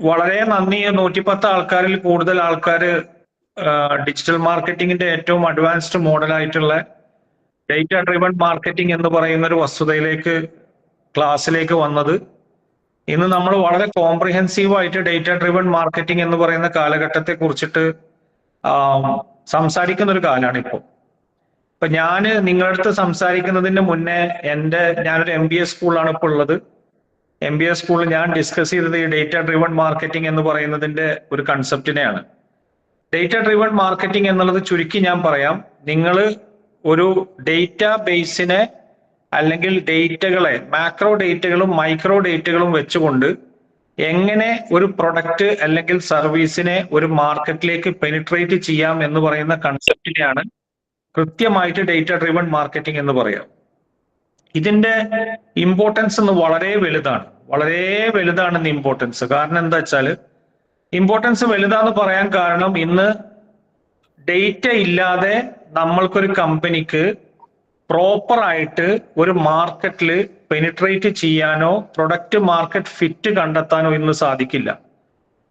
വളരെ നന്ദി. 110 ആൾക്കാരിൽ കൂടുതൽ ആൾക്കാർ ഡിജിറ്റൽ മാർക്കറ്റിംഗിന്റെ ഏറ്റവും അഡ്വാൻസ്ഡ് മോഡലായിട്ടുള്ള ഡേറ്റ ഡ്രിവൺ മാർക്കറ്റിംഗ് എന്ന് പറയുന്ന ഒരു വസ്തുതയിലേക്ക് ക്ലാസ്സിലേക്ക് വന്നത്. ഇന്ന് നമ്മൾ വളരെ കോംപ്രിഹെൻസീവ് ആയിട്ട് ഡേറ്റ ഡ്രിവൺ മാർക്കറ്റിംഗ് എന്ന് പറയുന്ന കാലഘട്ടത്തെ കുറിച്ചിട്ട് സംസാരിക്കുന്ന ഒരു കാലമാണ് ഇപ്പോൾ. ഇപ്പൊ ഞാൻ നിങ്ങളുടെ അടുത്ത് സംസാരിക്കുന്നതിന് മുന്നേ ഞാനൊരു MBA സ്കൂളാണ് ഇപ്പോൾ ഉള്ളത്. MBA സ്കൂളിൽ ഞാൻ ഡിസ്കസ് ചെയ്തത് ഈ ഡേറ്റ ഡ്രിവൺ മാർക്കറ്റിംഗ് എന്ന് പറയുന്നതിന്റെ ഒരു കൺസെപ്റ്റിനെയാണ്. ഡേറ്റ ഡ്രിവൺ മാർക്കറ്റിംഗ് എന്നുള്ളത് ചുരുക്കി ഞാൻ പറയാം. നിങ്ങൾ ഒരു ഡേറ്റ ബേസിനെ അല്ലെങ്കിൽ ഡേറ്റകളെ മാക്രോ ഡേറ്റകളും മൈക്രോ ഡേറ്റകളും വെച്ചുകൊണ്ട് എങ്ങനെ ഒരു പ്രൊഡക്റ്റ് അല്ലെങ്കിൽ സർവീസിനെ ഒരു മാർക്കറ്റിലേക്ക് പെനിട്രേറ്റ് ചെയ്യാം എന്ന് പറയുന്ന കൺസെപ്റ്റിനെയാണ് കൃത്യമായിട്ട് ഡേറ്റ ഡ്രിവൺ മാർക്കറ്റിംഗ് എന്ന് പറയാം. ഇതിന്റെ ഇമ്പോർട്ടൻസ് എന്ന് വളരെ വലുതാണ് ഇന്ന് ഇമ്പോർട്ടൻസ്. കാരണം എന്താ വെച്ചാല് ഇമ്പോർട്ടൻസ് വലുതാന്ന് പറയാൻ കാരണം ഇന്ന് ഡേറ്റ ഇല്ലാതെ നമ്മൾക്കൊരു കമ്പനിക്ക് പ്രോപ്പർ ആയിട്ട് ഒരു മാർക്കറ്റിൽ പെനിട്രേറ്റ് ചെയ്യാനോ പ്രൊഡക്റ്റ് മാർക്കറ്റ് ഫിറ്റ് കണ്ടെത്താനോ ഇന്ന് സാധിക്കില്ല.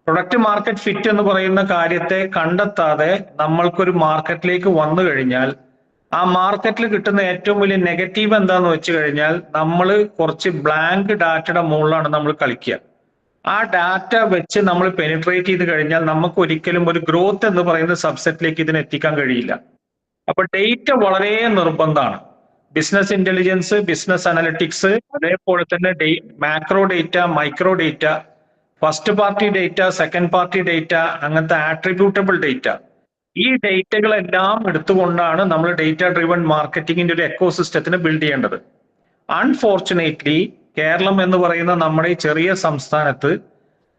പ്രൊഡക്റ്റ് മാർക്കറ്റ് ഫിറ്റ് എന്ന് പറയുന്ന കാര്യത്തെ കണ്ടെത്താതെ നമ്മൾക്കൊരു മാർക്കറ്റിലേക്ക് വന്നു കഴിഞ്ഞാൽ ആ മാർക്കറ്റിൽ കിട്ടുന്ന ഏറ്റവും വലിയ നെഗറ്റീവ് എന്താന്ന് വെച്ച് കഴിഞ്ഞാൽ നമ്മൾ കുറച്ച് ബ്ലാങ്ക് ഡാറ്റയുടെ മുകളിലാണ് നമ്മൾ കളിക്കുക. ആ ഡാറ്റ വെച്ച് നമ്മൾ പെനിട്രേറ്റ് ചെയ്ത് കഴിഞ്ഞാൽ നമുക്ക് ഒരിക്കലും ഒരു ഗ്രോത്ത് എന്ന് പറയുന്ന സബ്സെറ്റിലേക്ക് ഇതിന് എത്തിക്കാൻ കഴിയില്ല. അപ്പൊ ഡേറ്റ വളരെ നിർബന്ധമാണ്. ബിസിനസ് ഇന്റലിജൻസ്, ബിസിനസ് അനലിറ്റിക്സ്, അതേപോലെ തന്നെ macro data, micro data, first party data, second party data, അങ്ങനത്തെ ആട്രിബ്യൂട്ടബിൾ ഡേറ്റ, ഈ ഡേറ്റകളെല്ലാം എടുത്തുകൊണ്ടാണ് നമ്മൾ ഡേറ്റ ഡ്രിവൺ മാർക്കറ്റിംഗിന്റെ ഒരു എക്കോസിസ്റ്റത്തിന് ബിൽഡ് ചെയ്യേണ്ടത്. അൺഫോർച്ചുനേറ്റ്ലി കേരളം എന്ന് പറയുന്ന നമ്മുടെ ഈ ചെറിയ സംസ്ഥാനത്ത്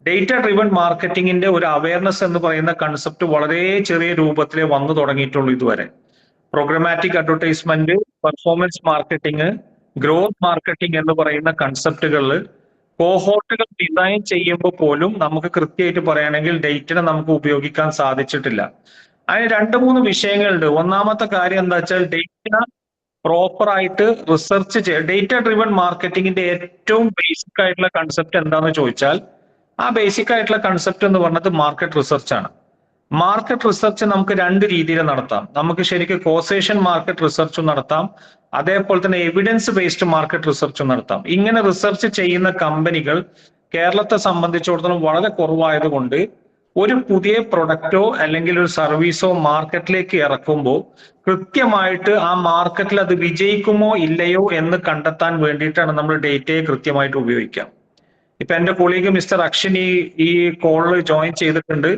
ഡേറ്റ ഡ്രിവൺ മാർക്കറ്റിംഗിന്റെ ഒരു അവയർനെസ് എന്ന് പറയുന്ന കൺസെപ്റ്റ് വളരെ ചെറിയ രൂപത്തിലേ വന്നു തുടങ്ങിയിട്ടുള്ളൂ ഇതുവരെ. Programmatic advertisement, performance marketing, growth marketing എന്ന് പറയുന്ന കൺസെപ്റ്റുകളിൽ കോഹോർട്ടുകൾ ഡിസൈൻ ചെയ്യുമ്പോൾ പോലും നമുക്ക് കൃത്യമായിട്ട് പറയുകയാണെങ്കിൽ ഡേറ്റനെ നമുക്ക് ഉപയോഗിക്കാൻ സാധിച്ചിട്ടില്ല. അതിന് 2-3 വിഷയങ്ങളുണ്ട്. ഒന്നാമത്തെ കാര്യം എന്താ വെച്ചാൽ ഡേറ്റ പ്രോപ്പർ ആയിട്ട് റിസർച്ച് ഡേറ്റ ഡ്രിവൺ മാർക്കറ്റിംഗിന്റെ ഏറ്റവും ബേസിക് ആയിട്ടുള്ള കൺസെപ്റ്റ് എന്താന്ന് ചോദിച്ചാൽ ആ ബേസിക് ആയിട്ടുള്ള കൺസെപ്റ്റ് എന്ന് പറഞ്ഞത് മാർക്കറ്റ് റിസർച്ച് ആണ്. മാർക്കറ്റ് റിസർച്ച് നമുക്ക് 2 രീതിയിൽ നടത്താം. നമുക്ക് ശരിക്കും കോസേഷൻ മാർക്കറ്റ് റിസർച്ചും നടത്താം, അതേപോലെ തന്നെ എവിഡൻസ് ബേസ്ഡ് മാർക്കറ്റ് റിസർച്ചും നടത്താം. ഇങ്ങനെ റിസർച്ച് ചെയ്യുന്ന കമ്പനികൾ കേരളത്തെ സംബന്ധിച്ചിടത്തോളം വളരെ കുറവായതുകൊണ്ട് ഒരു പുതിയ പ്രൊഡക്റ്റോ അല്ലെങ്കിൽ ഒരു സർവീസോ മാർക്കറ്റിലേക്ക് ഇറക്കുമ്പോൾ കൃത്യമായിട്ട് ആ മാർക്കറ്റിൽ അത് വിജയിക്കുമോ ഇല്ലയോ എന്ന് കണ്ടെത്താൻ വേണ്ടിയിട്ടാണ് നമ്മൾ ഡേറ്റയെ കൃത്യമായിട്ട് ഉപയോഗിക്കാം. ഇപ്പൊ എന്റെ കൊളീഗ് മിസ്റ്റർ അക്ഷൻ ഈ കോളിൽ ജോയിൻ ചെയ്തിട്ടുണ്ട്.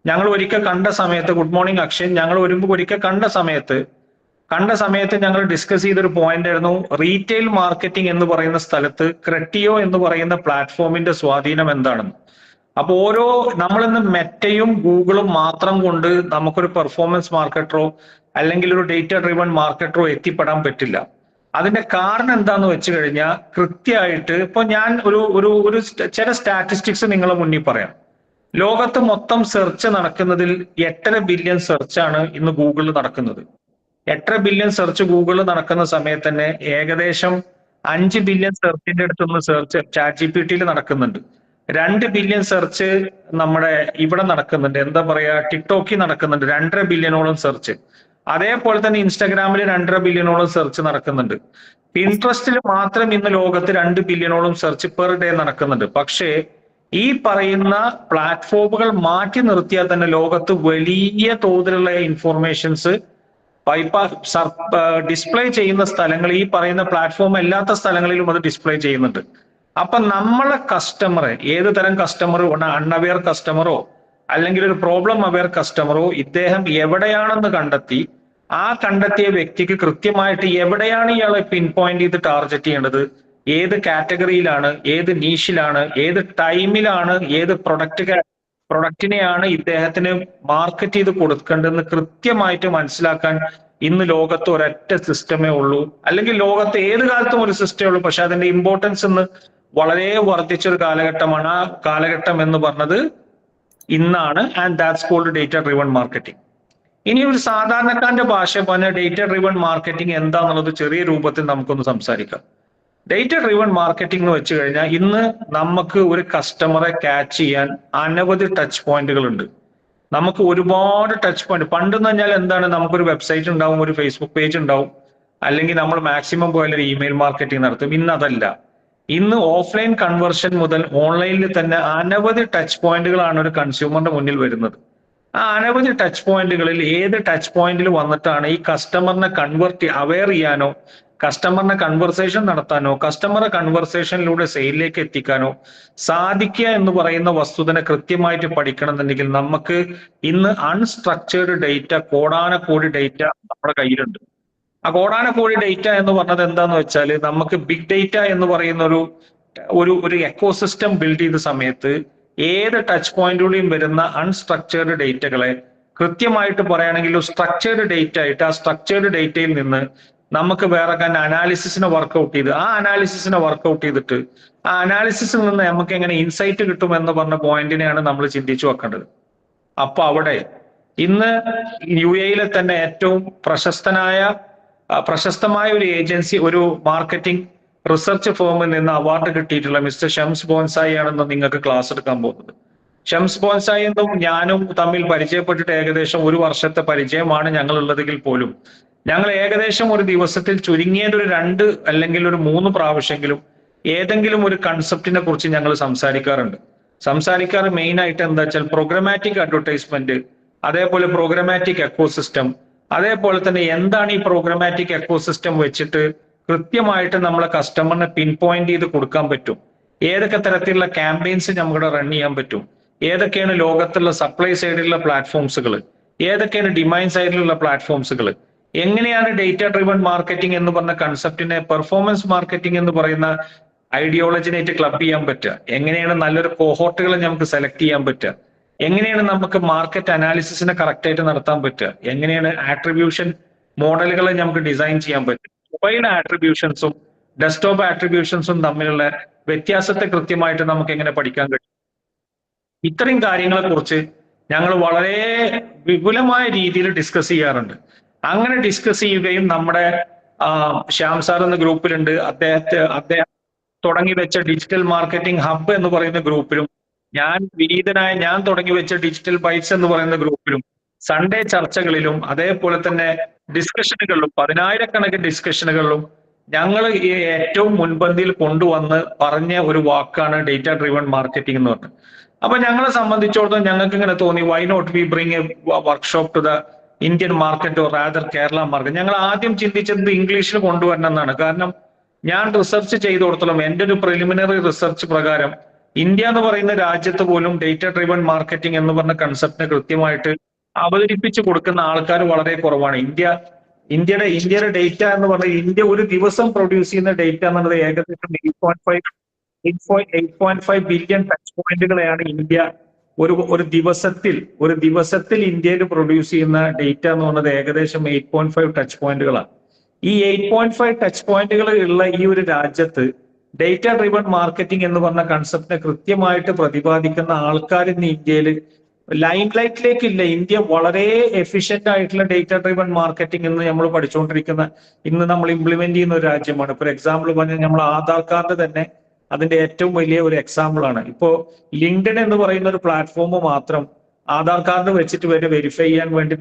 ഞങ്ങൾ ഒരിക്കൽ കണ്ട സമയത്ത്, ഗുഡ് മോർണിംഗ് അക്ഷൻ, ഞങ്ങൾ ഒരിക്കൽ കണ്ട സമയത്ത് ഞങ്ങൾ ഡിസ്കസ് ചെയ്തൊരു പോയിന്റ് ആയിരുന്നു റീറ്റെയിൽ മാർക്കറ്റിംഗ് എന്ന് പറയുന്ന സ്ഥലത്ത് ക്രെറ്റിയോ എന്ന് പറയുന്ന പ്ലാറ്റ്ഫോമിന്റെ സ്വാധീനം എന്താണെന്ന്. അപ്പൊ നമ്മളിന്ന് മെറ്റയും ഗൂഗിളും മാത്രം കൊണ്ട് നമുക്കൊരു പെർഫോമൻസ് മാർക്കറ്ററോ അല്ലെങ്കിൽ ഒരു ഡേറ്റ ഡ്രിവൺ മാർക്കറ്ററോ എത്തിപ്പെടാൻ പറ്റില്ല. അതിന്റെ കാരണം എന്താന്ന് വെച്ച് കഴിഞ്ഞാൽ കൃത്യമായിട്ട് ഇപ്പൊ ഞാൻ ഒരു ചില സ്റ്റാറ്റിസ്റ്റിക്സ് നിങ്ങളെ മുന്നിൽ പറയാം. ലോകത്ത് മൊത്തം സെർച്ച് നടക്കുന്നതിൽ 8.5 ബില്യൺ സെർച്ചാണ് ഇന്ന് ഗൂഗിളിൽ നടക്കുന്നത്. 8.5 ബില്യൺ സെർച്ച് ഗൂഗിളിൽ നടക്കുന്ന സമയത്ത് തന്നെ ഏകദേശം 5 ബില്യൺ സെർച്ചിന്റെ അടുത്തുനിന്ന് സെർച്ച് ChatGPT നടക്കുന്നുണ്ട്. 2 ബില്യൺ സെർച്ച് നമ്മുടെ ഇവിടെ നടക്കുന്നുണ്ട്, എന്താ പറയാ, ടിക്ടോക്കിൽ നടക്കുന്നുണ്ട് 2.5 ബില്യണോളം സെർച്ച്. അതേപോലെ തന്നെ ഇൻസ്റ്റാഗ്രാമിൽ 2.5 ബില്യണോളം സെർച്ച് നടക്കുന്നുണ്ട്. പിൻട്രസ്റ്റിൽ മാത്രം ഇന്ന് ലോകത്ത് 2 ബില്യണോളം സെർച്ച് പെർ ഡേ നടക്കുന്നുണ്ട്. പക്ഷേ ഈ പറയുന്ന പ്ലാറ്റ്ഫോമുകൾ മാറ്റി നിർത്തിയാൽ തന്നെ ലോകത്ത് വലിയ തോതിലുള്ള ഇൻഫോർമേഷൻസ് ഡിസ്പ്ലേ ചെയ്യുന്ന സ്ഥലങ്ങൾ ഈ പറയുന്ന പ്ലാറ്റ്ഫോം അല്ലാത്ത സ്ഥലങ്ങളിലും അത് ഡിസ്പ്ലേ ചെയ്യുന്നുണ്ട്. അപ്പൊ നമ്മളെ കസ്റ്റമറെ, ഏത് തരം കസ്റ്റമർ, അൺഅവെയർ കസ്റ്റമറോ അല്ലെങ്കിൽ ഒരു പ്രോബ്ലം അവെയർ കസ്റ്റമറോ, ഇദ്ദേഹം എവിടെയാണെന്ന് കണ്ടെത്തി ആ കണ്ടെത്തിയ വ്യക്തിക്ക് കൃത്യമായിട്ട് എവിടെയാണ് ഇയാളെ പിൻ പോയിന്റ് ചെയ്ത് ടാർഗറ്റ് ചെയ്യേണ്ടത്, ഏത് കാറ്റഗറിയിലാണ്, ഏത് നീഷിലാണ്, ഏത് ടൈമിലാണ്, ഏത് പ്രൊഡക്റ്റിനെയാണ് ഇദ്ദേഹത്തിന് മാർക്കറ്റ് ചെയ്ത് കൊടുക്കേണ്ടതെന്ന് കൃത്യമായിട്ട് മനസ്സിലാക്കാൻ ഇന്ന് ലോകത്ത് ഒരൊറ്റ സിസ്റ്റമേ ഉള്ളൂ. അല്ലെങ്കിൽ ലോകത്ത് ഏത് കാലത്തും ഒരു സിസ്റ്റമേ ഉള്ളൂ. പക്ഷെ അതിന്റെ ഇമ്പോർട്ടൻസ് ഇന്ന് വളരെ വർദ്ധിച്ചൊരു കാലഘട്ടമാണ്. ആ കാലഘട്ടം എന്ന് പറഞ്ഞത് ഇന്നാണ്. And that's called data driven marketing. ഇനി ഒരു സാധാരണക്കാരന്റെ ഭാഷ പറഞ്ഞ ഡേറ്റ ഡ്രിവൺ മാർക്കറ്റിംഗ് എന്താണെന്നുള്ളത് ചെറിയ രൂപത്തിൽ നമുക്കൊന്ന് സംസാരിക്കാം. ഡേറ്റ ഡ്രിവൺ മാർക്കറ്റിംഗ് എന്ന് വെച്ച് കഴിഞ്ഞാൽ ഇന്ന് നമുക്ക് ഒരു കസ്റ്റമറെ ക്യാച്ച് ചെയ്യാൻ അനവധി ടച്ച് പോയിന്റുകൾ ഉണ്ട്. നമുക്ക് ഒരുപാട് ടച്ച് പോയിന്റ്. പണ്ടെന്ന് പറഞ്ഞാൽ എന്താണ്, നമുക്കൊരു വെബ്സൈറ്റ് ഉണ്ടാവും, ഒരു ഫേസ്ബുക്ക് പേജ് ഉണ്ടാവും, അല്ലെങ്കിൽ നമ്മൾ മാക്സിമം പോയാൽ ഒരു ഇമെയിൽ മാർക്കറ്റിംഗ് നടത്തും. ഇന്ന് അതല്ല. ഇന്ന് ഓഫ്ലൈൻ കൺവേർഷൻ മുതൽ ഓൺലൈനിൽ തന്നെ അനവധി ടച്ച് പോയിന്റുകളാണ് ഒരു കൺസ്യൂമറിന്റെ മുന്നിൽ വരുന്നത്. ആ അനവധി ടച്ച് പോയിന്റുകളിൽ ഏത് ടച്ച് പോയിന്റിൽ വന്നിട്ടാണ് ഈ കസ്റ്റമറിനെ അവെയർ ചെയ്യാനോ, കസ്റ്റമറിനെ കൺവെർസേഷൻ നടത്താനോ, കസ്റ്റമറെ കൺവെർസേഷനിലൂടെ സെയിലിലേക്ക് എത്തിക്കാനോ സാധിക്കുക എന്ന് പറയുന്ന വസ്തുതനെ കൃത്യമായിട്ട് പഠിക്കണമെന്നുണ്ടെങ്കിൽ നമുക്ക് ഇന്ന് അൺസ്ട്രക്ചേർഡ് ഡേറ്റ, കോടാനക്കോടി ഡേറ്റ നമ്മുടെ കയ്യിലുണ്ട്. ആ കോടാനക്കോടി ഡേറ്റ എന്ന് പറഞ്ഞത് എന്താന്ന് വെച്ചാൽ, നമുക്ക് ബിഗ് ഡേറ്റ എന്ന് പറയുന്ന ഒരു എക്കോസിസ്റ്റം ബിൽഡ് ചെയ്ത സമയത്ത് ഏത് ടച്ച് പോയിന്റുകളിലും വരുന്ന അൺസ്ട്രക്ചേർഡ് ഡേറ്റകളെ കൃത്യമായിട്ട് പറയുകയാണെങ്കിൽ ഒരു സ്ട്രക്ചേർഡ് ഡേറ്റ ആയിട്ട്, ആ സ്ട്രക്ചേർഡ് ഡേറ്റയിൽ നിന്ന് നമുക്ക് വേറെ അനാലിസിസിനെ വർക്ക്ഔട്ട് ചെയ്ത്, ആ അനാലിസിസിനെ വർക്ക്ഔട്ട് ചെയ്തിട്ട് ആ അനാലിസിസിൽ നിന്ന് നമുക്ക് എങ്ങനെ ഇൻസൈറ്റ് കിട്ടും എന്ന് പറഞ്ഞ പോയിന്റിനെയാണ് നമ്മൾ ചിന്തിച്ചു വെക്കേണ്ടത്. അപ്പൊ അവിടെ ഇന്ന് UAE തന്നെ ഏറ്റവും പ്രശസ്തമായ ഒരു ഏജൻസി, ഒരു മാർക്കറ്റിംഗ് റിസർച്ച് ഫേമിൽ നിന്ന് അവാർഡ് കിട്ടിയിട്ടുള്ള മിസ്റ്റർ ഷംസ് ബോൻസായി ആണെന്ന് നിങ്ങൾക്ക് ക്ലാസ് എടുക്കാൻ പോകുന്നത്. ഷംസ് ബോൻസായി എന്നും ഞാനും തമ്മിൽ പരിചയപ്പെട്ടിട്ട് ഏകദേശം 1 വർഷത്തെ പരിചയമാണ് ഞങ്ങളുള്ളതെങ്കിൽ പോലും ഞങ്ങൾ ഏകദേശം ഒരു ദിവസത്തിൽ ചുരുങ്ങിയത് ഒരു 2 അല്ലെങ്കിൽ ഒരു 3 പ്രാവശ്യമെങ്കിലും ഏതെങ്കിലും ഒരു കൺസെപ്റ്റിനെ കുറിച്ച് ഞങ്ങൾ സംസാരിക്കാറ് മെയിൻ ആയിട്ട് എന്താ വെച്ചാൽ പ്രോഗ്രമാറ്റിക് അഡ്വർടൈസ്മെന്റ്, അതേപോലെ പ്രോഗ്രമാറ്റിക് എക്കോസിസ്റ്റം, അതേപോലെ തന്നെ എന്താണ് ഈ പ്രോഗ്രമാറ്റിക് എക്കോസിസ്റ്റം വെച്ചിട്ട് കൃത്യമായിട്ട് നമ്മളെ കസ്റ്റമറിനെ പിൻ പോയിന്റ് ചെയ്ത് കൊടുക്കാൻ പറ്റും, ഏതൊക്കെ തരത്തിലുള്ള ക്യാമ്പയിൻസ് നമുക്ക് റൺ ചെയ്യാൻ പറ്റും, ഏതൊക്കെയാണ് ലോകത്തുള്ള സപ്ലൈ സൈഡിലുള്ള പ്ലാറ്റ്ഫോംസുകൾ, ഏതൊക്കെയാണ് ഡിമാൻഡ് സൈഡിലുള്ള പ്ലാറ്റ്ഫോംസുകൾ, എങ്ങനെയാണ് ഡേറ്റ ഡ്രിവൺ മാർക്കറ്റിംഗ് എന്ന് പറഞ്ഞ കൺസെപ്റ്റിനെ പെർഫോമൻസ് മാർക്കറ്റിംഗ് എന്ന് പറയുന്ന ഐഡിയോളജിനായിട്ട് ക്ലബ് ചെയ്യാൻ പറ്റുക, എങ്ങനെയാണ് നല്ലൊരു കോഹോർട്ടുകളെ നമുക്ക് സെലക്ട് ചെയ്യാൻ പറ്റുക, എങ്ങനെയാണ് നമുക്ക് മാർക്കറ്റ് അനാലിസിസിനെ കറക്റ്റ് ആയിട്ട് നടത്താൻ പറ്റുക, എങ്ങനെയാണ് ആട്രിബ്യൂഷൻ മോഡലുകളെ നമുക്ക് ഡിസൈൻ ചെയ്യാൻ പറ്റും, മൊബൈൽ ആട്രിബ്യൂഷൻസും ഡെസ്ക്ടോപ്പ് ആട്രിബ്യൂഷൻസും തമ്മിലുള്ള വ്യത്യാസത്തെ കൃത്യമായിട്ട് നമുക്ക് എങ്ങനെ പഠിക്കാൻ കഴിയും. ഇത്രയും കാര്യങ്ങളെ കുറിച്ച് ഞങ്ങൾ വളരെ വിപുലമായ രീതിയിൽ ഡിസ്കസ് ചെയ്യാറുണ്ട്. അങ്ങനെ ഡിസ്കസ് ചെയ്യുകയും നമ്മുടെ ശ്യാം സാർ എന്ന ഗ്രൂപ്പിലുണ്ട്, അദ്ദേഹം തുടങ്ങി വെച്ച ഡിജിറ്റൽ മാർക്കറ്റിംഗ് ഹബ്ബ് എന്ന് പറയുന്ന ഗ്രൂപ്പിലും, ഞാൻ തുടങ്ങി വെച്ച ഡിജിറ്റൽ ബൈറ്റ്സ് എന്ന് പറയുന്ന ഗ്രൂപ്പിലും, സൺഡേ ചർച്ചകളിലും, അതേപോലെ തന്നെ ഡിസ്കഷനുകളിലും, 10,000-കണക്കിന് ഡിസ്കഷനുകളിലും ഞങ്ങൾ ഏറ്റവും മുൻപന്തിയിൽ കൊണ്ടുവന്ന് പറഞ്ഞ ഒരു വാക്കാണ് ഡേറ്റ ഡ്രിവൺ മാർക്കറ്റിംഗ് എന്ന് പറഞ്ഞത്. അപ്പൊ ഞങ്ങളെ സംബന്ധിച്ചിടത്തോളം ഞങ്ങൾക്ക് ഇങ്ങനെ തോന്നി, why not we bring a workshop to the Indian market or rather Kerala market. ഞങ്ങൾ ആദ്യം ചിന്തിച്ചത് ഇംഗ്ലീഷിൽ കൊണ്ടുവരണം എന്നാണ്. കാരണം ഞാൻ റിസർച്ച് ചെയ്തോടത്തോളം എൻ്റെ ഒരു പ്രിലിമിനറി റിസർച്ച് പ്രകാരം ഇന്ത്യ എന്ന് പറയുന്ന രാജ്യത്ത് പോലും ഡേറ്റ ഡ്രിവൺ മാർക്കറ്റിംഗ് എന്ന് പറഞ്ഞ കൺസെപ്റ്റിനെ കൃത്യമായിട്ട് അവതരിപ്പിച്ചു കൊടുക്കുന്ന ആൾക്കാർ വളരെ കുറവാണ്. ഇന്ത്യയുടെ ഡേറ്റ എന്ന് പറഞ്ഞാൽ ഇന്ത്യ ഒരു ദിവസം പ്രൊഡ്യൂസ് ചെയ്യുന്ന ഡേറ്റ എന്നുള്ളത് ഏകദേശം 8.5 ബില്യൺ ടച്ച് പോയിന്റുകളെയാണ് ഇന്ത്യ ഒരു ദിവസത്തിൽ ഇന്ത്യയിൽ പ്രൊഡ്യൂസ് ചെയ്യുന്ന ഡേറ്റ എന്ന് പറയുന്നത് ഏകദേശം 8.5 ടച്ച് പോയിന്റുകളാണ്. ഈ 8.5 ടച്ച് പോയിന്റുകൾ ഉള്ള ഈ ഒരു രാജ്യത്ത് ഡേറ്റ ഡ്രിവൺ മാർക്കറ്റിംഗ് എന്ന് പറഞ്ഞ കൺസെപ്റ്റിനെ കൃത്യമായിട്ട് പ്രതിപാദിക്കുന്ന ആൾക്കാർ ഇന്ന് ഇന്ത്യയിൽ ലൈം ലൈറ്റിലേക്ക് ഇല്ല. ഇന്ത്യ വളരെ എഫിഷ്യന്റ് ആയിട്ടുള്ള ഡേറ്റ ഡ്രിവൺ മാർക്കറ്റിംഗ് എന്ന് നമ്മൾ പഠിച്ചുകൊണ്ടിരിക്കുന്ന, ഇന്ന് നമ്മൾ ഇംപ്ലിമെന്റ് ചെയ്യുന്ന ഒരു രാജ്യമാണ്. ഫോർ എക്സാമ്പിൾ പറഞ്ഞാൽ നമ്മൾ ആധാർ കാർഡ് തന്നെ അതിന്റെ ഏറ്റവും വലിയ ഒരു എക്സാമ്പിൾ ആണ്. ഇപ്പോ ലിങ്ക്ഡ്ഇൻ എന്ന് പറയുന്ന ഒരു പ്ലാറ്റ്ഫോം മാത്രം ആധാർ കാർഡ് വെച്ചിട്ട് വരെ വെരിഫൈ ചെയ്യാൻ വേണ്ടി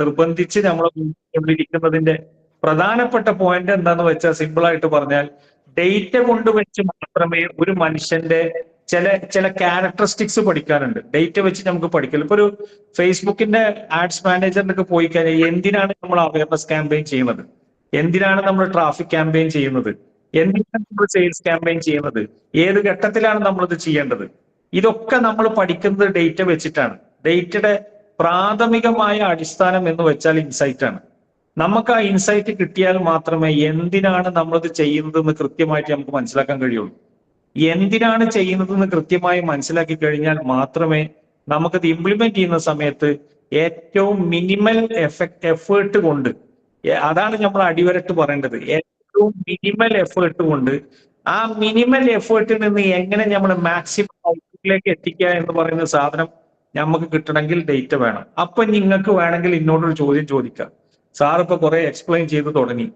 നിർബന്ധിച്ച് നമ്മളിരിക്കുന്നതിന്റെ പ്രധാനപ്പെട്ട പോയിന്റ് എന്താന്ന് വെച്ചാൽ, സിമ്പിൾ ആയിട്ട് പറഞ്ഞാൽ ഡേറ്റ കൊണ്ട് വെച്ച് മാത്രമേ ഒരു മനുഷ്യന്റെ ചില ക്യാരക്ടറിസ്റ്റിക്സ് പഠിക്കാനുണ്ട്. ഡേറ്റ വെച്ച് നമുക്ക് പഠിക്കില്ല. ഇപ്പൊ ഒരു ഫേസ്ബുക്കിന്റെ ആഡ്സ് മാനേജറിനൊക്കെ പോയി കഴിഞ്ഞാൽ എന്തിനാണ് നമ്മൾ അവയർനെസ് ക്യാമ്പയിൻ ചെയ്യുന്നത്, എന്തിനാണ് നമ്മൾ ട്രാഫിക് ക്യാമ്പയിൻ ചെയ്യുന്നത്, എന്തിനാണ് നമ്മൾ സെയിൽസ് ക്യാമ്പയിൻ ചെയ്യുന്നത്, ഏത് ഘട്ടത്തിലാണ് നമ്മളിത് ചെയ്യേണ്ടത്, ഇതൊക്കെ നമ്മൾ പഠിക്കുന്നത് ഡേറ്റ വെച്ചിട്ടാണ്. ഡേറ്റയുടെ പ്രാഥമികമായ അടിസ്ഥാനം എന്ന് വെച്ചാൽ ഇൻസൈറ്റ് ആണ്. നമുക്ക് ആ ഇൻസൈറ്റ് കിട്ടിയാൽ മാത്രമേ എന്തിനാണ് നമ്മളിത് ചെയ്യുന്നതെന്ന് കൃത്യമായിട്ട് നമുക്ക് മനസ്സിലാക്കാൻ കഴിയുള്ളൂ. എന്തിനാണ് ചെയ്യുന്നതെന്ന് കൃത്യമായി മനസ്സിലാക്കി കഴിഞ്ഞാൽ മാത്രമേ നമുക്കത് ഇംപ്ലിമെന്റ് ചെയ്യുന്ന സമയത്ത് ഏറ്റവും മിനിമൽ എഫേർട്ട് കൊണ്ട്, അതാണ് നമ്മൾ അടിവരട്ട് പറയേണ്ടത്, ഏറ്റവും മിനിമൽ എഫേർട്ട് കൊണ്ട് ആ മിനിമൽ എഫേർട്ടിൽ നിന്ന് എങ്ങനെ നമ്മൾ മാക്സിമം ഔട്ട്പുട്ടിലേക്ക് എത്തിക്കുക എന്ന് പറയുന്ന സാധനം നമുക്ക് കിട്ടണമെങ്കിൽ ഡേറ്റ വേണം. അപ്പൊ നിങ്ങൾക്ക് വേണമെങ്കിൽ എന്നോടൊരു ചോദ്യം ചോദിക്കാം. സാർ ഇപ്പൊ കുറെ എക്സ്പ്ലെയിൻ ചെയ്ത് തുടങ്ങി,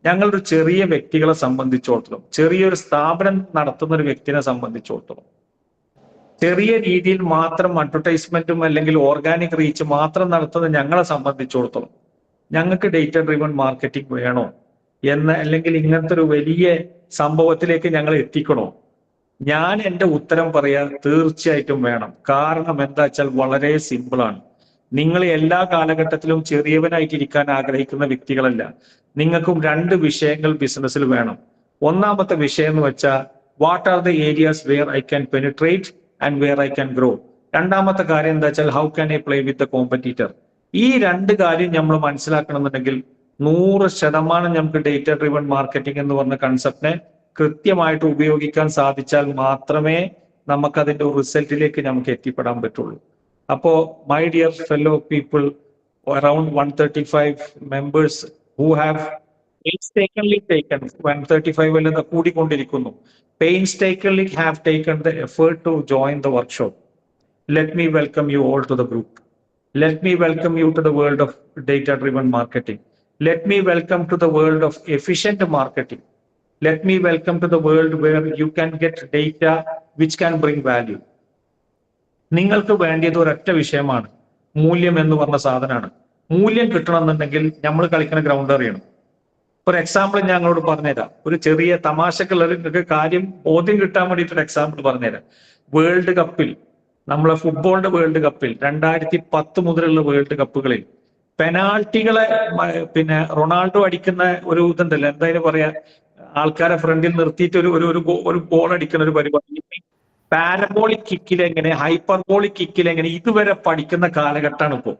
ഞങ്ങളൊരു ചെറിയ വ്യക്തികളെ സംബന്ധിച്ചിടത്തോളം, ചെറിയൊരു സ്ഥാപനം നടത്തുന്ന ഒരു വ്യക്തിനെ സംബന്ധിച്ചിടത്തോളം, ചെറിയ രീതിയിൽ മാത്രം അഡ്വർടൈസ്മെന്റും അല്ലെങ്കിൽ ഓർഗാനിക് റീച്ച് മാത്രം നടത്തുന്ന ഞങ്ങളെ സംബന്ധിച്ചിടത്തോളം ഞങ്ങൾക്ക് ഡേറ്റ ഡ്രിവൺ മാർക്കറ്റിംഗ് വേണോ എന്ന്, അല്ലെങ്കിൽ ഇങ്ങനത്തെ ഒരു വലിയ സംഭവത്തിലേക്ക് ഞങ്ങൾ എത്തിക്കണോ? ഞാൻ എൻ്റെ ഉത്തരം പറയാ, തീർച്ചയായിട്ടും വേണം. കാരണം എന്താ വെച്ചാൽ വളരെ സിമ്പിളാണ്. നിങ്ങൾ എല്ലാ കാലഘട്ടത്തിലും ചെറിയവനായിട്ടിരിക്കാൻ ആഗ്രഹിക്കുന്ന വ്യക്തികളല്ല. നിങ്ങൾക്കും രണ്ട് വിഷയങ്ങൾ ബിസിനസ്സിൽ വേണം. ഒന്നാമത്തെ വിഷയം എന്ന് വെച്ചാൽ what are the areas where I can penetrate and where I can grow. രണ്ടാമത്തെ കാര്യം എന്താ വെച്ചാൽ how can I play with the competitor. ഈ രണ്ട് കാര്യം നമ്മൾ മനസ്സിലാക്കണമെന്നുണ്ടെങ്കിൽ 100% നമുക്ക് ഡേറ്റ ഡ്രിവൺ മാർക്കറ്റിംഗ് എന്ന് പറഞ്ഞ കൺസെപ്റ്റിനെ കൃത്യമായിട്ട് ഉപയോഗിക്കാൻ സാധിച്ചാൽ മാത്രമേ നമുക്ക് അതിന്റെ റിസൾട്ടിലേക്ക് നമുക്ക് എത്തിപ്പെടാൻ പറ്റുള്ളൂ. അപ്പോ my dear fellow people, around 135 members who have painstakingly taken 135 അല്ലെന്ന് കൂടിക്കൊണ്ടിരിക്കുന്നു. painstakingly have taken the effort to join the workshop. Let me welcome you all to the group. Let me welcome you to the world of data driven marketing. Let me welcome to the world of efficient marketing. Let me welcome to the world where you can get data which can bring value. നിങ്ങൾക്ക് വേണ്ടിയത് ഒരൊറ്റ വിഷയമാണ്, മൂല്യം എന്ന് പറഞ്ഞ സാധനമാണ്. മൂല്യം കിട്ടണമെന്നുണ്ടെങ്കിൽ നമ്മൾ കളിക്കുന്ന ഗ്രൗണ്ട് അറിയണം. ഒരു എക്സാമ്പിൾ ഞങ്ങളോട് പറഞ്ഞുതരാം. ഒരു ചെറിയ തമാശക്കുള്ള നിങ്ങൾക്ക് കാര്യം ബോധ്യം കിട്ടാൻ വേണ്ടിയിട്ട് ഒരു എക്സാമ്പിൾ പറഞ്ഞുതരാം. വേൾഡ് കപ്പിൽ, നമ്മളെ ഫുട്ബോളിന്റെ വേൾഡ് കപ്പിൽ 2010 മുതലുള്ള വേൾഡ് കപ്പുകളിൽ പെനാൾട്ടികളെ പിന്നെ റൊണാൾഡോ അടിക്കുന്ന ഒരു ഇതുണ്ടല്ലോ, എന്തായാലും പറയാ, ആൾക്കാരെ ഫ്രണ്ടിൽ നിർത്തിയിട്ട് ഒരു ഗോൾ അടിക്കുന്ന ഒരു പരിപാടി, പാരബോളിക് കിക്കിൽ എങ്ങനെ, ഹൈപ്പർബോളിക് കിക്കിൽ എങ്ങനെ, ഇതുവരെ പഠിക്കുന്ന കാലഘട്ടമാണ് ഇപ്പോൾ.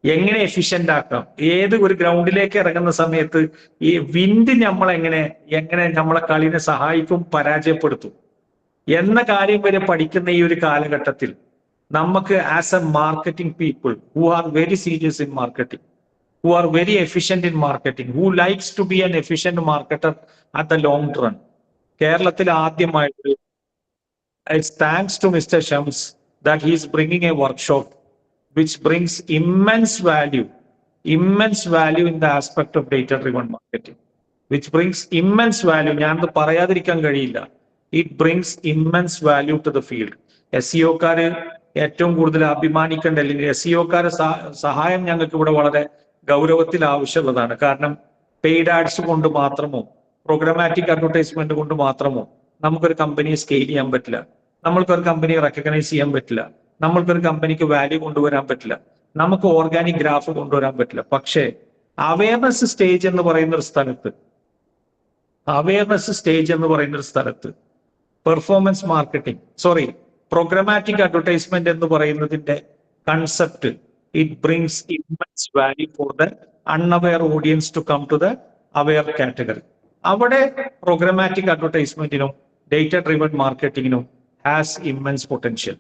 എങ്ങനെ എഫിഷ്യന്റ് ആക്കാം, ഏത് ഒരു ഗ്രൗണ്ടിലേക്ക് ഇറങ്ങുന്ന സമയത്ത് ഈ വിൻഡ് എങ്ങനെ നമ്മളെ കളിനെ സഹായിക്കും, പരാജയപ്പെടുത്തും എന്ന കാര്യം വരെ പഠിക്കുന്ന ഈ ഒരു കാലഘട്ടത്തിൽ നമുക്ക് as A marketing people who are very serious in marketing, who are very efficient in marketing, who likes to be an efficient marketer at the long run. കേരളത്തിൽ ആദ്യമായിട്ട്, it's thanks to Mr. Shams that he is bringing a workshop which brings immense value in the aspect of data driven marketing, which brings immense value. ഞാനത് പറയാതിരിക്കാൻ കഴിയില്ല. It brings immense value to the field. SEO-കാര് ഏറ്റവും കൂടുതൽ അഭിമാനിക്കേണ്ട, അല്ലെങ്കിൽ SEO-കാരെ സഹായം ഞങ്ങൾക്ക് ഇവിടെ വളരെ ഗൗരവത്തിൽ ആവശ്യമുള്ളതാണ്. കാരണം പെയ്ഡ് ആഡ്സ് കൊണ്ട് മാത്രമോ പ്രോഗ്രാമാറ്റിക് അഡ്വർടൈസ്മെന്റ് കൊണ്ട് മാത്രമോ നമുക്കൊരു കമ്പനിയെ സ്കെയിൽ ചെയ്യാൻ പറ്റില്ല. നമ്മൾക്കൊരു കമ്പനിയെ റെക്കഗ്നൈസ് ചെയ്യാൻ പറ്റില്ല. നമ്മൾക്കൊരു കമ്പനിക്ക് വാല്യൂ കൊണ്ടുവരാൻ പറ്റില്ല. നമുക്ക് ഓർഗാനിക് ഗ്രാഫ് കൊണ്ടുവരാൻ പറ്റില്ല. പക്ഷേ അവയർനെസ് സ്റ്റേജ് എന്ന് പറയുന്ന ഒരു സ്ഥലത്ത് പെർഫോമൻസ് മാർക്കറ്റിംഗ്, പ്രോഗ്രാമാറ്റിക് അഡ്വർടൈസ്മെന്റ് എന്ന് പറയുന്നതിന്റെ concept, it brings immense value for the unaware audience to come to the aware category. അവിടെ പ്രോഗ്രാമാറ്റിക് അഡ്വർടൈസ്മെന്റിനും ഡേറ്റ ഡ്രിവൺ മാർക്കറ്റിംഗിനും has immense potential.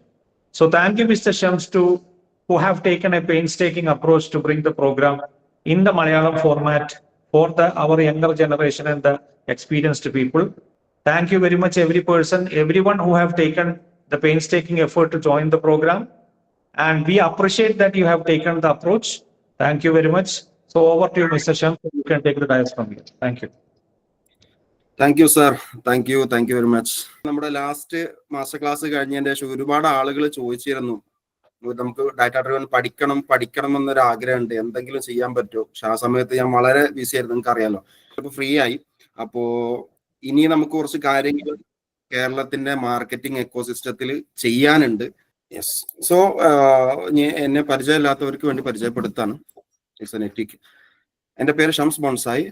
So thank you Mr. Shams who have taken a painstaking approach to bring the program in the Malayalam format for our younger generation and the experienced people. Thank you very much everyone who have taken the painstaking effort to join the program. And we appreciate that you have taken the approach. Thank you very much. So over to you, Mr. Shams. You can take the dais from here. Thank you. Thank you, sir. Thank you very much. നമ്മുടെ last master class കഴിഞ്ഞതിന്റെ ശേഷം ഒരുപാട് ആളുകൾ ചോദിച്ചിരുന്നു, നമുക്ക് data driven പഠിക്കണം എന്നൊരു ആഗ്രഹമുണ്ട്, എന്തെങ്കിലും ചെയ്യാൻ പറ്റുമോ? പക്ഷെ ആ സമയത്ത് ഞാൻ വളരെ ബിസി ആയിരുന്നു, നിങ്ങൾക്ക് അറിയാലോ. ഇപ്പൊ ഫ്രീ ആയി. അപ്പോ ഇനി നമുക്ക് കുറച്ച് കാര്യങ്ങൾ കേരളത്തിന്റെ മാർക്കറ്റിംഗ് എക്കോസിസ്റ്റത്തിൽ ചെയ്യാനുണ്ട്. യെസ്. സോ എന്നെ പരിചയമില്ലാത്തവർക്ക് വേണ്ടി പരിചയപ്പെടുത്താണ്. എൻ്റെ പേര് ഷംസ് ബോൺസായി.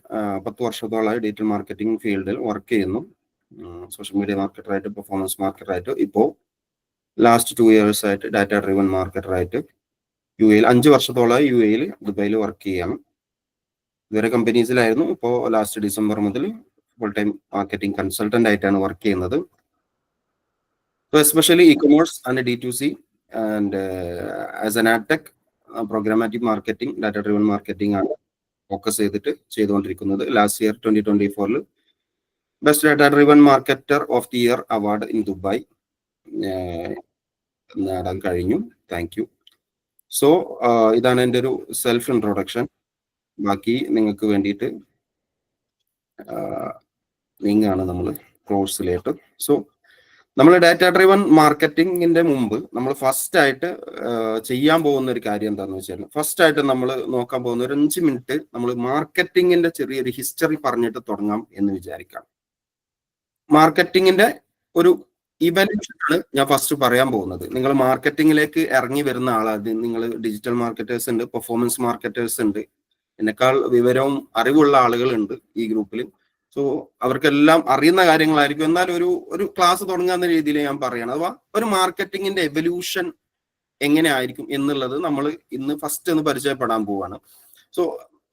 10 വർഷത്തോളമായി ഡിജിറ്റൽ മാർക്കറ്റിംഗ് ഫീൽഡിൽ വർക്ക് ചെയ്യുന്നു. സോഷ്യൽ മീഡിയ മാർക്കറ്ററായിട്ട്, പെർഫോമൻസ് മാർക്കറ്ററായിട്ട്, ഇപ്പോൾ ലാസ്റ്റ് 2 years ആയിട്ട് ഡാറ്റ ഡ്രിവൺ മാർക്കറ്ററായിട്ട് UAE 5 വർഷത്തോളമായി UAE ദുബായിൽ വർക്ക് ചെയ്യാണ്. ഇതുവരെ കമ്പനീസിലായിരുന്നു. ഇപ്പോൾ ലാസ്റ്റ് ഡിസംബർ മുതൽ ഫുൾ ടൈം മാർക്കറ്റിംഗ് കൺസൾട്ടന്റ് ആയിട്ടാണ് വർക്ക് ചെയ്യുന്നത്. So especially e-commerce and D2C and as an ad tech, programmatic marketing, data driven marketing ആണ് ഫോക്കസ് ചെയ്തുകൊണ്ടിരിക്കുന്നത്. Last year 2024 best data driven marketer of the year award in Dubai നേടാൻ കഴിഞ്ഞു. Thank you. So ഇതാണ് എൻ്റെ ഒരു self introduction. ബാക്കി നിങ്ങൾക്ക് വേണ്ടിയിട്ട് നീങ്ങാണ് നമ്മൾ കോഴ്സിലേക്ക്. സോ നമ്മൾ ഡാറ്റ ഡ്രിവൺ മാർക്കറ്റിംഗിന്റെ മുമ്പ് നമ്മൾ ഫസ്റ്റ് ആയിട്ട് ചെയ്യാൻ പോകുന്ന ഒരു കാര്യം എന്താണെന്ന് വെച്ചാൽ, ഫസ്റ്റ് ആയിട്ട് നമ്മൾ നോക്കാൻ പോകുന്ന ഒരു 5 മിനിറ്റ് നമ്മൾ മാർക്കറ്റിംഗിന്റെ ചെറിയൊരു ഹിസ്റ്ററി പറഞ്ഞിട്ട് തുടങ്ങാം എന്ന് വിചാരിക്കാം. മാർക്കറ്റിംഗിന്റെ ഒരു ഇവല്യൂഷൻ ആണ് ഞാൻ ഫസ്റ്റ് പറയാൻ പോകുന്നത്. നിങ്ങൾ മാർക്കറ്റിംഗിലേക്ക് ഇറങ്ങി വരുന്ന ആളാണ്. നിങ്ങൾ ഡിജിറ്റൽ മാർക്കറ്റേഴ്സ് ഉണ്ട്, പെർഫോമൻസ് മാർക്കറ്റേഴ്സ് ഉണ്ട്, എന്നെക്കാൾ വിവരവും അറിവുള്ള ആളുകളുണ്ട് ഈ ഗ്രൂപ്പിൽ. സോ അവർക്കെല്ലാം അറിയുന്ന കാര്യങ്ങളായിരിക്കും. എന്നാൽ ഒരു ക്ലാസ് തുടങ്ങാവുന്ന രീതിയിൽ ഞാൻ പറയണം. അഥവാ ഒരു മാർക്കറ്റിംഗിന്റെ എവല്യൂഷൻ എങ്ങനെ ആയിരിക്കും എന്നുള്ളത് നമ്മൾ ഇന്ന് ഫസ്റ്റ് ഒന്ന് പരിചയപ്പെടാൻ പോവാണ്. സോ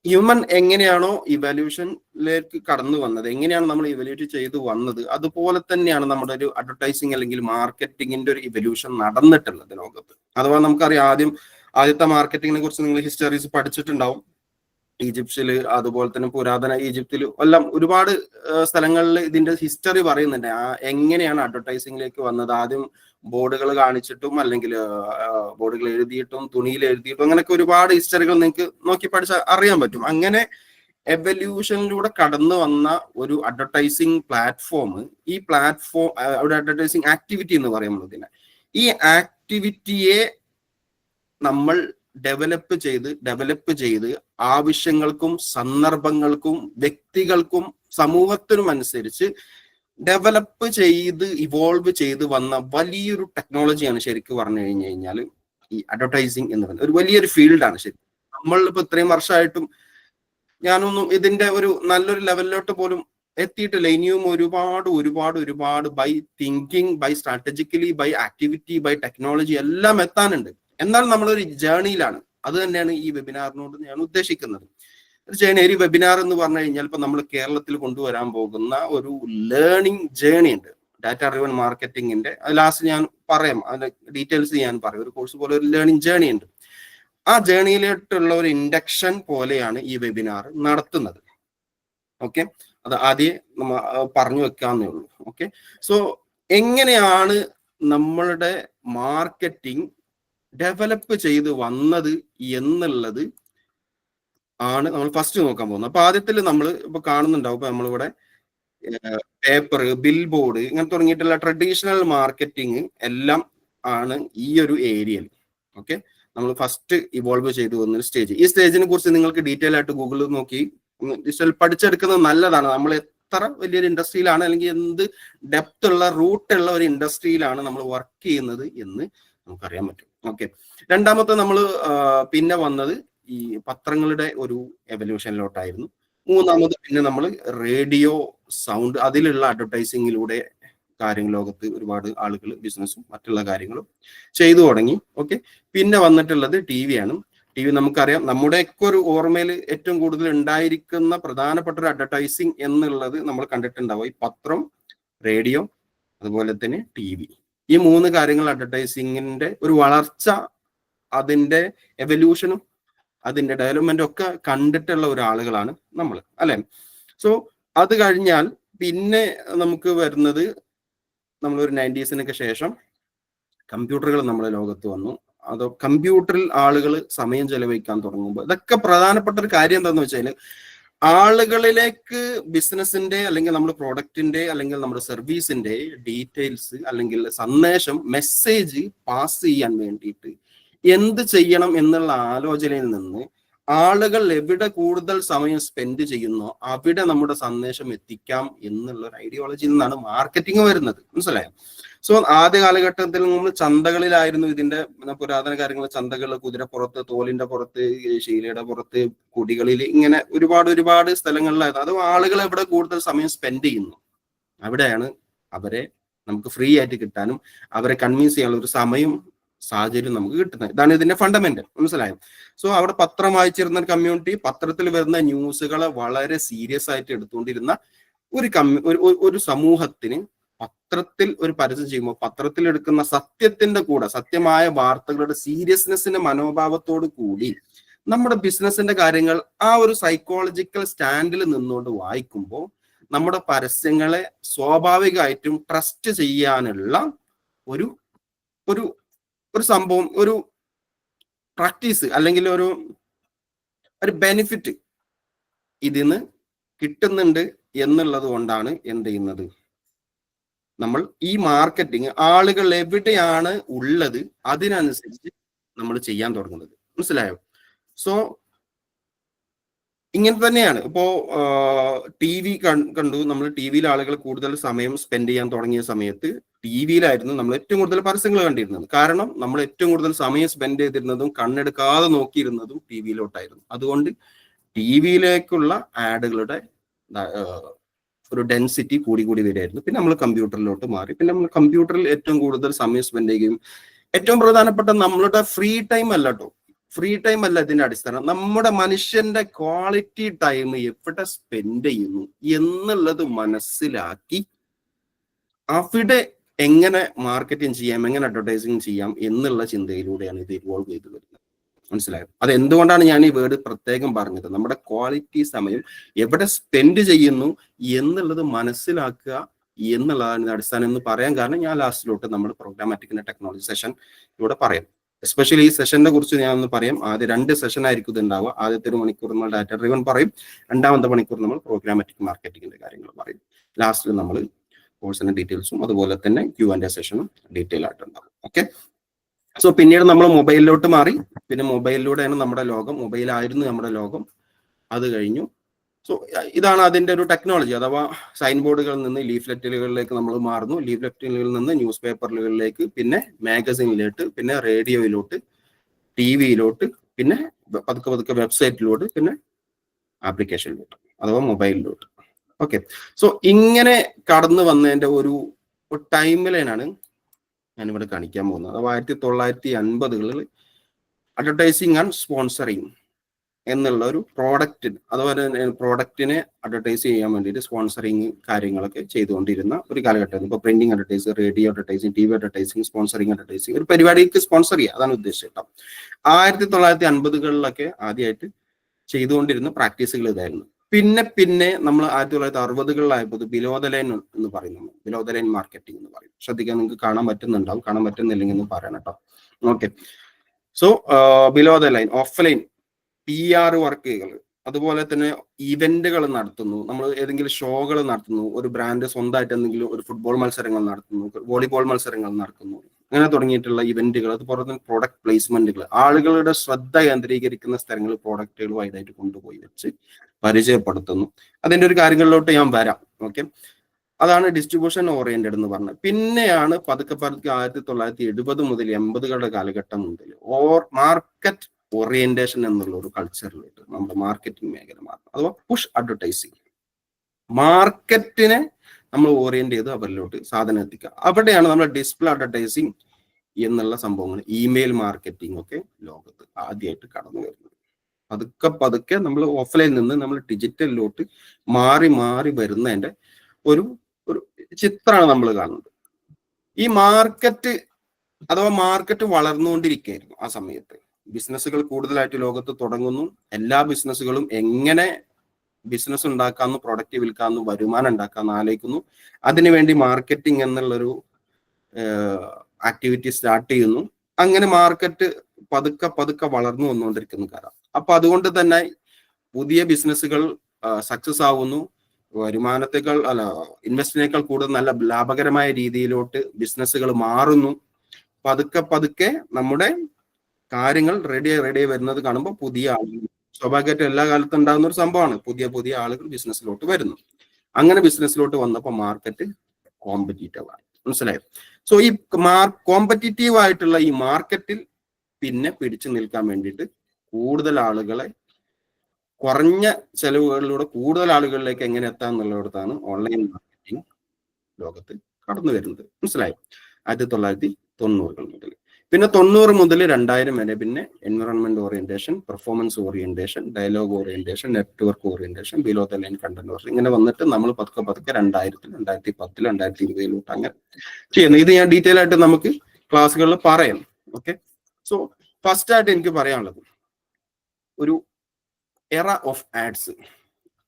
ഹ്യൂമൻ എങ്ങനെയാണോ ഇവല്യൂഷനിലേക്ക് കടന്നു വന്നത്, എങ്ങനെയാണ് നമ്മൾ ഇവല്യൂട്ട് ചെയ്ത് വന്നത്, അതുപോലെ തന്നെയാണ് നമ്മുടെ ഒരു അഡ്വർടൈസിങ് അല്ലെങ്കിൽ മാർക്കറ്റിംഗിന്റെ ഒരു ഇവല്യൂഷൻ നടന്നിട്ടുള്ളത് ലോകത്ത്. അഥവാ നമുക്കറിയാം, ആദ്യത്തെ മാർക്കറ്റിങ്ങിനെ കുറിച്ച് നിങ്ങൾ ഹിസ്റ്ററീസ് പഠിച്ചിട്ടുണ്ടാവും. ഈജിപ്തില്, അതുപോലെ തന്നെ പുരാതന ഈജിപ്തിൽ എല്ലാം ഒരുപാട് സ്ഥലങ്ങളിൽ ഇതിന്റെ ഹിസ്റ്ററി പറയുന്നുണ്ട്. എങ്ങനെയാണ് അഡ്വർടൈസിംഗിലേക്ക് വന്നത്. ആദ്യം ബോർഡുകൾ കാണിച്ചിട്ടും അല്ലെങ്കിൽ ബോർഡുകൾ എഴുതിയിട്ടും തുണിയിൽ എഴുതിയിട്ടും അങ്ങനെയൊക്കെ ഒരുപാട് ഹിസ്റ്ററികൾ നിങ്ങൾക്ക് നോക്കി പഠിച്ചാൽ അറിയാൻ പറ്റും. അങ്ങനെ എവല്യൂഷനിലൂടെ കടന്നു വന്ന ഒരു അഡ്വർടൈസിങ് പ്ലാറ്റ്ഫോം, ഈ പ്ലാറ്റ്ഫോം ഒരു അഡ്വർടൈസിങ് ആക്ടിവിറ്റി എന്ന് പറയുന്നത് ഇതിനെ, ഈ ആക്ടിവിറ്റിയെ നമ്മൾ ഡെവലപ്പ് ചെയ്ത് ആവശ്യങ്ങൾക്കും സന്ദർഭങ്ങൾക്കും വ്യക്തികൾക്കും സമൂഹത്തിനും അനുസരിച്ച് ഡെവലപ്പ് ചെയ്ത് ഇവോൾവ് ചെയ്ത് വന്ന വലിയൊരു ടെക്നോളജിയാണ് ശരിക്കും പറഞ്ഞു കഴിഞ്ഞാൽ ഈ അഡ്വർടൈസിങ് എന്ന് പറയുന്നത്. ഒരു വലിയൊരു ഫീൽഡാണ് ശരിക്കും. നമ്മളിപ്പോ ഇത്രയും വർഷമായിട്ടും ഞാനൊന്നും ഇതിന്റെ ഒരു നല്ലൊരു ലെവലിലോട്ട് പോലും എത്തിയിട്ടില്ല. ഇനിയും ഒരുപാട് by thinking, by strategically, by activity, by technology എല്ലാം എത്താനുണ്ട്. എന്നാൽ നമ്മളൊരു ജേണിയിലാണ്. അത് തന്നെയാണ് ഈ വെബിനാറിനോട് ഞാൻ ഉദ്ദേശിക്കുന്നത്. ഒരു വെബിനാർ എന്ന് പറഞ്ഞു കഴിഞ്ഞാൽ ഇപ്പൊ നമ്മൾ കേരളത്തിൽ കൊണ്ടുവരാൻ പോകുന്ന ഒരു ലേണിംഗ് ജേണി ഉണ്ട്, ഡാറ്റ ഡ്രിവൺ മാർക്കറ്റിംഗിന്റെ. അത് ലാസ്റ്റ് ഞാൻ പറയാം, അതിന്റെ ഡീറ്റെയിൽസ് ഞാൻ പറയും. ഒരു കോഴ്സ് പോലെ ഒരു ലേണിംഗ് ജേണി ഉണ്ട്. ആ ജേണിയിലോട്ടുള്ള ഒരു ഇൻഡക്ഷൻ പോലെയാണ് ഈ വെബിനാർ നടത്തുന്നത്. ഓക്കെ, അത് ആദ്യം നമ്മൾ പറഞ്ഞു വെക്കാന്നേ ഉള്ളൂ. ഓക്കെ, സോ എങ്ങനെയാണ് നമ്മളുടെ മാർക്കറ്റിംഗ് ഡെവലപ്പ് ചെയ്ത് വന്നത് എന്നുള്ളത് ആണ് നമ്മൾ ഫസ്റ്റ് നോക്കാൻ പോകുന്നത്. അപ്പൊ ആദ്യത്തിൽ നമ്മൾ ഇപ്പൊ കാണുന്നുണ്ടാവും, ഇപ്പൊ നമ്മളിവിടെ പേപ്പർ, ബിൽ ബോർഡ് ഇങ്ങനെ തുടങ്ങിയിട്ടുള്ള ട്രഡീഷണൽ മാർക്കറ്റിംഗ് എല്ലാം ആണ് ഈ ഒരു ഏരിയയിൽ. ഓക്കെ, നമ്മൾ ഫസ്റ്റ് ഇവോൾവ് ചെയ്തു വന്നൊരു സ്റ്റേജ്. ഈ സ്റ്റേജിനെ കുറിച്ച് നിങ്ങൾക്ക് ഡീറ്റെയിൽ ആയിട്ട് ഗൂഗിളിൽ നോക്കി പഠിച്ചെടുക്കുന്നത് നല്ലതാണ്. നമ്മൾ എത്ര വലിയൊരു ഇൻഡസ്ട്രിയിലാണ് അല്ലെങ്കിൽ എന്ത് ഡെപ്ത് ഉള്ള റൂട്ടുള്ള ഒരു ഇൻഡസ്ട്രിയിലാണ് നമ്മൾ വർക്ക് ചെയ്യുന്നത് എന്ന് നമുക്കറിയാൻ പറ്റും. ഓക്കെ, രണ്ടാമത്തെ നമ്മൾ പിന്നെ വന്നത് ഈ പത്രങ്ങളുടെ ഒരു എവല്യൂഷനിലോട്ടായിരുന്നു. മൂന്നാമത് പിന്നെ നമ്മൾ റേഡിയോ, സൗണ്ട്, അതിലുള്ള അഡ്വർടൈസിങ്ങിലൂടെ ലോകത്ത് ഒരുപാട് ആളുകൾ ബിസിനസ്സും മറ്റുള്ള കാര്യങ്ങളും ചെയ്തു തുടങ്ങി. ഓക്കെ, പിന്നെ വന്നിട്ടുള്ളത് TV ആണ്. TV നമുക്കറിയാം, നമ്മുടെയൊക്കെ ഒരു ഓർമ്മയിൽ ഏറ്റവും കൂടുതൽ ഉണ്ടായിരിക്കുന്ന പ്രധാനപ്പെട്ട ഒരു അഡ്വർടൈസിങ് എന്നുള്ളത് നമ്മൾ കണ്ടിട്ടുണ്ടാവും. ഈ പത്രം, റേഡിയോ, അതുപോലെ തന്നെ TV. ഈ 3 കാര്യങ്ങൾ അഡ്വർടൈസിങ്ങിന്റെ ഒരു വളർച്ച, അതിന്റെ എവല്യൂഷനും അതിന്റെ ഡെവലപ്മെന്റും ഒക്കെ കണ്ടിട്ടുള്ള ഒരാളുകളാണ് നമ്മൾ, അല്ലെ? സോ അത് കഴിഞ്ഞാൽ പിന്നെ നമുക്ക് വരുന്നത്, നമ്മളൊരു 90s ശേഷം കമ്പ്യൂട്ടറുകൾ നമ്മുടെ ലോകത്ത് വന്നു. അതോ കമ്പ്യൂട്ടറിൽ ആളുകൾ സമയം ചെലവഴിക്കാൻ തുടങ്ങുമ്പോൾ ഇതൊക്കെ പ്രധാനപ്പെട്ട ഒരു കാര്യം എന്താണെന്ന് വെച്ചാൽ, ആളുകളിലേക്ക് ബിസിനസിന്റെ അല്ലെങ്കിൽ നമ്മുടെ പ്രോഡക്റ്റിന്റെ അല്ലെങ്കിൽ നമ്മുടെ സർവീസിന്റെ ഡീറ്റെയിൽസ് അല്ലെങ്കിൽ സന്ദേശം, മെസ്സേജ് പാസ് ചെയ്യാൻ വേണ്ടിയിട്ട് എന്ത് ചെയ്യണം എന്നുള്ള ആലോചനയിൽ നിന്ന് ആളുകൾ എവിടെ കൂടുതൽ സമയം സ്പെൻഡ് ചെയ്യുന്നോ അവിടെ നമ്മുടെ സന്ദേശം എത്തിക്കാം എന്നുള്ള ഒരു ഐഡിയോളജിയിൽ നിന്നാണ് മാർക്കറ്റിംഗ് വരുന്നത്. മനസ്സിലായോ? സോ ആദ്യ കാലഘട്ടത്തിൽ നമ്മൾ ചന്തകളിലായിരുന്നു ഇതിന്റെ പുരാതന കാര്യങ്ങൾ. ചന്തകൾ, കുതിരപ്പുറത്ത്, തോലിന്റെ പുറത്ത്, ശീലയുടെ പുറത്ത്, കുടികളിൽ, ഇങ്ങനെ ഒരുപാട് സ്ഥലങ്ങളിലായിരുന്നു. അത് ആളുകൾ എവിടെ കൂടുതൽ സമയം സ്പെൻഡ് ചെയ്യുന്നു അവിടെയാണ് അവരെ നമുക്ക് ഫ്രീ ആയിട്ട് കിട്ടാനും അവരെ കൺവിൻസ് ചെയ്യാനുള്ള ഒരു സമയം, സാഹചര്യം നമുക്ക് കിട്ടുന്നത്. ഇതാണ് ഇതിന്റെ ഫണ്ടമെന്റൽ. മനസ്സിലായോ? സോ അവിടെ പത്രം വായിച്ചിരുന്ന കമ്മ്യൂണിറ്റി പത്രത്തിൽ വരുന്ന ന്യൂസുകളെ വളരെ സീരിയസ് ആയിട്ട് എടുത്തുകൊണ്ടിരുന്ന ഒരു സമൂഹത്തിന് പത്രത്തിൽ ഒരു പരസ്യം ചെയ്യുമ്പോൾ പത്രത്തിൽ എടുക്കുന്ന സത്യത്തിന്റെ കൂടെ, സത്യമായ വാർത്തകളുടെ സീരിയസ്നെസ്സിന്റെ മനോഭാവത്തോടു കൂടി നമ്മുടെ ബിസിനസിന്റെ കാര്യങ്ങൾ ആ ഒരു സൈക്കോളജിക്കൽ സ്റ്റാൻഡിൽ നിന്നുകൊണ്ട് വായിക്കുമ്പോൾ നമ്മുടെ പരസ്യങ്ങളെ സ്വാഭാവികമായിട്ടും ട്രസ്റ്റ് ചെയ്യാനുള്ള ഒരു സംഭവം, ഒരു പ്രാക്ടീസ് അല്ലെങ്കിൽ ഒരു ബെനിഫിറ്റ് ഇതിന്ന് കിട്ടുന്നുണ്ട് എന്നുള്ളത് കൊണ്ടാണ് എന്ത് ചെയ്യുന്നത്, നമ്മൾ ഈ മാർക്കറ്റിംഗ് ആളുകൾ എവിടെയാണ് ഉള്ളത് അതിനനുസരിച്ച് നമ്മൾ ചെയ്യാൻ തുടങ്ങുന്നത്. മനസ്സിലായോ? സോ ഇങ്ങനെ തന്നെയാണ്. ഇപ്പോ ടി വി കണ്ടു, നമ്മൾ ടി വിയിൽ ആളുകൾ കൂടുതൽ സമയം സ്പെൻഡ് ചെയ്യാൻ തുടങ്ങിയ സമയത്ത് ടി വിയിലായിരുന്നു നമ്മൾ ഏറ്റവും കൂടുതൽ പരസ്യങ്ങൾ കണ്ടിരുന്നത്. കാരണം നമ്മൾ ഏറ്റവും കൂടുതൽ സമയം സ്പെൻഡ് ചെയ്തിരുന്നതും കണ്ണെടുക്കാതെ നോക്കിയിരുന്നതും ടി വിയിലോട്ടായിരുന്നു. അതുകൊണ്ട് ടി വിയിലേക്കുള്ള ആഡുകളുടെ ഒരു ഡെൻസിറ്റി കൂടി കൂടി വരികയായിരുന്നു. പിന്നെ നമ്മൾ കമ്പ്യൂട്ടറിലോട്ട് മാറി. പിന്നെ നമ്മൾ കമ്പ്യൂട്ടറിൽ ഏറ്റവും കൂടുതൽ സമയം സ്പെൻഡ് ചെയ്യുകയും, ഏറ്റവും പ്രധാനപ്പെട്ട നമ്മളുടെ ഫ്രീ ടൈം അല്ല കേട്ടോ, ഫ്രീ ടൈം അല്ല ഇതിന്റെ അടിസ്ഥാനം, നമ്മുടെ മനുഷ്യന്റെ ക്വാളിറ്റി ടൈം എവിടെ സ്പെൻഡ് ചെയ്യുന്നു എന്നുള്ളത് മനസ്സിലാക്കി അവിടെ എങ്ങനെ മാർക്കറ്റിംഗ് ചെയ്യാം, എങ്ങനെ അഡ്വർടൈസിങ് ചെയ്യാം എന്നുള്ള ചിന്തയിലൂടെയാണ് ഇത് ഇവോൾവ് ചെയ്ത് വരുന്നത്. മനസ്സിലായോ? അത് എന്തുകൊണ്ടാണ് ഞാൻ ഈ വേർഡ് പ്രത്യേകം പറഞ്ഞത്? നമ്മുടെ ക്വാളിറ്റി സമയം എവിടെ സ്പെൻഡ് ചെയ്യുന്നു എന്നുള്ളത് മനസ്സിലാക്കുക എന്നുള്ളതാണ് അടിസ്ഥാനം എന്ന് പറയാൻ കാരണം ഞാൻ ലാസ്റ്റിലോട്ട് നമ്മൾ പ്രോഗ്രാമാറ്റിക്കിന്റെ ടെക്നോളജി സെഷൻ ഇവിടെ പറയാം. എസ്പെഷ്യലി ഈ സെഷനെ കുറിച്ച് ഞാൻ ഒന്ന് പറയാം. ആദ്യം 2 സെഷൻ ആയിരിക്കും ഇത് ഉണ്ടാവുക. ആദ്യത്തെ 1 മണിക്കൂർ നമ്മൾ ഡാറ്റ ഡ്രിവൺ പറയും, 2ാമത്തെ മണിക്കൂർ നമ്മൾ പ്രോഗ്രാമാറ്റിക് മാർക്കറ്റിംഗിന്റെ കാര്യങ്ങൾ പറയും. ലാസ്റ്റിൽ നമ്മൾ കോഴ്സിന്റെ ഡീറ്റെയിൽസും അതുപോലെ തന്നെ Q&A സെഷനും ഡീറ്റെയിൽ ആയിട്ടുണ്ടാവും. ഓക്കെ. സോ പിന്നീട് നമ്മൾ മൊബൈലിലോട്ട് മാറി. പിന്നെ മൊബൈലിലൂടെയാണ് നമ്മുടെ ലോകം, മൊബൈലായിരുന്നു നമ്മുടെ ലോകം. അത് കഴിഞ്ഞു. സോ ഇതാണ് അതിന്റെ ഒരു ടെക്നോളജി. അഥവാ സൈൻ ബോർഡുകളിൽ നിന്ന് ലീഫ്ലെറ്റുകളിലേക്ക് നമ്മൾ മാറുന്നു, ലീഫ്ലെറ്റുകളിൽ നിന്ന് ന്യൂസ് പേപ്പറുകളിലേക്ക്, പിന്നെ മാഗസിനിലോട്ട്, പിന്നെ റേഡിയോയിലോട്ട്, ടി വിയിലോട്ട്, പിന്നെ പതുക്കെ പതുക്കെ വെബ്സൈറ്റിലോട്ട്, പിന്നെ ആപ്ലിക്കേഷനിലോട്ട് അഥവാ മൊബൈലിലോട്ട്. ഓക്കെ. സോ ഇങ്ങനെ കടന്നു വന്നതിന്റെ ഒരു ടൈം ലൈനാണ് ഞാനിവിടെ കാണിക്കാൻ പോകുന്നത്. അഥവാ 1950കളിൽ അഡ്വർടൈസിങ് ആൻഡ് സ്പോൺസറിങ് എന്നുള്ള ഒരു പ്രോഡക്റ്റ്, അതുപോലെ പ്രോഡക്റ്റിനെ അഡ്വർടൈസ് ചെയ്യാൻ വേണ്ടിയിട്ട് സ്പോൺസറിങ് കാര്യങ്ങളൊക്കെ ചെയ്തുകൊണ്ടിരുന്ന ഒരു കാലഘട്ടം. ഇപ്പൊ printing advertising, radio advertising, T V advertising, sponsoring advertising, ഒരു പരിപാടിക്ക് സ്പോൺസർ ചെയ്യുക, അതാണ് ഉദ്ദേശിച്ചത്. 1950കളിലൊക്കെ ആദ്യമായിട്ട് ചെയ്തുകൊണ്ടിരുന്ന പ്രാക്ടീസുകൾ ഇതായിരുന്നു. പിന്നെ നമ്മൾ 1960കളിലായപ്പോൾ ബിലോ ദ ലൈൻ എന്ന് പറയുന്നു, ബിലോ ദ ലൈൻ മാർക്കറ്റിംഗ് എന്ന് പറയും. ശ്രദ്ധിക്കാൻ നിങ്ങൾക്ക് കാണാൻ പറ്റുന്നുണ്ടാവും, കാണാൻ പറ്റുന്നില്ലെങ്കിൽ എന്ന് പറയണം കേട്ടോ. Okay. So below the line, of line PR വർക്കുകൾ, അതുപോലെ തന്നെ ഇവന്റുകൾ നടത്തുന്നു, നമ്മൾ ഏതെങ്കിലും ഷോകൾ നടത്തുന്നു, ഒരു ബ്രാൻഡ് സ്വന്തമായിട്ട് എന്തെങ്കിലും ഒരു ഫുട്ബോൾ മത്സരങ്ങൾ നടത്തുന്നു, വോളിബോൾ മത്സരങ്ങൾ നടത്തുന്നു, അങ്ങനെ തുടങ്ങിയിട്ടുള്ള ഇവന്റുകൾ, അതുപോലെ തന്നെ പ്രോഡക്റ്റ് പ്ലേസ്മെന്റുകൾ, ആളുകളുടെ ശ്രദ്ധ കേന്ദ്രീകരിക്കുന്ന സ്ഥലങ്ങളിൽ പ്രോഡക്റ്റുകൾ വൈഡായിട്ട് കൊണ്ടുപോയി വെച്ച് പരിചയപ്പെടുത്തുന്നു. അതിന്റെ ഒരു കാര്യങ്ങളിലോട്ട് ഞാൻ വരാം. ഓക്കെ. അതാണ് ഡിസ്ട്രിബ്യൂഷൻ ഓറിയന്റഡ് എന്ന് പറഞ്ഞത്. പിന്നെയാണ് പതുക്കെ 1970 മുതൽ 80കളുടെ കാലഘട്ടം മുതൽ മാർക്കറ്റ് ഓറിയന്റേഷൻ എന്നുള്ള ഒരു കൾച്ചറിലോട്ട് നമ്മുടെ മാർക്കറ്റിംഗ് മേഖല മാറും. അഥവാ പുഷ് അഡ്വർടൈസിങ്, മാർക്കറ്റിനെ നമ്മൾ ഓറിയന്റ് ചെയ്ത് അവരിലോട്ട് സാധനം എത്തിക്കുക. അവിടെയാണ് നമ്മൾ ഡിസ്പ്ലേ അഡ്വർടൈസിങ് എന്നുള്ള സംഭവങ്ങൾ, ഇമെയിൽ മാർക്കറ്റിംഗ് ഒക്കെ ലോകത്ത് ആദ്യമായിട്ട് കടന്നു വരുന്നത്. പതുക്കെ നമ്മൾ ഓഫ്ലൈനിൽ നിന്ന് നമ്മൾ ഡിജിറ്റലിലോട്ട് മാറി വരുന്നതിന്റെ ഒരു ചിത്രമാണ് നമ്മൾ കാണുന്നത്. ഈ മാർക്കറ്റ് അഥവാ മാർക്കറ്റ് വളർന്നുകൊണ്ടിരിക്കുകയായിരുന്നു ആ സമയത്ത്. ബിസിനസ്സുകൾ കൂടുതലായിട്ട് ലോകത്ത് തുടങ്ങുന്നു. എല്ലാ ബിസിനസ്സുകളും എങ്ങനെ ബിസിനസ് ഉണ്ടാക്കാമെന്ന്, പ്രൊഡക്റ്റ് വിൽക്കാമെന്ന്, വരുമാനം ഉണ്ടാക്കാമെന്ന് ആലോചിക്കുന്നു. അതിനുവേണ്ടി മാർക്കറ്റിംഗ് എന്നുള്ളൊരു ആക്ടിവിറ്റി സ്റ്റാർട്ട് ചെയ്യുന്നു. അങ്ങനെ മാർക്കറ്റ് പതുക്കെ വളർന്നു വന്നുകൊണ്ടിരിക്കുന്ന കാലം. അപ്പൊ അതുകൊണ്ട് തന്നെ പുതിയ ബിസിനസ്സുകൾ സക്സസ് ആവുന്നു. വരുമാനത്തേക്കാൾ ഇൻവെസ്റ്റിനേക്കാൾ കൂടുതൽ നല്ല ലാഭകരമായ രീതിയിലോട്ട് ബിസിനസ്സുകൾ മാറുന്നു. പതുക്കെ നമ്മുടെ കാര്യങ്ങൾ റെഡി വരുന്നത് കാണുമ്പോൾ പുതിയ ആളുകൾ, സ്വാഭാവികമായിട്ടും എല്ലാ കാലത്തും ഉണ്ടാകുന്ന ഒരു സംഭവമാണ്, പുതിയ ആളുകൾ ബിസിനസ്സിലോട്ട് വരുന്നു. അങ്ങനെ ബിസിനസ്സിലോട്ട് വന്നപ്പോൾ മാർക്കറ്റ് കോമ്പറ്റീറ്റീവ് ആണ്. മനസ്സിലായോ? സോ ഈ കോമ്പറ്റീറ്റീവ് ആയിട്ടുള്ള ഈ മാർക്കറ്റിൽ പിന്നെ പിടിച്ചു നിൽക്കാൻ വേണ്ടിയിട്ട് കൂടുതൽ ആളുകളെ കുറഞ്ഞ ചെലവുകളിലൂടെ കൂടുതൽ ആളുകളിലേക്ക് എങ്ങനെ എത്താം എന്നുള്ളിടത്താണ് ഓൺലൈൻ മാർക്കറ്റിംഗ് ലോകത്ത് കടന്നു വരുന്നത്. മനസ്സിലായോ? 1990കൾ മുതൽ. പിന്നെ 90 മുതൽ 2000 വരെ പിന്നെ environment orientation, performance orientation, dialogue orientation, network orientation, below the line content orientation, ഇങ്ങനെ വന്നിട്ട് നമ്മൾ പതുക്കെ 2000, 2010, 2020 അങ്ങനെ ചെയ്യുന്നു. ഇത് ഞാൻ ഡീറ്റെയിൽ ആയിട്ട് നമുക്ക് ക്ലാസ്സുകളിൽ പറയാം. ഓക്കെ. സോ ഫസ്റ്റ് ആയിട്ട് എനിക്ക് പറയാനുള്ളത് ഒരു എറ ഓഫ് ആഡ്സ്.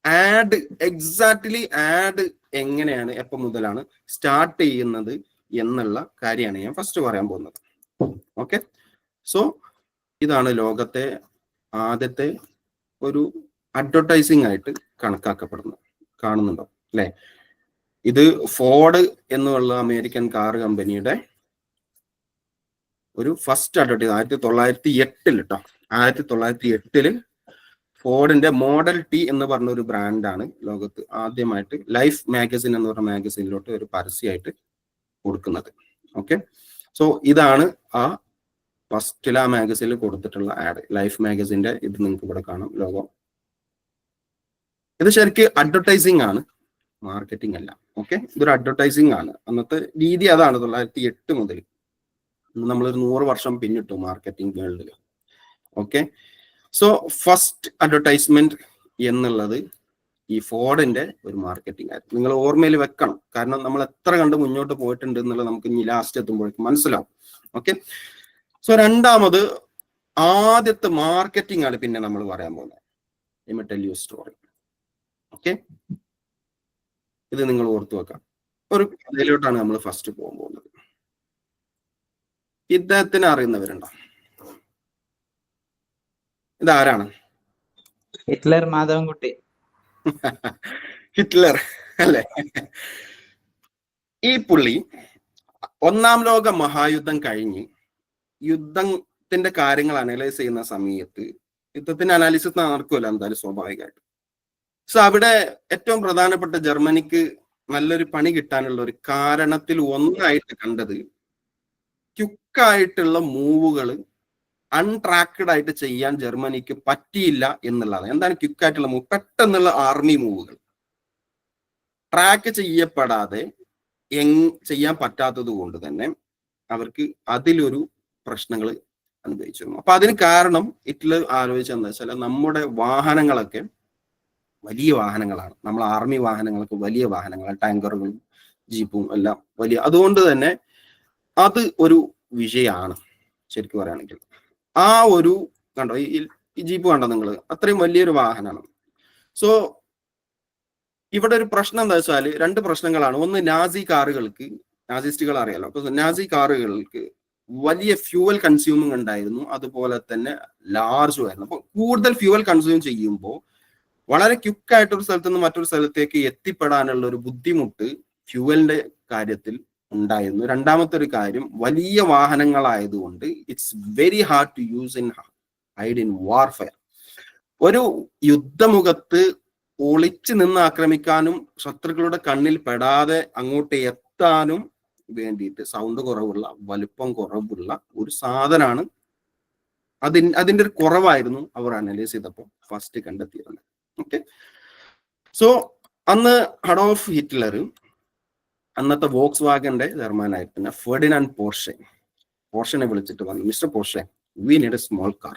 ആഡ് എങ്ങനെയാണ്, എപ്പോൾ മുതലാണ് സ്റ്റാർട്ട് ചെയ്യുന്നത് എന്നുള്ള കാര്യമാണ് ഞാൻ ഫസ്റ്റ് പറയാൻ പോകുന്നത്. ഓക്കെ. സോ ഇതാണ് ലോകത്തെ ആദ്യത്തെ ഒരു അഡ്വർടൈസിംഗ് ആയിട്ട് കണക്കാക്കപ്പെടുന്നത്. കാണുന്നുണ്ടോ അല്ലെ? ഇത് ഫോർഡ് എന്നുള്ള അമേരിക്കൻ കാർ കമ്പനിയുടെ ഒരു ഫസ്റ്റ് അഡ്വർടൈസ് 1908 കേട്ടോ. 1908 ഫോർഡിന്റെ മോഡൽ ടി എന്ന് പറഞ്ഞ ഒരു ബ്രാൻഡാണ് ലോകത്ത് ആദ്യമായിട്ട് ലൈഫ് മാഗസിൻ എന്ന് പറഞ്ഞ മാഗസിനിലോട്ട് ഒരു പരസ്യമായിട്ട് കൊടുക്കുന്നത്. ഓക്കെ, സോ ഇതാണ് ആ ഫസ്റ്റിൽ ആ മാഗസിനിൽ കൊടുത്തിട്ടുള്ള ആഡ്. ലൈഫ് മാഗസിന്റെ ഇത് നിങ്ങൾക്ക് ഇവിടെ കാണാം ലോഗോ. ഇത് ശരിക്ക് അഡ്വർടൈസിങ് ആണ്, മാർക്കറ്റിംഗ് അല്ല. ഓക്കെ, ഇതൊരു അഡ്വർടൈസിങ് ആണ്. അന്നത്തെ രീതി അതാണ്. 1908 മുതൽ നമ്മളൊരു 100 വർഷം പിന്നിട്ടു മാർക്കറ്റിംഗ് വേൾഡിൽ. ഓക്കെ, സോ ഫസ്റ്റ് അഡ്വർടൈസ്മെന്റ് എന്നുള്ളത് ഈ ഫോർഡിന്റെ ഒരു മാർക്കറ്റിംഗ് ആയിരുന്നു. നിങ്ങൾ ഓർമ്മയിൽ വെക്കണം, കാരണം നമ്മൾ എത്ര കണ്ട് മുന്നോട്ട് പോയിട്ടുണ്ട് എന്നുള്ളത് നമുക്ക് ഇനി ലാസ്റ്റ് എത്തുമ്പോഴേക്കും മനസ്സിലാവും. ഓക്കെ, സോ രണ്ടാമത് ആദ്യത്തെ മാർക്കറ്റിംഗ് ആണ് പിന്നെ നമ്മൾ പറയാൻ പോകുന്നത്. Let me tell you story. Okay, ഇത് നിങ്ങൾ ഓർത്തു വെക്കാം. ഒരു കഥയിലോട്ടാണ് നമ്മൾ ഫസ്റ്റ് പോകാൻ പോകുന്നത്. ഇദ്ദേഹത്തിന് അറിയുന്നവരുണ്ടോ? ഇതാരാണ്? ഹിറ്റ്ലർ മാധവൻകുട്ടി. ഹിറ്റ്ലർ അല്ലെ? ഈ പുള്ളി ഒന്നാം ലോക മഹായുദ്ധം കഴിഞ്ഞ് യുദ്ധത്തിന്റെ കാര്യങ്ങൾ അനലൈസ് ചെയ്യുന്ന സമയത്ത്, യുദ്ധത്തിന്റെ അനാലിസിസ് നടക്കുമല്ലോ എന്തായാലും സ്വാഭാവികമായിട്ട്. സോ അവിടെ ഏറ്റവും പ്രധാനപ്പെട്ട ജർമ്മനിക്ക് നല്ലൊരു പണി കിട്ടാനുള്ള ഒരു കാരണത്തിൽ ഒന്നായിട്ട് കണ്ടത് ക്യുക്കായിട്ടുള്ള മൂവുകൾ അൺട്രാക്ഡ് ആയിട്ട് ചെയ്യാൻ ജർമ്മനിക്ക് പറ്റിയില്ല എന്നുള്ളതാണ്. എന്താണ് ക്യുക്കായിട്ടുള്ള മൂവ്? പെട്ടെന്നുള്ള ആർമി മൂവുകൾ ട്രാക്ക് ചെയ്യപ്പെടാതെ ചെയ്യാൻ പറ്റാത്തത് കൊണ്ട് തന്നെ അവർക്ക് അതിലൊരു പ്രശ്നങ്ങൾ അനുഭവിച്ചിരുന്നു. അപ്പൊ അതിന് കാരണം ഹിറ്റ്ലർ ആലോചിച്ചെന്ന് വെച്ചാൽ നമ്മുടെ വാഹനങ്ങളൊക്കെ വലിയ വാഹനങ്ങളാണ്, നമ്മൾ ആർമി വാഹനങ്ങളൊക്കെ വലിയ വാഹനങ്ങളാണ്, ടാങ്കറുകളും ജീപ്പും എല്ലാം വലിയ. അതുകൊണ്ട് തന്നെ അത് ഒരു വിഷയമാണ് ശരിക്കും പറയുകയാണെങ്കിൽ. ആ ഒരു കണ്ടോ, ഈ ജീപ്പ് കണ്ടോ നിങ്ങൾ, അത്രയും വലിയൊരു വാഹനമാണ്. സോ ഇവിടെ ഒരു പ്രശ്നം എന്താ വെച്ചാൽ രണ്ട് പ്രശ്നങ്ങളാണ്. ഒന്ന്, നാസി കാറുകൾക്ക്, നാസിസ്റ്റുകൾ അറിയാലോ, അപ്പൊ നാസി കാറുകൾക്ക് വലിയ ഫ്യൂവൽ കൺസ്യൂമിങ് ഉണ്ടായിരുന്നു, അതുപോലെ തന്നെ ലാർജും ആയിരുന്നു. അപ്പൊ കൂടുതൽ ഫ്യൂവൽ കൺസ്യൂം ചെയ്യുമ്പോൾ വളരെ ക്വിക്കായിട്ട് ഒരു സ്ഥലത്ത് നിന്ന് മറ്റൊരു സ്ഥലത്തേക്ക് എത്തിപ്പെടാനുള്ള ഒരു ബുദ്ധിമുട്ട് ഫ്യൂവലിന്റെ കാര്യത്തിൽ ഉണ്ടായിരുന്നു. രണ്ടാമത്തെ ഒരു കാര്യം, വലിയ വാഹനങ്ങളായതുകൊണ്ട് it's very hard to use in warfare. ഒരു യുദ്ധമുഖത്ത് ഒളിച്ചു നിന്ന് ആക്രമിക്കാനും ശത്രുക്കളുടെ കണ്ണിൽ പെടാതെ അങ്ങോട്ട് എത്താനും വേണ്ടിയിട്ട് സൗണ്ട് കുറവുള്ള, വലുപ്പം കുറവുള്ള ഒരു സാധനമാണ്. അതിന്റെ ഒരു കുറവായിരുന്നു അവർ അനലൈസ് ചെയ്തപ്പോൾ ഫസ്റ്റ് കണ്ടെത്തിയത്. ഓക്കെ, സോ അന്ന് അഡോൾഫ് ഹിറ്റ്ലർ അന്നത്തെ വോക്സ് വാഗന്റെ ചെയർമാനായിട്ട് ഫെർഡിനാൻഡ് പോർഷനെ വിളിച്ചിട്ട് പറഞ്ഞു, mister Porsche, we need A small car.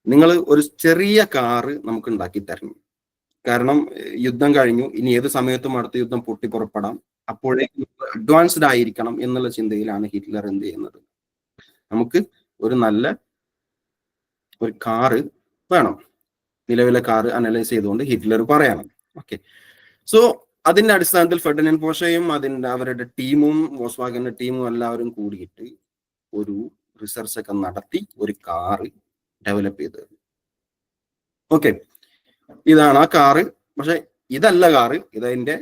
നിങ്ങൾ ഒരു ചെറിയ കാറ് നമുക്ക് ഉണ്ടാക്കി തരണം. കാരണം യുദ്ധം കഴിഞ്ഞു, ഇനി ഏത് സമയത്തും അടുത്ത യുദ്ധം പൊട്ടി പുറപ്പെടാം, അപ്പോഴേക്കും അഡ്വാൻസ്ഡ് ആയിരിക്കണം എന്നുള്ള ചിന്തയിലാണ് ഹിറ്റ്ലർ എന്ത് ചെയ്യുന്നത്, നമുക്ക് ഒരു നല്ല ഒരു കാറ് വേണം. നിലവിലെ കാറ് അനലൈസ് ചെയ്തുകൊണ്ട് ഹിറ്റ്ലർ പറയണം. ഓക്കെ, സോ അതിന്റെ അടിസ്ഥാനത്തിൽ ഫെർഡിനാൻഡ് പോർഷെയും അവരുടെ ടീമും വോക്സ്വാഗന്റെ ടീമും എല്ലാവരും കൂടിയിട്ട് ഒരു റിസർച്ച് ഒക്കെ നടത്തി ഒരു കാറ് ഡെവലപ്പ് ചെയ്തത്. ഓക്കെ, ഇതാണ് ആ കാറ്. പക്ഷെ ഇതല്ല കാറ്, ഇതതിന്റെ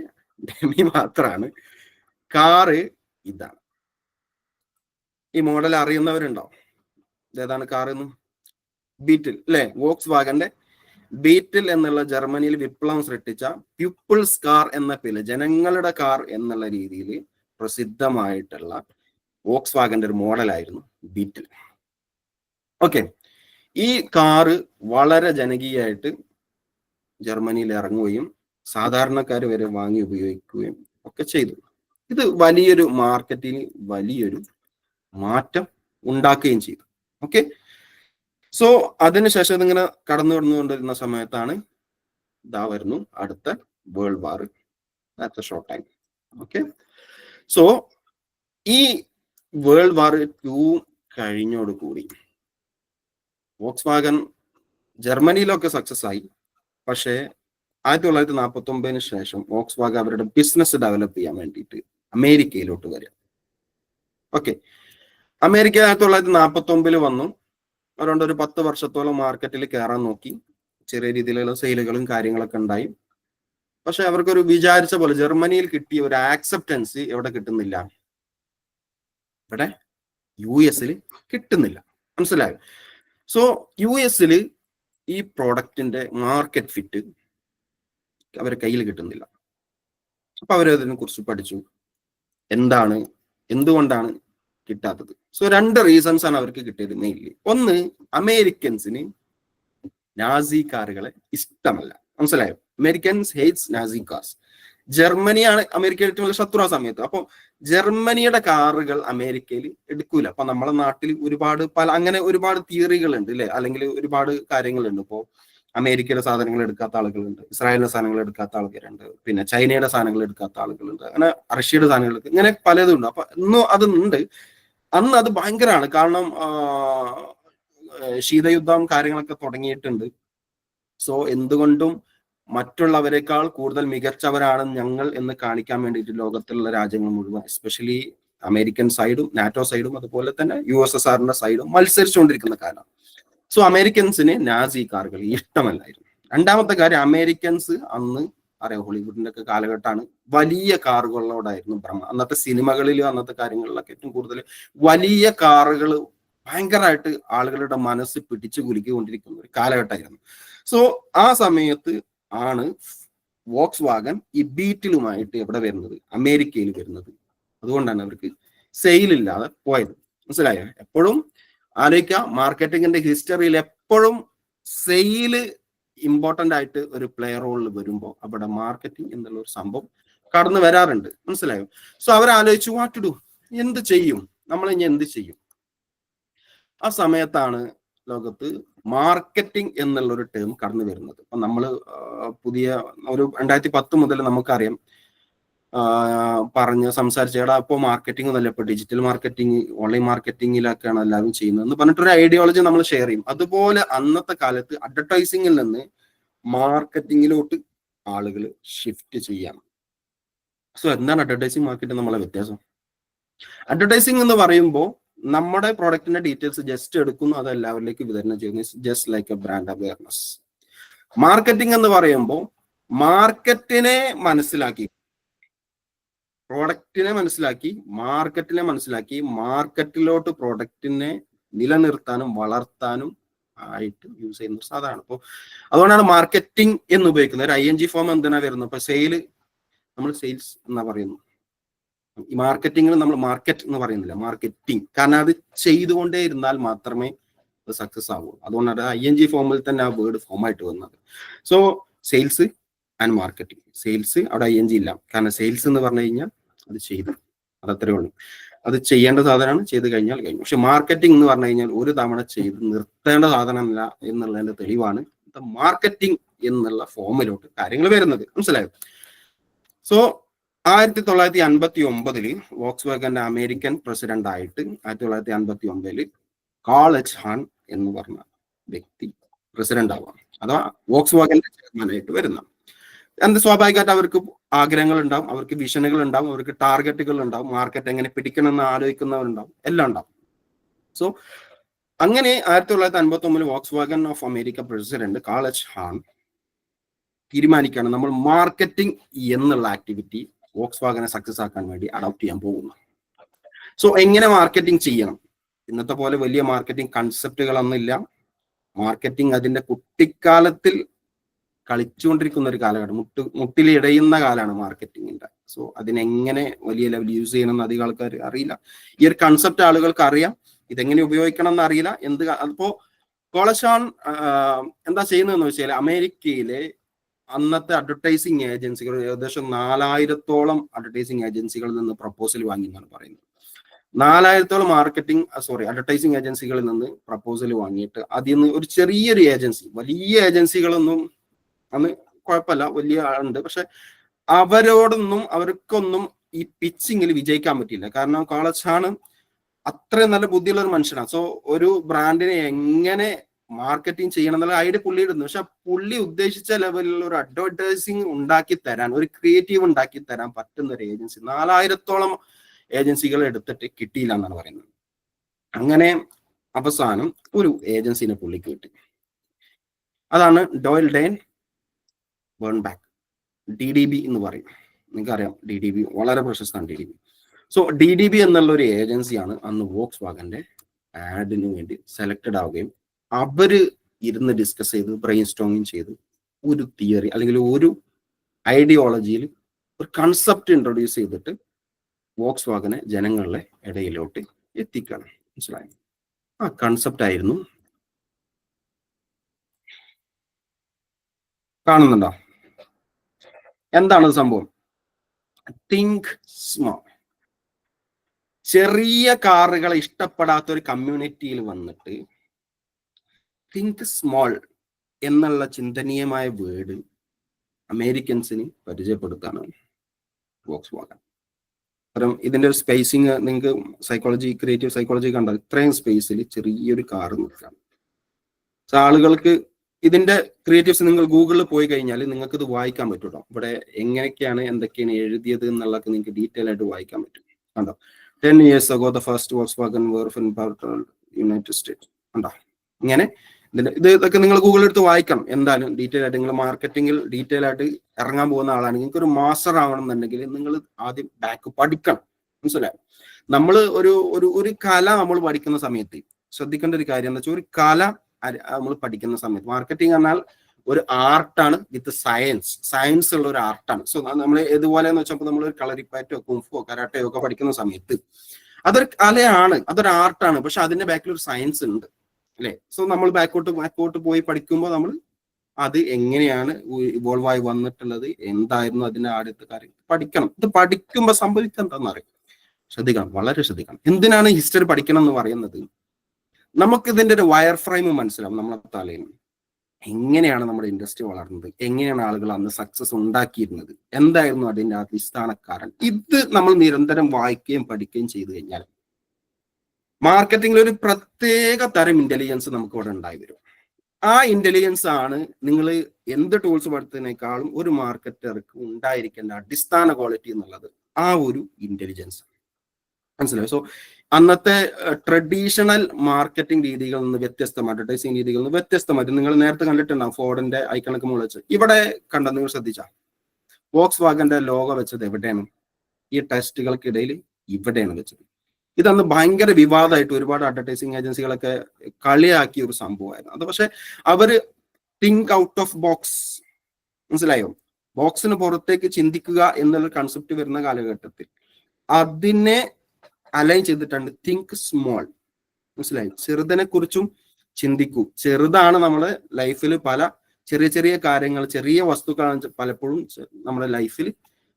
ഡെമി മാത്രമാണ്. കാറ് ഇതാണ്. ഈ മോഡൽ അറിയുന്നവരുണ്ടോ? ഇതേതാണ് കാറെന്ന്? ബീറ്റിൽ അല്ലെ? വോക്സ് വാഗന്റെ ബീറ്റിൽ എന്നുള്ള ജർമ്മനിയിൽ വിപ്ലവം സൃഷ്ടിച്ച പീപ്പിൾസ് കാർ എന്ന പേര്, ജനങ്ങളുടെ കാർ എന്നുള്ള രീതിയിൽ പ്രസിദ്ധമായിട്ടുള്ള വോക്സ് വാഗന്റെ ഒരു മോഡലായിരുന്നു ബീറ്റിൽ. ഓക്കെ, ഈ കാറ് വളരെ ജനകീയമായിട്ട് ജർമ്മനിയിൽ ഇറങ്ങുകയും സാധാരണക്കാർ വരെ വാങ്ങി ഉപയോഗിക്കുകയും ഒക്കെ ചെയ്തു. ഇത് വലിയൊരു മാർക്കറ്റിൽ വലിയൊരു മാറ്റം ഉണ്ടാക്കുകയും ചെയ്തു. ഓക്കെ, സോ അതിനുശേഷം ഇതിങ്ങനെ കടന്നു കൊണ്ടിരുന്ന സമയത്താണ് ഇതാ വരുന്നു അടുത്ത world war at short time. Okay, so ഈ വേൾഡ് വാർ 2 കഴിഞ്ഞോടുകൂടി വോക്സ് വാഗൻ ജർമ്മനിയിലൊക്കെ സക്സസ് ആയി. പക്ഷേ 1949 ശേഷം വോക്സ് വാഗൻ അവരുടെ ബിസിനസ് ഡെവലപ്പ് ചെയ്യാൻ വേണ്ടിയിട്ട് അമേരിക്കയിലോട്ട് വരിക. ഓക്കെ, അമേരിക്ക 1949 വന്നു. അതുകൊണ്ട് ഒരു 10 വർഷത്തോളം മാർക്കറ്റിൽ കയറാൻ നോക്കി. ചെറിയ രീതിയിലുള്ള സെയിലുകളും കാര്യങ്ങളൊക്കെ ഉണ്ടായി. പക്ഷെ അവർക്കൊരു വിചാരിച്ച പോലെ ജർമ്മനിയിൽ കിട്ടിയ ഒരു ആക്സെപ്റ്റൻസ് എവിടെ കിട്ടുന്നില്ല, ഇവിടെ US കിട്ടുന്നില്ല. മനസ്സിലായോ? സോ US ഈ പ്രോഡക്റ്റിന്റെ മാർക്കറ്റ് ഫിറ്റ് അവരെ കയ്യിൽ കിട്ടുന്നില്ല. അപ്പൊ അവരതിനെ കുറിച്ച് പഠിച്ചു, എന്തുകൊണ്ടാണ് കിട്ടാത്തത്. സോ 2 റീസൺസ് ആണ് അവർക്ക് കിട്ടിയത് മെയിൻലി. ഒന്ന്, അമേരിക്കൻസിന് നാസി കാറുകളെ ഇഷ്ടമല്ല. മനസ്സിലായോ? Americans hates Nazi cars. ജർമ്മനിയാണ് അമേരിക്കയുടെ ഏറ്റവും വലിയ ശത്രു ആ സമയത്ത്. അപ്പൊ ജർമ്മനിയുടെ കാറുകൾ അമേരിക്കയിൽ എടുക്കൂല. അപ്പൊ നമ്മളെ നാട്ടിൽ അങ്ങനെ ഒരുപാട് തിയറികളുണ്ട് അല്ലെ, അല്ലെങ്കിൽ ഒരുപാട് കാര്യങ്ങളുണ്ട്. ഇപ്പോ അമേരിക്കയുടെ സാധനങ്ങൾ എടുക്കാത്ത ആളുകളുണ്ട്, ഇസ്രായേലിന്റെ സാധനങ്ങൾ എടുക്കാത്ത ആൾക്കാരുണ്ട്, പിന്നെ ചൈനയുടെ സാധനങ്ങൾ എടുക്കാത്ത ആളുകളുണ്ട്, അങ്ങനെ റഷ്യയുടെ സാധനങ്ങൾ, ഇങ്ങനെ പലതും ഉണ്ട്. അപ്പൊ ഇന്നും അതുണ്ട്. അന്ന് അത് ഭയങ്കരമാണ്. കാരണം ശീതയുദ്ധം കാര്യങ്ങളൊക്കെ തുടങ്ങിയിട്ടുണ്ട്. സോ എന്തുകൊണ്ടും മറ്റുള്ളവരെക്കാൾ കൂടുതൽ മികച്ചവരാണ് ഞങ്ങൾ എന്ന് കാണിക്കാൻ വേണ്ടിയിട്ട് ലോകത്തിലുള്ള രാജ്യങ്ങൾ മുഴുവൻ, എസ്പെഷ്യലി അമേരിക്കൻ സൈഡും നാറ്റോ സൈഡും അതുപോലെ തന്നെ USSRന്റെ സൈഡും മത്സരിച്ചുകൊണ്ടിരിക്കുന്ന കാലം. സോ അമേരിക്കൻസിന് നാസി കാറുകൾ ഇഷ്ടമല്ലായിരുന്നു. രണ്ടാമത്തെ കാര്യം, അമേരിക്കൻസ് അന്ന് അറിയാം, ഹോളിവുഡിന്റെ ഒക്കെ കാലഘട്ടമാണ്, വലിയ കാറുകളോടായിരുന്നു ഭ്രമം. അന്നത്തെ സിനിമകളിലും അന്നത്തെ കാര്യങ്ങളിലൊക്കെ ഏറ്റവും കൂടുതൽ വലിയ കാറുകൾ ഭയങ്കരമായിട്ട് ആളുകളുടെ മനസ്സ് പിടിച്ചു കുലുക്കിക്കൊണ്ടിരിക്കുന്ന ഒരു കാലഘട്ടമായിരുന്നു. സോ ആ സമയത്ത് ആണ് വോക്സ് വാഗൻ ഈ ബീറ്റിലുമായിട്ട് എവിടെ വരുന്നത്, അമേരിക്കയിൽ വരുന്നത്. അതുകൊണ്ടാണ് അവർക്ക് സെയിൽ ഇല്ലാതെ പോയത്. മനസ്സിലായോ? എപ്പോഴും ആലോചിക്കുക, മാർക്കറ്റിംഗിന്റെ ഹിസ്റ്ററിയിൽ എപ്പോഴും സെയില് ഇമ്പോർട്ടന്റ് ആയിട്ട് ഒരു പ്ലേ റോളിൽ വരുമ്പോൾ അവിടെ മാർക്കറ്റിംഗ് എന്നുള്ള ഒരു സംഭവം കടന്നു വരാറുണ്ട്. മനസ്സിലായോ? സോ അവരാലോചിച്ചു, വാട്ട് ടു ഡു, എന്ത് ചെയ്യും, നമ്മൾ ഇനി എന്ത് ചെയ്യും. ആ സമയത്താണ് ലോകത്ത് മാർക്കറ്റിംഗ് എന്നുള്ള ഒരു ടേം കടന്നു വരുന്നത്. അപ്പൊ നമ്മൾ പുതിയ ഒരു 2010 മുതൽ നമുക്കറിയാം സംസാരിച്ചേടാ ഇപ്പോൾ മാർക്കറ്റിംഗ് എന്നല്ല, ഇപ്പൊ ഡിജിറ്റൽ മാർക്കറ്റിംഗ്, ഓൺലൈൻ മാർക്കറ്റിംഗിലൊക്കെയാണ് എല്ലാവരും ചെയ്യുന്നത് പറഞ്ഞിട്ടൊരു ഐഡിയോളജി നമ്മൾ ഷെയർ ചെയ്യും. അതുപോലെ അന്നത്തെ കാലത്ത് അഡ്വർടൈസിംഗിൽ നിന്ന് മാർക്കറ്റിംഗിലോട്ട് ആളുകൾ ഷിഫ്റ്റ് ചെയ്യാണ്. സോ എന്താണ് അഡ്വർടൈസിംഗ് മാർക്കറ്റ് നമ്മളെ വ്യത്യാസം? അഡ്വർടൈസിംഗ് എന്ന് പറയുമ്പോൾ നമ്മുടെ പ്രോഡക്റ്റിന്റെ ഡീറ്റെയിൽസ് ജസ്റ്റ് എടുക്കുന്നു, അത് എല്ലാവരിലേക്ക് വിതരണം ചെയ്യുന്നു, just like A brand awareness. Marketing എന്ന് പറയുമ്പോൾ മാർക്കറ്റിനെ മനസ്സിലാക്കി, പ്രോഡക്റ്റിനെ മനസ്സിലാക്കി, മാർക്കറ്റിലോട്ട് പ്രോഡക്റ്റിനെ നിലനിർത്താനും വളർത്താനും ആയിട്ട് യൂസ് ചെയ്യുന്ന ഒരു സാധനമാണ്. അപ്പോൾ അതുകൊണ്ടാണ് മാർക്കറ്റിംഗ് എന്ന് ഉപയോഗിക്കുന്നത്. ഒരു ING ഫോം എന്തിനാ വരുന്നത്? ഇപ്പൊ നമ്മൾ സെയിൽസ് എന്നാ പറയുന്നു. ഈ മാർക്കറ്റിംഗിൽ നമ്മൾ മാർക്കറ്റ് എന്ന് പറയുന്നില്ല, മാർക്കറ്റിംഗ്. കാരണം അത് ചെയ്തുകൊണ്ടേ ഇരുന്നാൽ മാത്രമേ അത് സക്സസ് ആവുള്ളൂ. അതുകൊണ്ടാണ് ING ഫോമിൽ തന്നെ ആ വേർഡ് ഫോമായിട്ട് വന്നത്. So sales and marketing. Sales അവിടെ ING ഇല്ല, കാരണം സെയിൽസ് എന്ന് പറഞ്ഞു കഴിഞ്ഞാൽ അത് ചെയ്തു, അതത്രേ ഉള്ളൂ. അത് ചെയ്യേണ്ട സാധനമാണ്, ചെയ്ത് കഴിഞ്ഞാൽ കഴിഞ്ഞു. പക്ഷെ മാർക്കറ്റിംഗ് എന്ന് പറഞ്ഞു കഴിഞ്ഞാൽ ഒരു തവണ ചെയ്ത് നിർത്തേണ്ട സാധനമല്ല എന്നുള്ളതിന്റെ തെളിവാണ് മാർക്കറ്റിംഗ് എന്നുള്ള ഫോമിലോട്ട് കാര്യങ്ങൾ വരുന്നത്. മനസ്സിലായോ? സോ 1959 വോക്സ് വാഗന്റെ അമേരിക്കൻ പ്രസിഡന്റ് ആയിട്ട് 1959 കാൾ എച്ച് ഹാൻ എന്ന് പറഞ്ഞ വ്യക്തി പ്രസിഡന്റ് ആവാം, അഥവാ വോക്സ് വാഗന്റെ ചെയർമാനായിട്ട് വരുന്ന. സ്വാഭാവികമായിട്ട് അവർക്ക് ആഗ്രഹങ്ങൾ ഉണ്ടാവും, അവർക്ക് വിഷനുകൾ ഉണ്ടാവും, അവർക്ക് ടാർഗറ്റുകൾ ഉണ്ടാവും, മാർക്കറ്റ് എങ്ങനെ പിടിക്കണം എന്ന് ആലോചിക്കുന്നവരുണ്ടാവും, എല്ലാം ഉണ്ടാവും. സോ അങ്ങനെ 1959 Volkswagen of America president Karl H Hahn തീരുമാനിക്കുകയാണ്, നമ്മൾ മാർക്കറ്റിംഗ് എന്നുള്ള ആക്ടിവിറ്റി വോക്സ് വാഗനെ സക്സസ് ആക്കാൻ വേണ്ടി അഡോപ്റ്റ് ചെയ്യാൻ പോകുന്നു. സോ എങ്ങനെ മാർക്കറ്റിംഗ് ചെയ്യണം? ഇന്നത്തെ പോലെ വലിയ മാർക്കറ്റിംഗ് കൺസെപ്റ്റുകളൊന്നുമില്ല. മാർക്കറ്റിംഗ് അതിന്റെ കുട്ടിക്കാലത്തിൽ കളിച്ചുകൊണ്ടിരിക്കുന്ന ഒരു കാലഘട്ടം, മുട്ടിലിടയുന്ന കാലമാണ് മാർക്കറ്റിംഗിന്റെ. സോ അതിനെങ്ങനെ വലിയ ലെവൽ യൂസ് ചെയ്യണം എന്ന് അധികം ആൾക്കാർ അറിയില്ല. ഈ ഒരു കൺസെപ്റ്റ് ആളുകൾക്ക് അറിയാം, ഇതെങ്ങനെ ഉപയോഗിക്കണം എന്ന് അറിയില്ല. അപ്പോ കോളഷാൻ എന്താ ചെയ്യുന്നതെന്ന് വെച്ചാൽ അമേരിക്കയിലെ അന്നത്തെ അഡ്വർടൈസിങ് ഏജൻസികൾ ഏകദേശം 4000-ഓളം അഡ്വർടൈസിങ് ഏജൻസികളിൽ നിന്ന് പ്രപ്പോസൽ വാങ്ങി എന്നാണ് പറയുന്നത്. 4000-ഓളം അഡ്വർടൈസിങ് ഏജൻസികളിൽ നിന്ന് പ്രപ്പോസൽ വാങ്ങിയിട്ട് അതിൽ നിന്ന് ഒരു ചെറിയൊരു ഏജൻസി, വലിയ ഏജൻസികളൊന്നും അന്ന് കുഴപ്പമില്ല, വലിയ ആളുണ്ട്, പക്ഷെ അവർക്കൊന്നും ഈ പിച്ചിങ്ങിൽ വിജയിക്കാൻ പറ്റിയില്ല. കാരണം കോളച്ചാണ് അത്രയും നല്ല ബുദ്ധിയുള്ള ഒരു മനുഷ്യനാണ്. സോ ഒരു ബ്രാൻഡിനെ എങ്ങനെ മാർക്കറ്റിംഗ് ചെയ്യണം എന്നുള്ള ഐഡിയ പുള്ളി ഇടുന്നു, പക്ഷെ പുള്ളി ഉദ്ദേശിച്ച ലെവലിലുള്ള ഒരു അഡ്വർടൈസിങ് ഉണ്ടാക്കി തരാൻ, ഒരു ക്രിയേറ്റീവ് ഉണ്ടാക്കി തരാൻ പറ്റുന്ന ഒരു ഏജൻസി 4000-ഓളം ഏജൻസികൾ എടുത്തിട്ട് കിട്ടിയില്ല എന്നാണ് പറയുന്നത്. അങ്ങനെ അവസാനം ഒരു ഏജൻസിനെ പുള്ളിക്ക് കിട്ടി. അതാണ് ഡോയിൽ ഡേൻ ബേൺബാക്ക്. DDB എന്ന് പറയും. നിങ്ങൾക്കറിയാം DDB വളരെ പ്രശസ്തമാണ് DDB. സോ DDB എന്നുള്ള ഒരു ഏജൻസിയാണ് അന്ന് വോക്സ് വാഗന്റെ ആഡിന് വേണ്ടി സെലക്ടഡ് ആവുകയും അവര് ഇരുന്ന് ഡിസ്കസ് ചെയ്ത് ബ്രെയിൻ സ്റ്റോമിങ് ചെയ്ത് ഒരു തിയറി അല്ലെങ്കിൽ ഒരു ഐഡിയോളജിയിൽ ഒരു കൺസെപ്റ്റ് ഇൻട്രൊഡ്യൂസ് ചെയ്തിട്ട് വോക്സ് വാഗനെ ജനങ്ങളുടെ ഇടയിലോട്ട് എത്തിക്കണം. മനസ്സിലായി? ആ കൺസെപ്റ്റ് ആയിരുന്നു, കാണുന്നുണ്ടോ? എന്താണ് സംഭവം? Think small. ചെറിയ കാറുകളെ ഇഷ്ടപ്പെടാത്ത ഒരു കമ്മ്യൂണിറ്റിയിൽ വന്നിട്ട് തിങ്ക് സ്മോൾ എന്നുള്ള ചിന്തനീയമായ വേർഡ് അമേരിക്കൻസിന് പരിചയപ്പെടുത്താണ് വോക്സ് വാഗൻ. കാരണം ഇതിന്റെ ഒരു സ്പേസിങ് നിങ്ങൾക്ക് സൈക്കോളജി, ക്രിയേറ്റീവ് സൈക്കോളജി കണ്ടാൽ ഇത്രയും സ്പേസിൽ ചെറിയൊരു കാറ് നിൽക്കാം. ആളുകൾക്ക് ഇതിന്റെ ക്രിയേറ്റീവ്സ് നിങ്ങൾ ഗൂഗിളിൽ പോയി കഴിഞ്ഞാൽ നിങ്ങൾക്ക് ഇത് വായിക്കാൻ പറ്റും കേട്ടോ. ഇവിടെ എങ്ങനെയൊക്കെയാണ് എന്തൊക്കെയാണ് എഴുതിയത് എന്നുള്ളതൊക്കെ നിങ്ങൾക്ക് ഡീറ്റെയിൽ ആയിട്ട് വായിക്കാൻ പറ്റും. കണ്ടോ? 10 years ago the first Volkswagen were in United States. കണ്ടോ? ഇങ്ങനെ ഇതൊക്കെ നിങ്ങൾ ഗൂഗിളിൽ എടുത്ത് വായിക്കണം. എന്തായാലും ഡീറ്റെയിൽ ആയിട്ട് നിങ്ങൾ മാർക്കറ്റിംഗിൽ ഡീറ്റെയിൽ ആയിട്ട് ഇറങ്ങാൻ പോകുന്ന ആളാണ്, നിങ്ങൾക്ക് ഒരു മാസ്റ്റർ ആവണം എന്നുണ്ടെങ്കിൽ നിങ്ങൾ ആദ്യം ബാക്ക് പഠിക്കണം. മനസ്സിലായോ? നമ്മൾ ഒരു കല നമ്മൾ പഠിക്കുന്ന സമയത്ത് ശ്രദ്ധിക്കേണ്ട ഒരു കാര്യം എന്താ വെച്ചാൽ, ഒരു കല നമ്മൾ പഠിക്കുന്ന സമയത്ത്, മാർക്കറ്റിംഗ് എന്നാൽ ഒരു ആർട്ടാണ് വിത്ത് സയൻസ് ഉള്ള ഒരു ആർട്ടാണ്. സോ നമ്മൾ ഇതുപോലെന്ന് വെച്ചപ്പോൾ നമ്മൾ ഒരു കളരിപ്പാറ്റോ കുംഫോ കരാട്ടയോ ഒക്കെ പഠിക്കുന്ന സമയത്ത് അതൊരു കലയാണ്, അതൊരു ആർട്ടാണ്. പക്ഷെ അതിന്റെ ബാക്കിൽ ഒരു സയൻസ് ഉണ്ട്, അല്ലെ? സോ നമ്മൾ ബാക്കോട്ട് പോയി പഠിക്കുമ്പോൾ നമ്മൾ അത് എങ്ങനെയാണ് ഇവോൾവ് ആയി വന്നിട്ടുള്ളത്, എന്തായിരുന്നു അതിന്റെ ആദ്യത്തെ കാര്യം പഠിക്കണം. ഇത് പഠിക്കുമ്പോൾ സംഭവിക്കുക എന്താണെന്ന് അറിയാം. ശ്രദ്ധിക്കണം, വളരെ ശ്രദ്ധിക്കണം. എന്തിനാണ് ഹിസ്റ്ററി പഠിക്കണം എന്ന് പറയുന്നത്? നമുക്ക് ഇതിന്റെ ഒരു വയർ ഫ്രെയിം മനസ്സിലാവും നമ്മളെ തലയിൽ. എങ്ങനെയാണ് നമ്മുടെ ഇൻഡസ്ട്രി വളർന്നത്, എങ്ങനെയാണ് ആളുകൾ അന്ന് സക്സസ് ഉണ്ടാക്കിയിരുന്നത്, എന്തായിരുന്നു അതിന്റെ അടിസ്ഥാന കാരണം. ഇത് നമ്മൾ നിരന്തരം വായിക്കുകയും പഠിക്കുകയും ചെയ്തു കഴിഞ്ഞാൽ മാർക്കറ്റിംഗിൽ ഒരു പ്രത്യേക തരം ഇന്റലിജൻസ് നമുക്ക് ഇവിടെ ഉണ്ടായി വരും. ആ ഇന്റലിജൻസ് ആണ് നിങ്ങൾ എന്ത് ടൂൾസ് പഠിത്തതിനേക്കാളും ഒരു മാർക്കറ്റർക്ക് ഉണ്ടായിരിക്കേണ്ട അടിസ്ഥാന ക്വാളിറ്റി എന്നുള്ളത് ആ ഒരു ഇന്റലിജൻസ്. മനസ്സിലായോ? സോ അന്നത്തെ ട്രഡീഷണൽ മാർക്കറ്റിംഗ് രീതികളിൽ നിന്ന് വ്യത്യസ്തമായിട്ട്, അഡ്വർടൈസിംഗ് രീതികളിൽ നിന്ന് വ്യത്യസ്തമായിട്ട്, നിങ്ങൾ നേരത്തെ കണ്ടിട്ടുണ്ടാവും ഫോർഡിന്റെ ഐക്കണക്ക് മുകളിൽ വെച്ച്. ഇവിടെ കണ്ടോ? നിങ്ങൾ ശ്രദ്ധിച്ചാ വോക്സ് വാഗന്റെ ലോഗോ വെച്ചത് എവിടെയാണ്? ഈ ടെസ്റ്റുകൾക്കിടയിൽ ഇവിടെയാണ് വെച്ചത്. ഇതന്ന് ഭയങ്കര വിവാദമായിട്ട് ഒരുപാട് അഡ്വർടൈസിംഗ് ഏജൻസികളൊക്കെ കളിയാക്കിയ ഒരു സംഭവമായിരുന്നു അത്. പക്ഷെ അവര് തിങ്ക് ഔട്ട് ഓഫ് ബോക്സ്, മനസ്സിലായോ? ബോക്സിന് പുറത്തേക്ക് ചിന്തിക്കുക എന്നുള്ള കൺസെപ്റ്റ് വരുന്ന കാലഘട്ടത്തിൽ അതിനെ അലൈൻ ചെയ്തിട്ടാണ് തിങ്ക് സ്മോൾ. മനസ്സിലായി? ചെറുതിനെ കുറിച്ചും ചിന്തിക്കൂ. ചെറുതാണ് നമ്മുടെ ലൈഫിൽ പല ചെറിയ ചെറിയ കാര്യങ്ങൾ, ചെറിയ വസ്തുക്കളാണ് പലപ്പോഴും നമ്മുടെ ലൈഫിൽ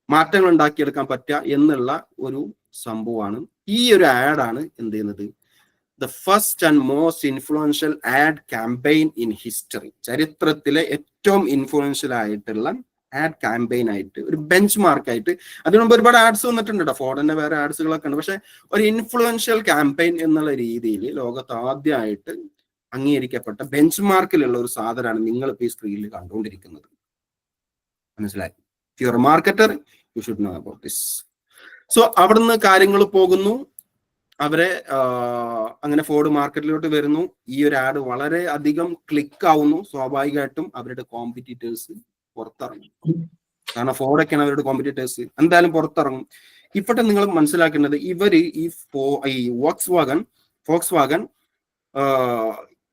മാറ്റങ്ങൾ ഉണ്ടാക്കിയെടുക്കാൻ പറ്റുക എന്നുള്ള ഒരു സംഭവമാണ്. ഈ ഒരു ആഡാണ് എന്ത് ചെയ്യുന്നത്? The first and most influential add campaign in history. ചരിത്രത്തിലെ ഏറ്റവും ഇൻഫ്ലുവൻഷ്യൽ ആയിട്ടുള്ള ആഡ് ക്യാമ്പയിൻ ആയിട്ട്, ഒരു ബെഞ്ച് മാർക്കായിട്ട്. അതിനു മുമ്പ് ഒരുപാട് ആഡ്സ് വന്നിട്ടുണ്ട് കേട്ടോ, ഫോർഡിന്റെ വേറെ ആഡ്സുകളൊക്കെ ഉണ്ട്. പക്ഷെ ഒരു ഇൻഫ്ലുവൻഷ്യൽ ക്യാമ്പയിൻ എന്നുള്ള രീതിയിൽ ലോകത്ത് ആദ്യമായിട്ട് അംഗീകരിക്കപ്പെട്ട ബെഞ്ച് മാർക്കിലുള്ള ഒരു സാധനമാണ് നിങ്ങൾ ഇപ്പോൾ ഈ സ്ക്രീനിൽ കണ്ടുകൊണ്ടിരിക്കുന്നത്. മനസ്സിലായി? You are marketer, you should know about this. So അവിടുന്ന് കാര്യങ്ങൾ പോകുന്നു. അവരെ അങ്ങനെ ഫോർഡ് മാർക്കറ്റിലോട്ട് വരുന്നു. ഈ ഒരു ആഡ് വളരെ അധികം ക്ലിക്ക് ആവുന്നു. സ്വാഭാവികമായിട്ടും അവരുടെ കോമ്പറ്റീറ്റേഴ്സ് പുറത്തിറങ്ങും. കാരണം ഫോർഡൊക്കെയാണ് അവരുടെ കോമ്പറ്റീറ്റേഴ്സ്, എന്തായാലും പുറത്തിറങ്ങും. ഇവിടെ നിങ്ങൾ മനസ്സിലാക്കേണ്ടത്, ഇവര് ഈ വോക്സ് വാഗൻ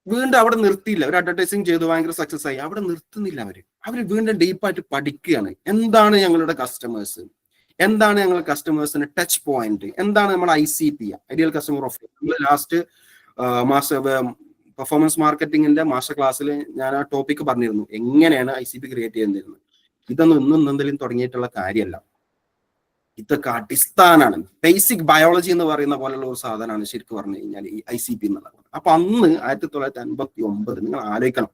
വീണ്ടും അവിടെ നിർത്തിയില്ല. അവർ അഡ്വർടൈസിങ് ചെയ്തു, ഭയങ്കര സക്സസ് ആയി. അവിടെ നിർത്തുന്നില്ല. അവര് വീണ്ടും ഡീപ്പായിട്ട് പഠിക്കുകയാണ്. എന്താണ് ഞങ്ങളുടെ കസ്റ്റമേഴ്സ്, എന്താണ് ഞങ്ങളുടെ കസ്റ്റമേഴ്സിന്റെ ടച്ച് പോയിന്റ്, എന്താണ് നമ്മുടെ ICP, ഐഡിയൽ കസ്റ്റമർ പ്രൊഫൈൽ. നമ്മൾ ലാസ്റ്റ് പെർഫോമൻസ് മാർക്കറ്റിംഗിന്റെ മാസ്റ്റർ ക്ലാസ്സിൽ ഞാൻ ആ ടോപ്പിക് പറഞ്ഞിരുന്നു, എങ്ങനെയാണ് ICP ക്രിയേറ്റ് ചെയ്യുന്നിരുന്നത്. ഇതൊന്നും എന്തെങ്കിലും തുടങ്ങിയിട്ടുള്ള കാര്യമല്ല. ഇതൊക്കെ അടിസ്ഥാനാണ്. ബേസിക് ബയോളജി എന്ന് പറയുന്ന പോലുള്ള ഒരു സാധനമാണ് ശരിക്കും പറഞ്ഞു കഴിഞ്ഞാൽ ഈ ICP എന്നുള്ളത്. അപ്പൊ അന്ന് 1959 നിങ്ങൾ ആലോചിക്കണം,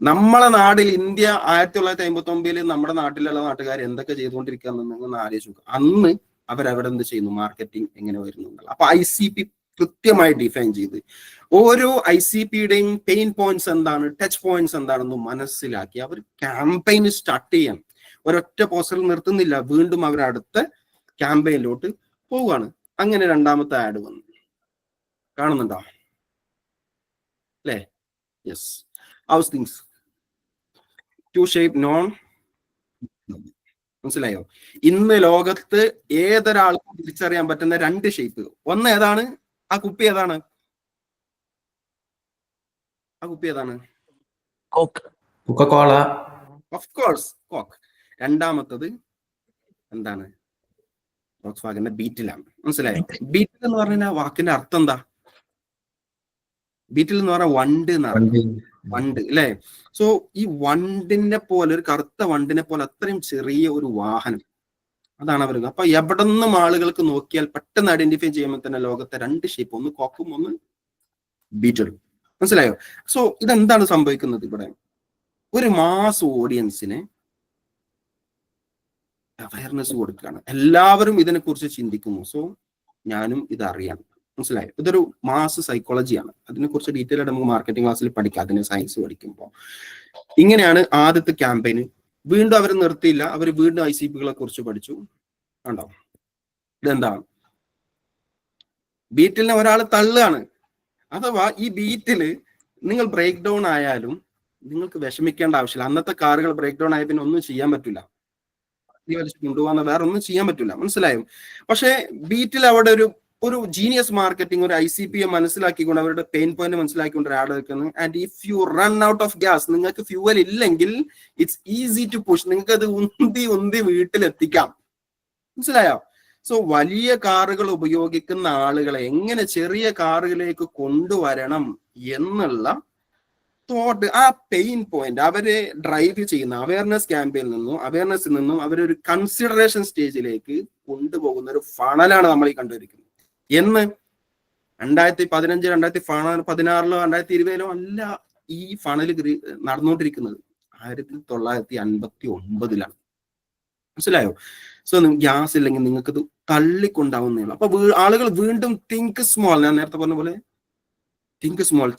നമ്മളെ നാട്ടിൽ ഇന്ത്യ 1959 നമ്മുടെ നാട്ടിലുള്ള നാട്ടുകാർ എന്തൊക്കെ ചെയ്തുകൊണ്ടിരിക്കുക എന്ന് ആലോചിച്ച് നോക്കുക. അന്ന് അവരവിടെ എന്ത് ചെയ്യുന്നു, മാർക്കറ്റിംഗ് എങ്ങനെ വരുന്നുണ്ടല്ലോ. അപ്പൊ ICP കൃത്യമായി ഡിഫൈൻ ചെയ്ത് ഓരോ ICPയുടെയും പെയിൻ പോയിന്റ്സ് എന്താണ്, ടച്ച് പോയിന്റ്സ് എന്താണെന്ന് മനസ്സിലാക്കി അവർ ക്യാമ്പയിൻ സ്റ്റാർട്ട് ചെയ്യാൻ ഒരൊറ്റ പോസ്റ്ററിൽ നിർത്തുന്നില്ല. വീണ്ടും അവർ അടുത്ത ക്യാമ്പയിനിലോട്ട് പോവുകയാണ്. അങ്ങനെ രണ്ടാമത്തെ ആഡ് വന്നു. കാണുന്നുണ്ടോ? അല്ലേ? Yes. House things to shape known മനസ്സിലായോ? ഇന്ന് ലോകത്ത് ഏതൊരാൾക്കും തിരിച്ചറിയാൻ പറ്റുന്ന 2 ഷേപ്പ്. ഒന്ന് ഏതാണ്? ആ കുപ്പി ഏതാണ്? ആ കുപ്പി ഏതാണ്? കൊക്കക്കോള. Of course Coke. രണ്ടാമത്തത് എന്താണ്? വോക്സ്വാഗന്റെ ബീറ്റിലാണ്. മനസ്സിലായോ? ബീറ്റിൽ എന്ന് പറഞ്ഞ വാക്കിന്റെ അർത്ഥം എന്താ? ബീറ്റിൽ എന്ന് പറഞ്ഞാൽ വണ്ട് എന്നാണ്. വണ്ട് അല്ലെ? സോ ഈ വണ്ടിനെ പോലെ, ഒരു കറുത്ത വണ്ടിനെ പോലെ അത്രയും ചെറിയ ഒരു വാഹനം, അതാണ് അവർ. അപ്പൊ എവിടെ നിന്നും ആളുകൾക്ക് നോക്കിയാൽ പെട്ടെന്ന് ഐഡന്റിഫൈ ചെയ്യുമ്പോൾ തന്നെ ലോകത്തെ 2 ഷേപ്പ്, ഒന്ന് കോക്കും ഒന്ന് ബീറ്റലും. മനസ്സിലായോ? സോ ഇതെന്താണ് സംഭവിക്കുന്നത് ഇവിടെ? ഒരു മാസ് ഓഡിയൻസിന് അവയർനെസ് കൊടുക്കുകയാണ്. എല്ലാവരും ഇതിനെക്കുറിച്ച് ചിന്തിക്കുന്നു. സോ ഞാനും ഇത് അറിയാം. മനസ്സിലായോ? ഇതൊരു മാസ് സൈക്കോളജിയാണ്. അതിനെക്കുറിച്ച് ഡീറ്റെയിൽ ആയിട്ട് നമുക്ക് മാർക്കറ്റിംഗ് ക്ലാസ്സിൽ പഠിക്കാം, അതിന് സയൻസ് പഠിക്കുമ്പോൾ. ഇങ്ങനെയാണ് ആദ്യത്തെ ക്യാമ്പയിന്. വീണ്ടും അവർ നിർത്തിയില്ല, അവർ വീണ്ടും ICPകളെ കുറിച്ച് പഠിച്ചു. കണ്ടോ? ഇതെന്താ? ബീറ്റിലിനെ ഒരാൾ തള്ളുകയാണ്. അഥവാ ഈ ബീറ്റില് നിങ്ങൾ ബ്രേക്ക് ഡൗൺ ആയാലും നിങ്ങൾക്ക് വിഷമിക്കേണ്ട ആവശ്യമില്ല. അന്നത്തെ കാറുകൾ ബ്രേക്ക് ഡൗൺ ആയ പിന്നെ ഒന്നും ചെയ്യാൻ പറ്റില്ല, കൊണ്ടുപോകാൻ വേറെ ഒന്നും ചെയ്യാൻ പറ്റില്ല. മനസ്സിലായോ? പക്ഷെ ബീറ്റിൽ അവിടെ ഒരു ജീനിയസ് മാർക്കറ്റിംഗ്, ഒരു ICPയെ മനസ്സിലാക്കിക്കൊണ്ട്, അവരുടെ പെയിൻ പോയിന്റ് മനസ്സിലാക്കിക്കൊണ്ട് ഒരു ആഡ് വെക്കുന്നു. And if you run out of gas, നിങ്ങൾക്ക് ഫ്യൂവൽ ഇല്ലെങ്കിൽ ഇറ്റ്സ് ഈസി ടു പുഷ്, നിങ്ങൾക്ക് അത് ഉന്തി വീട്ടിലെത്തിക്കാം. മനസ്സിലായോ? സോ വലിയ കാറുകൾ ഉപയോഗിക്കുന്ന ആളുകളെ എങ്ങനെ ചെറിയ കാറുകളിലേക്ക് കൊണ്ടുവരണം എന്നുള്ള തോട്ട്, ആ പെയിൻ പോയിന്റ് അവരെ ഡ്രൈവ് ചെയ്യുന്ന അവയർനെസ്സിൽ നിന്നും അവരൊരു കൺസിഡറേഷൻ സ്റ്റേജിലേക്ക് കൊണ്ടുപോകുന്ന ഒരു ഫണലാണ് നമ്മൾ ഈ കണ്ടുവരിക്കുന്നത്. എന്ന് 2015, 2016, 2020 അല്ല ഈ ഫണൽ നടന്നുകൊണ്ടിരിക്കുന്നത്. 1959 മനസ്സിലായോ? സോ ഗ്യാസ് ഇല്ലെങ്കിൽ നിങ്ങൾക്ക് ഇത് തള്ളിക്കൊണ്ടാവുന്നേ ഉള്ളൂ. അപ്പൊ ആളുകൾ വീണ്ടും തിങ്ക് സ്മോൾ, ഞാൻ നേരത്തെ പറഞ്ഞ പോലെ തിങ്ക് സ്മോൾ,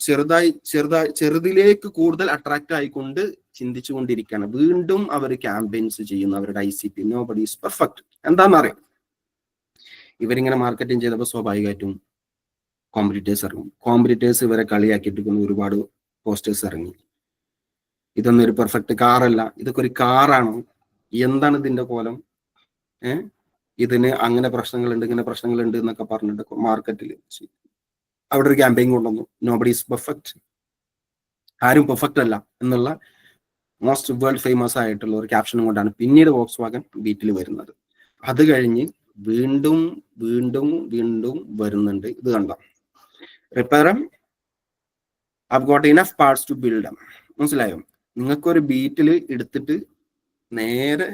ചെറുതിലേക്ക് കൂടുതൽ അട്രാക്ട് ആയിക്കൊണ്ട് ചിന്തിച്ചുകൊണ്ടിരിക്കുകയാണ്. വീണ്ടും അവർ ക്യാമ്പയിൻസ് ചെയ്യുന്നു, അവരുടെ ICP. Nobody is perfect. എന്താണെന്നറിയാം? ഇവരിങ്ങനെ മാർക്കറ്റിംഗ് ചെയ്തപ്പോൾ സ്വാഭാവികമായിട്ടും കോമ്പറ്റീറ്റേഴ്സ് ഇറങ്ങും. കോമ്പറ്റീറ്റേഴ്സ് ഇവരെ കളിയാക്കിയിട്ട് ഒരുപാട് പോസ്റ്റേഴ്സ് ഇറങ്ങി. ഇതൊന്നും ഒരു പെർഫെക്റ്റ് കാറല്ല, ഇതൊക്കെ ഒരു കാറാണോ, എന്താണ് ഇതിന്റെ കോലം, ഇതിന് അങ്ങനെ പ്രശ്നങ്ങളുണ്ട്, ഇങ്ങനെ പ്രശ്നങ്ങളുണ്ട് എന്നൊക്കെ പറഞ്ഞിട്ട് മാർക്കറ്റിൽ അവിടെ ഒരു ക്യാമ്പയിൻ കൊണ്ടുവന്നു. നോബഡി ഈസ് പെർഫെക്റ്റ്, ആരും പെർഫെക്റ്റ് അല്ല എന്നുള്ള മോസ്റ്റ് വേൾഡ് ഫേമസ് ആയിട്ടുള്ള ഒരു ക്യാപ്ഷനും കൊണ്ടാണ് പിന്നീട് വോക്സ്വാഗൻ ബീറ്റിൽ വരുന്നത്. അത് കഴിഞ്ഞ് വീണ്ടും വീണ്ടും വീണ്ടും വരുന്നുണ്ട്. ഇത് കണ്ടോ? Repair I've got enough parts to build them. മനസ്സിലായോ? നിങ്ങൾക്കൊരു ബീറ്റിൽ എടുത്തിട്ട് നേരെ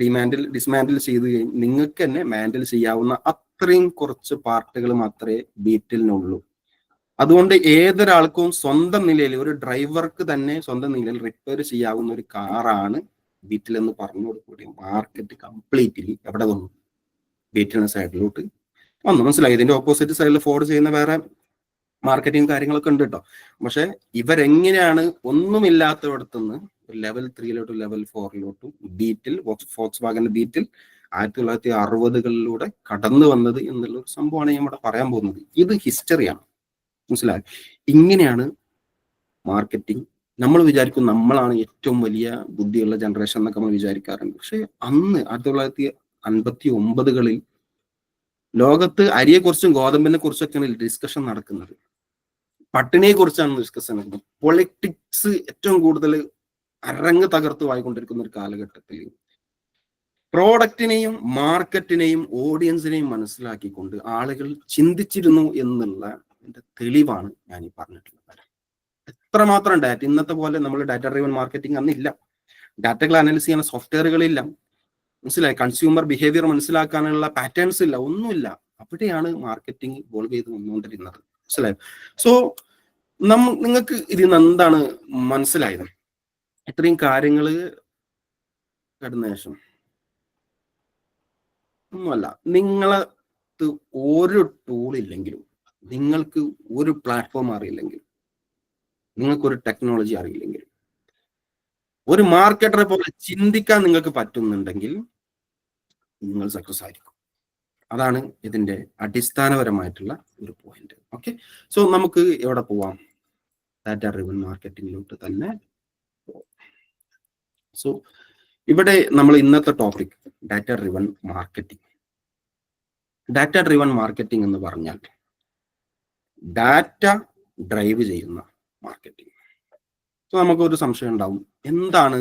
ഡിസ്മാൻഡിൽ ചെയ്ത് കഴിഞ്ഞ് നിങ്ങൾക്ക് തന്നെ മാൻഡിൽ ചെയ്യാവുന്ന അത്രയും കുറച്ച് പാർട്ടുകൾ മാത്രമേ ബീറ്റിലിനുള്ളൂ. അതുകൊണ്ട് ഏതൊരാൾക്കും സ്വന്തം നിലയിൽ, ഒരു ഡ്രൈവർക്ക് തന്നെ സ്വന്തം നിലയിൽ റിപ്പയർ ചെയ്യാവുന്ന ഒരു കാറാണ് ബീറ്റിൽ എന്ന് പറഞ്ഞുകൊടുക്കൂടി മാർക്കറ്റ് കംപ്ലീറ്റ്ലി എവിടെ വന്നു? ബീറ്റിലിന്റെ സൈഡിലോട്ട് വന്നു. മനസ്സിലായി? ഇതിന്റെ ഓപ്പോസിറ്റ് സൈഡിൽ ഫോർഡ് ചെയ്യുന്ന വേറെ മാർക്കറ്റിംഗ് കാര്യങ്ങളൊക്കെ ഉണ്ട് കേട്ടോ. പക്ഷെ ഇവരെങ്ങനെയാണ് ഒന്നുമില്ലാത്തവിടത്തുനിന്ന് ലെവൽ 3 ലെവൽ 4 ബീറ്റിൽ, വോക്സ്വാഗന്റെ ബീറ്റിൽ 1960കളിലൂടെ കടന്നു വന്നത് എന്നുള്ള ഒരു സംഭവമാണ് ഞാൻ ഇവിടെ പറയാൻ പോകുന്നത്. ഇത് ഹിസ്റ്ററിയാണ്. മനസ്സിലായി? ഇങ്ങനെയാണ് മാർക്കറ്റിംഗ്. നമ്മൾ വിചാരിക്കും നമ്മളാണ് ഏറ്റവും വലിയ ബുദ്ധിയുള്ള ജനറേഷൻ എന്നൊക്കെ നമ്മൾ വിചാരിക്കാറുണ്ട്. പക്ഷെ അന്ന് 1959കളിൽ ലോകത്ത് അരിയെക്കുറിച്ചും ഗോതമ്പിനെ കുറിച്ചൊക്കെയാണ് ഡിസ്കഷൻ നടക്കുന്നത്. പട്ടിണിയെ കുറിച്ചാണ് ഡിസ്കഷൻ നടക്കുന്നത്. പൊളിറ്റിക്സ് ഏറ്റവും കൂടുതൽ അരങ്ങ് തകർത്ത് വായിക്കൊണ്ടിരിക്കുന്ന ഒരു കാലഘട്ടത്തിൽ പ്രോഡക്റ്റിനെയും മാർക്കറ്റിനെയും ഓഡിയൻസിനെയും മനസ്സിലാക്കിക്കൊണ്ട് ആളുകൾ ചിന്തിച്ചിരുന്നു എന്നുള്ള തെളിവാണ് ഞാൻ ഈ പറഞ്ഞിട്ടുള്ളത്. എത്രമാത്രം ഡാറ്റ, ഇന്നത്തെ പോലെ നമ്മൾ ഡാറ്റ ഡ്രിവൺ മാർക്കറ്റിംഗ് അന്നില്ല. ഡാറ്റകൾ അനലൈസ് ചെയ്യുന്ന സോഫ്റ്റ്വെയറുകളില്ല. മനസ്സിലായി? കൺസ്യൂമർ ബിഹേവിയർ മനസ്സിലാക്കാനുള്ള പാറ്റേൺസ് ഇല്ല, ഒന്നുമില്ല. അവിടെയാണ് മാർക്കറ്റിംഗ് ഇവോൾവ് ചെയ്ത് വന്നുകൊണ്ടിരുന്നത്. മനസ്സിലായോ? സോ നിങ്ങൾക്ക് ഇതിൽ നിന്ന് എന്താണ് മനസ്സിലായത്? ഇത്രയും കാര്യങ്ങൾ കടന്ന ശേഷം ഒന്നുമല്ല, നിങ്ങൾക്ക് ഒരു ടൂൾ ഇല്ലെങ്കിലും, നിങ്ങൾക്ക് ഒരു പ്ലാറ്റ്ഫോം അറിയില്ലെങ്കിലും, നിങ്ങൾക്കൊരു ടെക്നോളജി അറിയില്ലെങ്കിൽ, ഒരു മാർക്കറ്ററെ പോലെ ചിന്തിക്കാൻ നിങ്ങൾക്ക് പറ്റുന്നുണ്ടെങ്കിൽ നിങ്ങൾ സക്സസ് ആയിരിക്കും. അതാണ് ഇതിന്റെ അടിസ്ഥാനപരമായിട്ടുള്ള ഒരു പോയിന്റ്. ഓക്കെ, സോ നമുക്ക് എവിടെ പോവാം? ഡാറ്റ ഡ്രിവൺ മാർക്കറ്റിംഗിലോട്ട് തന്നെ. സോ ഇവിടെ നമ്മൾ ഇന്നത്തെ topic data driven marketing. Data driven marketing എന്ന് പറഞ്ഞാൽ ഡാറ്റ ഡ്രൈവ് ചെയ്യുന്ന മാർക്കറ്റിംഗ്. സോ നമുക്കൊരു സംശയം ഉണ്ടാവും, എന്താണ്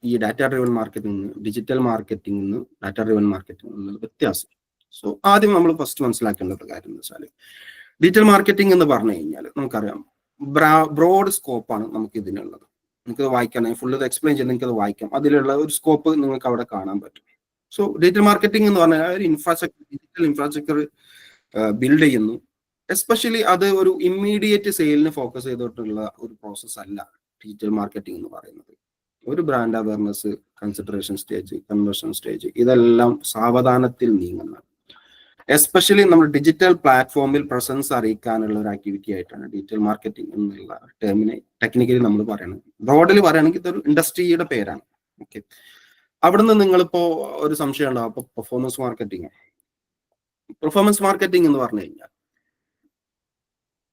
ഈ data driven marketing, digital marketing, data driven marketing എന്നുള്ള വ്യത്യാസം. സോ ആദ്യം നമ്മൾ ഫസ്റ്റ് മനസ്സിലാക്കേണ്ട കാര്യം എന്ന് വെച്ചാൽ ഡിജിറ്റൽ മാർക്കറ്റിംഗ് എന്ന് പറഞ്ഞു കഴിഞ്ഞാൽ നമുക്കറിയാം ബ്രോഡ് സ്കോപ്പാണ് നമുക്ക് ഇതിനുള്ളത്. നിങ്ങൾക്ക് വായിക്കാൻ ഫുൾ ഇത് എക്സ്പ്ലെയിൻ ചെയ്ത് നിങ്ങൾക്ക് അത് വായിക്കാം. അതിലുള്ള ഒരു സ്കോപ്പ് നിങ്ങൾക്ക് അവിടെ കാണാൻ പറ്റും. സോ ഡിജിറ്റൽ മാർക്കറ്റിംഗ് എന്ന് പറഞ്ഞാൽ ഒരു ഡിജിറ്റൽ ഇൻഫ്രാസ്ട്രക്ചർ ബിൽഡ് ചെയ്യുന്നു. എസ്പെഷ്യലി അത് ഒരു ഇമ്മീഡിയറ്റ് സെയിലിന് ഫോക്കസ് ചെയ്തിട്ടുള്ള ഒരു പ്രോസസ് അല്ല ഡിജിറ്റൽ മാർക്കറ്റിംഗ് എന്ന് പറയുന്നത്. ഒരു brand awareness, consideration stage, conversion stage, ഇതെല്ലാം സാവധാനത്തിൽ നീങ്ങുന്ന, എസ്പെഷ്യലി നമ്മൾ ഡിജിറ്റൽ പ്ലാറ്റ്ഫോമിൽ പ്രസൻസ് അറിയിക്കാനുള്ള ഒരു ആക്ടിവിറ്റി ആയിട്ടാണ് ഡിജിറ്റൽ മാർക്കറ്റിംഗ് എന്നുള്ള ടേമിനെ ടെക്നിക്കലി നമ്മൾ പറയുന്നത്. ബ്രോഡിൽ പറയുകയാണെങ്കിൽ ഇതൊരു ഇൻഡസ്ട്രിയുടെ പേരാണ്. ഓക്കെ, അവിടുന്ന് നിങ്ങളിപ്പോ ഒരു സംശയം ഉണ്ടാവും, അപ്പൊ പെർഫോമൻസ് മാർക്കറ്റിംഗ് എന്ന് പറഞ്ഞു കഴിഞ്ഞാൽ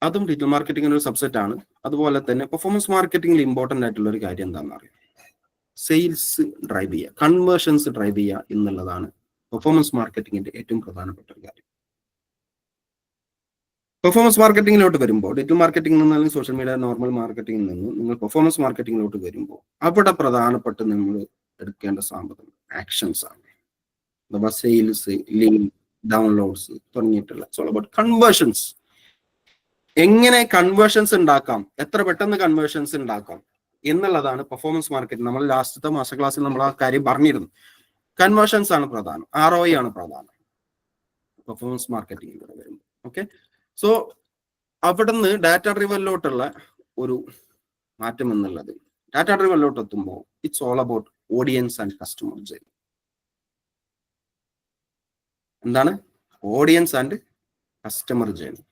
അതും ഡിജിറ്റൽ മാർക്കറ്റിംഗിന്റെ ഒരു സബ്സെറ്റ് ആണ്. അതുപോലെ തന്നെ പെർഫോമൻസ് മാർക്കറ്റിംഗിൽ ഇമ്പോർട്ടന്റ് ആയിട്ടുള്ള ഒരു കാര്യം എന്താണെന്ന് അറിയാം, സെയിൽസ് ഡ്രൈവ് ചെയ്യുക, കൺവേർഷൻസ് ഡ്രൈവ് ചെയ്യുക എന്നുള്ളതാണ് പെർഫോമൻസ് മാർക്കറ്റിംഗിന്റെ ഏറ്റവും പ്രധാനപ്പെട്ട ഒരു കാര്യം. പെർഫോമൻസ് മാർക്കറ്റിംഗിലോട്ട് വരുമ്പോൾ ഡിജിറ്റൽ മാർക്കറ്റിംഗിൽ നിന്ന് അല്ലെങ്കിൽ സോഷ്യൽ മീഡിയ നോർമൽ മാർക്കറ്റിംഗിൽ നിന്ന് നിങ്ങൾ പെർഫോമൻസ് മാർക്കറ്റിംഗിലോട്ട് വരുമ്പോൾ അവിടെ പ്രധാനപ്പെട്ട് നമ്മൾ എടുക്കേണ്ട സാമ്പത്തിക ആക്ഷൻസ് ആണ്. അഥവാ സെയിൽസ്, ലീഡ്, ഡൗൺലോഡ്സ് തുടങ്ങിയിട്ടുള്ള കൺവേർഷൻസ്. എങ്ങനെ കൺവേർഷൻസ് ഉണ്ടാക്കാം, എത്ര പെട്ടെന്ന് കൺവേർഷൻസ് ഉണ്ടാക്കാം എന്നുള്ളതാണ് പെർഫോമൻസ് മാർക്കറ്റിംഗ്. നമ്മൾ ലാസ്റ്റത്തെ മാസ്റ്റർ ക്ലാസ്സിൽ നമ്മൾ ആ കാര്യം പറഞ്ഞിരുന്നു. കൺവേർഷൻസ് ആണ് പ്രധാനം, ROI ആണ് പ്രധാനം പെർഫോമൻസ് മാർക്കറ്റിംഗിലൂടെ വരുമ്പോൾ. ഓക്കെ, സോ അവിടുന്ന് ഡാറ്റ ഡ്രിവനിലോട്ടുള്ള ഒരു മാറ്റം എന്നുള്ളത്, ഡാറ്റ ഡ്രിവനിലോട്ട് എത്തുമ്പോൾ it's all about audience and customer journey. എന്താണ് ഓഡിയൻസ് ആൻഡ് കസ്റ്റമർ ജേർണി?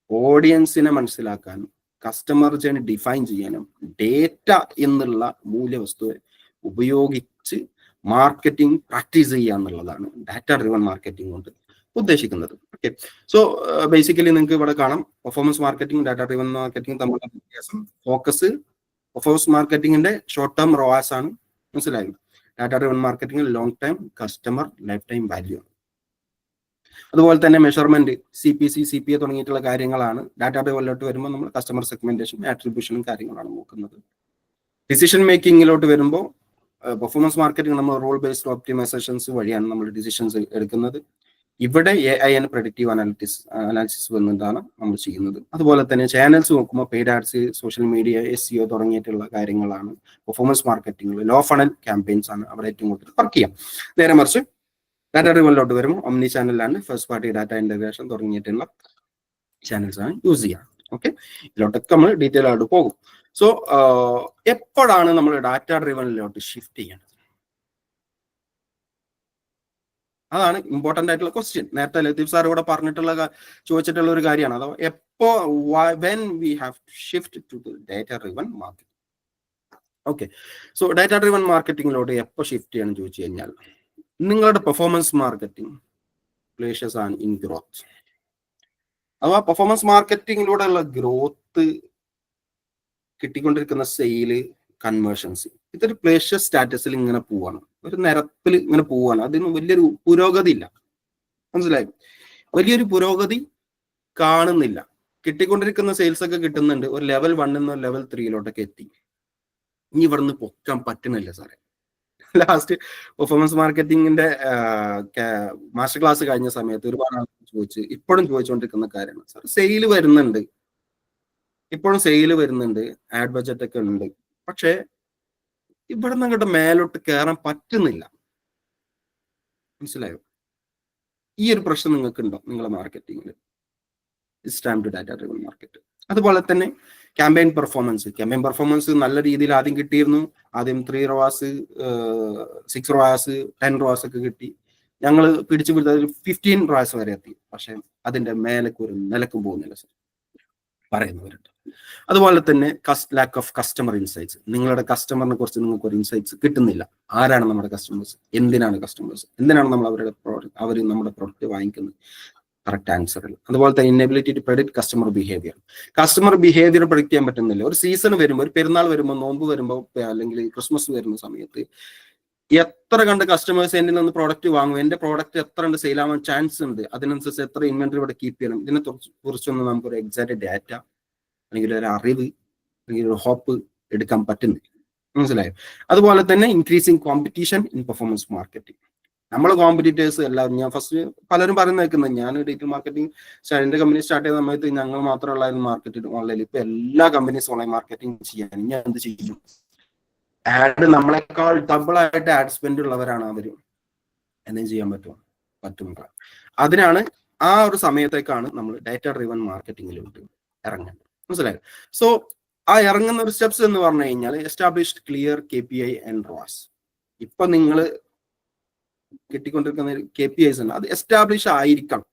ഓഡിയൻസിനെ മനസ്സിലാക്കാനും കസ്റ്റമർ ജേർണി ഡിഫൈൻ ചെയ്യാനും ഡേറ്റ എന്നുള്ള മൂല്യവസ്തുവെ ഉപയോഗിച്ച് മാർക്കറ്റിംഗ് പ്രാക്ടീസ് ചെയ്യുക എന്നുള്ളതാണ് ഡാറ്റ ഡ്രിവൺ മാർക്കറ്റിംഗ് കൊണ്ട് ഉദ്ദേശിക്കുന്നത്. ഓക്കെ, സോ ബേസിക്കലി നിങ്ങൾക്ക് ഇവിടെ കാണാം performance marketing, data driven marketing തമ്മിലുള്ള വ്യത്യാസം. ഫോക്കസ് പെർഫോമൻസ് മാർക്കറ്റിംഗിന്റെ ഷോർട്ട് ടേം ROAS ആണ്, മനസ്സിലായി. Data driven marketing long time customer life time value ആണ്. അതുപോലെ തന്നെ മെഷർമെന്റ്, CPC, CPA തുടങ്ങിയിട്ടുള്ള കാര്യങ്ങളാണ്. ഡാറ്റ ഡ്രിവനിലോട്ട് വരുമ്പോൾ നമ്മൾ കസ്റ്റമർ സെഗ്മെന്റേഷൻ, ആട്രിബ്യൂഷനും കാര്യങ്ങളാണ് നോക്കുന്നത്. ഡിസിഷൻ മേക്കിങ്ങിലോട്ട് വരുമ്പോൾ പെർഫോമൻസ് മാർക്കറ്റിംഗ് നമ്മൾ റോൾ ബേസ്ഡ് ഒപ്റ്റിമൈസേഷൻസ് വഴിയാണ് നമ്മൾ ഡിസിഷൻസ് എടുക്കുന്നത്. ഇവിടെ AI and predictive അനാലിസിസ് വന്നിട്ടാണ് നമ്മൾ ചെയ്യുന്നത്. അതുപോലെ തന്നെ ചാനൽസ് നോക്കുമ്പോൾ paid ads, social media, SEO തുടങ്ങിയിട്ടുള്ള കാര്യങ്ങളാണ് പെർഫോമൻസ് മാർക്കറ്റിംഗിൽ. ലോ ഫണൽ ക്യാമ്പയിൻസ് ആണ് അവിടെ ഏറ്റവും കൂടുതൽ വർക്ക് ചെയ്യാം. നേരെ മറിച്ച് ഡാറ്റ ഡ്രിവനിലോട്ട് വരുമ്പോൾ ഒമ്നി ചാനലാണ്, ഫസ്റ്റ് പാർട്ടി ഡാറ്റ ഇന്റഗ്രേഷൻ തുടങ്ങിയിട്ടുള്ള ചാനൽസ് ആണ് യൂസ് ചെയ്യുക. ഓക്കെ, ഇതിലോട്ടൊക്കെ നമ്മൾ ഡീറ്റെയിൽ ആയിട്ട് പോകും. സോ എപ്പോഴാണ് നമ്മൾ ഡാറ്റ ഡ്രിവനിലോട്ട് ഷിഫ്റ്റ് ചെയ്യേണ്ടത്? അതാണ് ഇമ്പോർട്ടന്റ് ആയിട്ടുള്ള ക്വസ്റ്റ്യൻ. നേരത്തെ ലത്തീഫ് സാർ ഇവിടെ ചോദിച്ചിട്ടുള്ള ഒരു കാര്യമാണ്. അഥവാ എപ്പോ, when we have shift to the data driven marketing. Okay, so data driven മാർക്കറ്റിംഗിലോട്ട് എപ്പോ ഷിഫ്റ്റ് ചെയ്യണം ചോദിച്ചു കഴിഞ്ഞാൽ, നിങ്ങളുടെ പെർഫോമൻസ് മാർക്കറ്റിംഗ് പ്ലേഷസ് ആണ് ഇൻ ഗ്രോത്ത്. അഥവാ പെർഫോമൻസ് മാർക്കറ്റിംഗിലൂടെ ഉള്ള ഗ്രോത്ത്, കിട്ടിക്കൊണ്ടിരിക്കുന്ന സെയില്, കൺവേർഷൻസ്, ഇതൊരു പ്ലേഷർ സ്റ്റാറ്റസിൽ ഇങ്ങനെ പോവാണ്, ഒരു നിരപ്പിൽ ഇങ്ങനെ പോവാണ്. അതിന് വലിയൊരു പുരോഗതി ഇല്ല, മനസ്സിലായി? വലിയൊരു പുരോഗതി കാണുന്നില്ല. കിട്ടിക്കൊണ്ടിരിക്കുന്ന സെയിൽസ് ഒക്കെ കിട്ടുന്നുണ്ട്, ഒരു ലെവൽ 1 നിന്ന് ലെവൽ 3 എത്തി. ഇനി ഇവിടുന്ന് പൊക്കാൻ പറ്റുന്നില്ല സാറേ. ലാസ്റ്റ് പെർഫോമൻസ് മാർക്കറ്റിംഗിന്റെ മാസ്റ്റർ ക്ലാസ് കഴിഞ്ഞ സമയത്ത് ഒരുപാട് ആളുകൾ ഇപ്പോഴും ചോദിച്ചുകൊണ്ടിരിക്കുന്ന കാര്യമാണ്, സാർ സെയില് വരുന്നുണ്ട്, ഇപ്പോഴും സെയില് വരുന്നുണ്ട്, ആഡ് ബഡ്ജറ്റ് ഒക്കെ ഉണ്ട്, പക്ഷെ ഇവിടെ നിന്ന് അങ്ങോട്ട് മേലോട്ട് കയറാൻ പറ്റുന്നില്ല. മനസ്സിലായോ? ഈ ഒരു പ്രശ്നം നിങ്ങൾക്ക് ഉണ്ടോ നിങ്ങളുടെ മാർക്കറ്റിംഗിൽ? It's time to data driven market. അതുപോലെ തന്നെ ക്യാമ്പയിൻ പെർഫോമൻസ് നല്ല രീതിയിൽ ആദ്യം കിട്ടിയിരുന്നു. ആദ്യം 3 ROAS, 6 ROAS, 10 ROAS ഒക്കെ കിട്ടി. ഞങ്ങൾ പിടിച്ചു 15 ROAS വരെ എത്തി. പക്ഷെ അതിന്റെ മേലേക്ക് ഒരു നിലക്കും പോകുന്നില്ല സർ, പറയുന്നവരുണ്ട്. അതുപോലെ തന്നെ ലാക്ക് ഓഫ് കസ്റ്റമർ ഇൻസൈറ്റ്സ്. നിങ്ങളുടെ കസ്റ്റമറിനെ കുറിച്ച് നിങ്ങൾക്ക് ഒരു ഇൻസൈറ്റ്സ് കിട്ടുന്നില്ല. ആരാണ് നമ്മുടെ കസ്റ്റമേഴ്സ്, എന്തിനാണ് കസ്റ്റമേഴ്സ്, എന്തിനാണ് നമ്മൾ അവർ നമ്മുടെ പ്രൊഡക്റ്റ് വാങ്ങിക്കുന്നത്, കറക്റ്റ് ആൻസർ ഇല്ല. അതുപോലെ തന്നെ inability to predict customer behaviour. Customer behaviour predict ചെയ്യാൻ പറ്റുന്നില്ല. ഒരു സീസൺ വരുമ്പോൾ, ഒരു പെരുന്നാൾ വരുമ്പോൾ, നോമ്പ് വരുമ്പോൾ, അല്ലെങ്കിൽ ക്രിസ്മസ് വരുന്ന സമയത്ത് എത്ര കണ്ട് കസ്റ്റമേഴ്സ് എന്നിൽ നിന്ന് പ്രോഡക്റ്റ് വാങ്ങും, എന്റെ പ്രോഡക്റ്റ് എത്ര കണ്ട് സെയിൽ ആവാൻ ചാൻസ് ഉണ്ട്, അതിനനുസരിച്ച് എത്ര ഇൻവെന്ററി ഇവിടെ കീപ്പ് ചെയ്യണം, ഇതിനെ കുറിച്ചൊന്നും നമുക്കൊരു എക്സാക്ട് ഡാറ്റ അല്ലെങ്കിൽ ഒരു അറിവ് അല്ലെങ്കിൽ ഒരു ഹോപ്പ് എടുക്കാൻ പറ്റുന്നില്ല. മനസ്സിലായോ? അതുപോലെ തന്നെ increasing competition in performance marketing. നമ്മളെ കോമ്പറ്റീറ്റേഴ്സ് എല്ലാവരും, ഞാൻ ഫസ്റ്റ് പലരും പറയുന്ന കേൾക്കുന്നത്, ഞാൻ ഡിജിറ്റൽ മാർക്കറ്റിംഗ് എന്റെ കമ്പനി സ്റ്റാർട്ട് ചെയ്ത സമയത്ത് ഞങ്ങൾ മാത്രമുള്ളായിരുന്നു മാർക്കറ്റിംഗ് ഓൺലൈനിൽ. ഇപ്പൊ എല്ലാ കമ്പനീസ് ഓൺലൈൻ മാർക്കറ്റിംഗ് ചെയ്യാൻ ഞാൻ എന്ത് ചെയ്യും? ആഡ് നമ്മളെക്കാൾ ഡബിൾ ആയിട്ട് ആഡ് സ്പെൻഡ് ഉള്ളവരാണ് അവര്. എന്തെങ്കിലും ചെയ്യാൻ പറ്റും. അതിനാണ് ആ ഒരു സമയത്തേക്കാണ് നമ്മൾ ഡാറ്റ ഡ്രിവൺ മാർക്കറ്റിംഗിലോട്ട് ഇറങ്ങേണ്ടത്. മനസ്സിലായോ? സോ ആ ഇറങ്ങുന്ന ഒരു സ്റ്റെപ്സ് എന്ന് പറഞ്ഞു കഴിഞ്ഞാൽ established clear KPI and ROAS. ഇപ്പൊ നിങ്ങൾ കിട്ടിക്കൊണ്ടിരിക്കുന്ന KPIs ഉണ്ട്, അത് എസ്റ്റാബ്ലിഷ് ആയിരിക്കണം.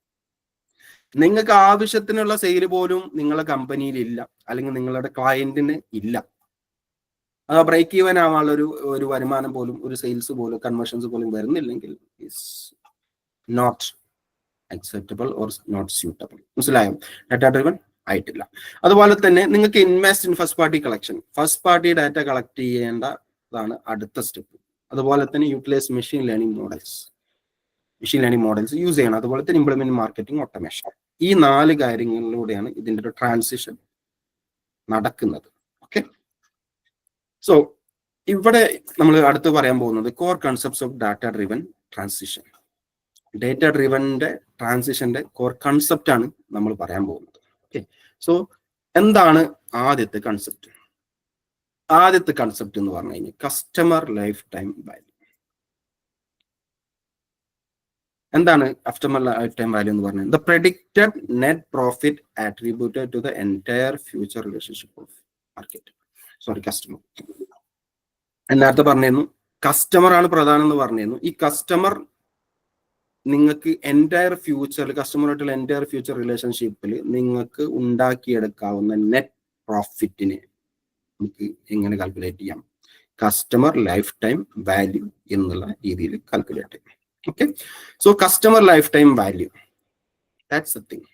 നിങ്ങൾക്ക് ആവശ്യത്തിനുള്ള സെയിൽ പോലും നിങ്ങളുടെ കമ്പനിയിൽ ഇല്ല, അല്ലെങ്കിൽ നിങ്ങളുടെ ക്ലയന്റിന് ഇല്ല, അത് ബ്രേക്ക് ഈവൻ ആവാനുള്ള ഒരു വരുമാനം പോലും, ഒരു സെയിൽസ് പോലും, കൺവേർഷൻസ് പോലും വരുന്നില്ലെങ്കിൽ is not acceptable or not suitable. മനസ്സിലായോ? ഡാറ്റ ഡ്രിവൺ ആയിട്ടില്ല. അതുപോലെ തന്നെ നിങ്ങൾക്ക് invest in first party collection. First party data collect ചെയ്യേണ്ടതാണ് അടുത്ത സ്റ്റെപ്പ്. അതുപോലെ തന്നെ utilise machine learning models use ചെയ്യണം. അതുപോലെ തന്നെ ഇംപ്ലിമെന്റ് മാർക്കറ്റിംഗ് ഓട്ടോമേഷൻ. ഈ 4 കാര്യങ്ങളിലൂടെയാണ് ഇതിന്റെ ഒരു ട്രാൻസിഷൻ നടക്കുന്നത്. ഓക്കെ, സോ ഇവിടെ നമ്മൾ അടുത്ത് പറയാൻ പോകുന്നത് core concepts of data driven transition. Data ഡ്രിവന്റെ ട്രാൻസിഷന്റെ കോർ കൺസെപ്റ്റ് ആണ് നമ്മൾ പറയാൻ പോകുന്നത്. ഓക്കെ, സോ എന്താണ് ആദ്യത്തെ കൺസെപ്റ്റ്? ആദ്യത്തെ കൺസെപ്റ്റ് എന്ന് പറഞ്ഞു കഴിഞ്ഞാൽ കസ്റ്റമർ ലൈഫ് ടൈം വാല്യൂ. എന്താണ് കസ്റ്റമർ ലൈഫ് ടൈം വാല്യൂ എന്ന് പറഞ്ഞാൽ? The predicted net profit attributed to the entire future relationship of customer. നേരത്തെ പറഞ്ഞിരുന്നു കസ്റ്റമർ ആണ് പ്രധാനം എന്ന് പറഞ്ഞിരുന്നു. ഈ കസ്റ്റമർ നിങ്ങൾക്ക് എൻറ്റയർ ഫ്യൂച്ചറിൽ, കസ്റ്റമറായിട്ടുള്ള എൻറ്റയർ ഫ്യൂച്ചർ റിലേഷൻഷിപ്പിൽ നിങ്ങൾക്ക് ഉണ്ടാക്കിയെടുക്കാവുന്ന നെറ്റ് പ്രോഫിറ്റിനെ നമുക്ക് എങ്ങനെ കാൽക്കുലേറ്റ് ചെയ്യാം? കസ്റ്റമർ ലൈഫ് ടൈം വാല്യൂ എന്നുള്ള രീതിയിൽ കാൽക്കുലേറ്റ് ചെയ്യാം. Okay, so customer life time value, that's the thing.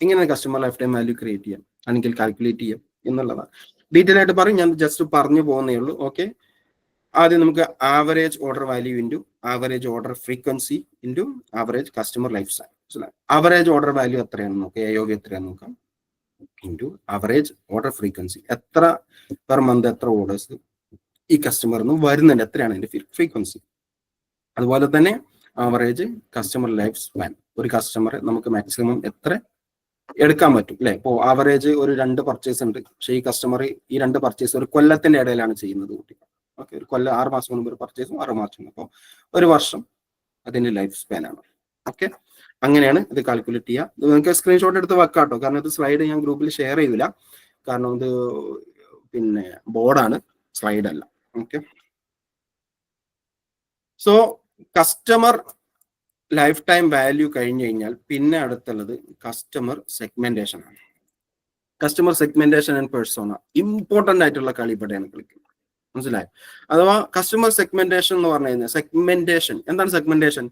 എങ്ങനെ customer life time value create ചെയ്യാം അല്ലെങ്കിൽ കാൽക്കുലേറ്റ് ചെയ്യാം എന്നുള്ളതാണ്. ഡീറ്റെയിൽ ആയിട്ട് പറയും, ഞാൻ ജസ്റ്റ് പറഞ്ഞു പോകുന്നേ ഉള്ളൂ. ഓക്കെ, ആദ്യം നമുക്ക് average order value into average order frequency into average customer life time. Average order value എത്രയാണെന്ന് നോക്കാം, AOV എത്രയാണെന്ന് നോക്കാം, ഇൻറ്റു ആവറേജ് ഓർഡർ ഫ്രീക്വൻസി. എത്ര പെർ മന്ത് എത്ര ഓർഡേഴ്സ് ഈ കസ്റ്റമറിന് വരുന്നുണ്ട്, എത്രയാണ് അതിന്റെ ഫ്രീക്വൻസി. അതുപോലെ തന്നെ ആവറേജ് കസ്റ്റമർ ലൈഫ് സ്പാൻ. ഒരു കസ്റ്റമറെ നമുക്ക് മാക്സിമം എത്ര എടുക്കാൻ പറ്റും അല്ലെ? ഇപ്പോൾ ആവറേജ് ഒരു 2 പർച്ചേസ് ഉണ്ട്, പക്ഷേ ഈ കസ്റ്റമർ ഈ 2 പർച്ചേസ് ഒരു കൊല്ലത്തിന്റെ ഇടയിലാണ് ചെയ്യുന്നത് കുട്ടികൾ. ഓക്കെ, ഒരു കൊല്ലം 6 മാസം മുൻപ് ഒരു പർച്ചേസും 6 മാസം, അപ്പോൾ 1 വർഷം അതിന്റെ ലൈഫ് സ്പാൻ ആണ്. ഓക്കെ, അങ്ങനെയാണ് ഇത് കാൽക്കുലേറ്റ് ചെയ്യുക. ഇത് നിങ്ങൾക്ക് സ്ക്രീൻഷോട്ട് എടുത്ത് വെക്കാട്ടോ, കാരണം ഇത് സ്ലൈഡ് ഞാൻ ഗ്രൂപ്പിൽ ഷെയർ ചെയ്യില്ല, കാരണം ഇത് പിന്നെ ബോർഡാണ്, സ്ലൈഡ് അല്ല. Okay, so customer life time value കഴിഞ്ഞു കഴിഞ്ഞാൽ പിന്നെ അടുത്തുള്ളത് കസ്റ്റമർ സെഗ്മെന്റേഷൻ ആണ്. Customer segmentation and persona important ആയിട്ടുള്ള കളി ഇവിടെയാണ് കളിക്കുന്നത്. മനസ്സിലായോ? അഥവാ കസ്റ്റമർ സെഗ്മെന്റേഷൻ എന്ന് പറഞ്ഞു കഴിഞ്ഞാൽ, സെഗ്മെന്റേഷൻ എന്താണ്? Segmentation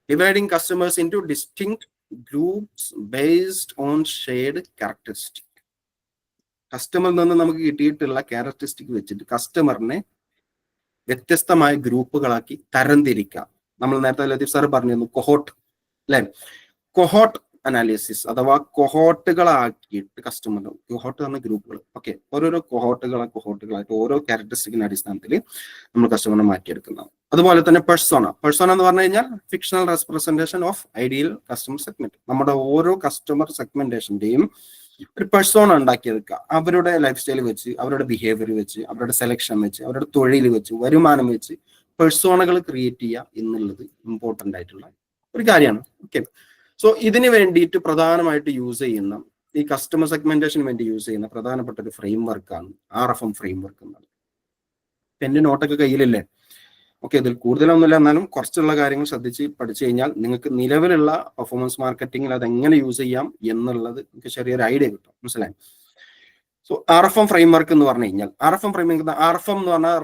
dividing customers into distinct groups based on shared characteristic. കസ്റ്റമറിൽ നിന്ന് നമുക്ക് കിട്ടിയിട്ടുള്ള ക്യാരക്ടറിസ്റ്റിക് വെച്ചിട്ട് കസ്റ്റമറിനെ വ്യത്യസ്തമായ ഗ്രൂപ്പുകളാക്കി തരംതിരിക്കാം. നമ്മൾ നേരത്തെ ലത്തീഫ് സാർ പറഞ്ഞിരുന്നു കൊഹോട്ട് അല്ലെ? കൊഹോട്ട് അനാലിസിസ് അഥവാ കൊഹോട്ടുകളാക്കിയിട്ട് കസ്റ്റമർ, കൊഹോട്ട് പറഞ്ഞ ഗ്രൂപ്പുകൾ. ഓക്കെ, ഓരോരോ കൊഹോട്ടുകളായിട്ട് ഓരോ ക്യാരക്ടറിസ്റ്റിക്കിന്റെ അടിസ്ഥാനത്തിൽ നമ്മൾ കസ്റ്റമറിനെ മാറ്റിയെടുക്കുന്നതാണ്. അതുപോലെ തന്നെ പെർസോണ എന്ന് പറഞ്ഞു കഴിഞ്ഞാൽ fictional representation of ideal customer segment. നമ്മുടെ ഓരോ കസ്റ്റമർ സെഗ്മെന്റേഷന്റെയും ഒരു പെർസോണ ഉണ്ടാക്കിയെടുക്കുക. അവരുടെ ലൈഫ് സ്റ്റൈൽ വെച്ച്, അവരുടെ ബിഹേവിയർ വെച്ച്, അവരുടെ സെലക്ഷൻ വെച്ച്, അവരുടെ തൊഴിൽ വെച്ച്, വരുമാനം വെച്ച് പെർസോണകൾ ക്രിയേറ്റ് ചെയ്യുക എന്നുള്ളത് ഇമ്പോർട്ടന്റ് ആയിട്ടുള്ള ഒരു കാര്യമാണ്. ഓക്കെ, സോ ഇതിന് വേണ്ടിയിട്ട് പ്രധാനമായിട്ട് യൂസ് ചെയ്യുന്ന, ഈ കസ്റ്റമർ സെഗ്മെന്റേഷന് വേണ്ടി യൂസ് ചെയ്യുന്ന പ്രധാനപ്പെട്ട ഒരു ഫ്രെയിം വർക്കാണ് RFM ഫ്രെയിം വർക്ക് എന്നത്. പെന്റെ നോട്ടൊക്കെ കയ്യിലില്ലേ? ഓക്കെ, ഇതിൽ കൂടുതലൊന്നുമില്ല, എന്നാലും കുറച്ചുള്ള കാര്യങ്ങൾ ശ്രദ്ധിച്ച് പഠിച്ചു കഴിഞ്ഞാൽ നിങ്ങൾക്ക് നിലവിലുള്ള പെർഫോമൻസ് മാർക്കറ്റിംഗിൽ അത് എങ്ങനെ യൂസ് ചെയ്യാം എന്നുള്ളത് നിങ്ങൾക്ക് ചെറിയൊരു ഐഡിയ കിട്ടും. മനസ്സിലായി? സോ RFM ഫ്രെയിം വർക്ക് എന്ന് പറഞ്ഞു കഴിഞ്ഞാൽ, RFM എന്ന് പറഞ്ഞാൽ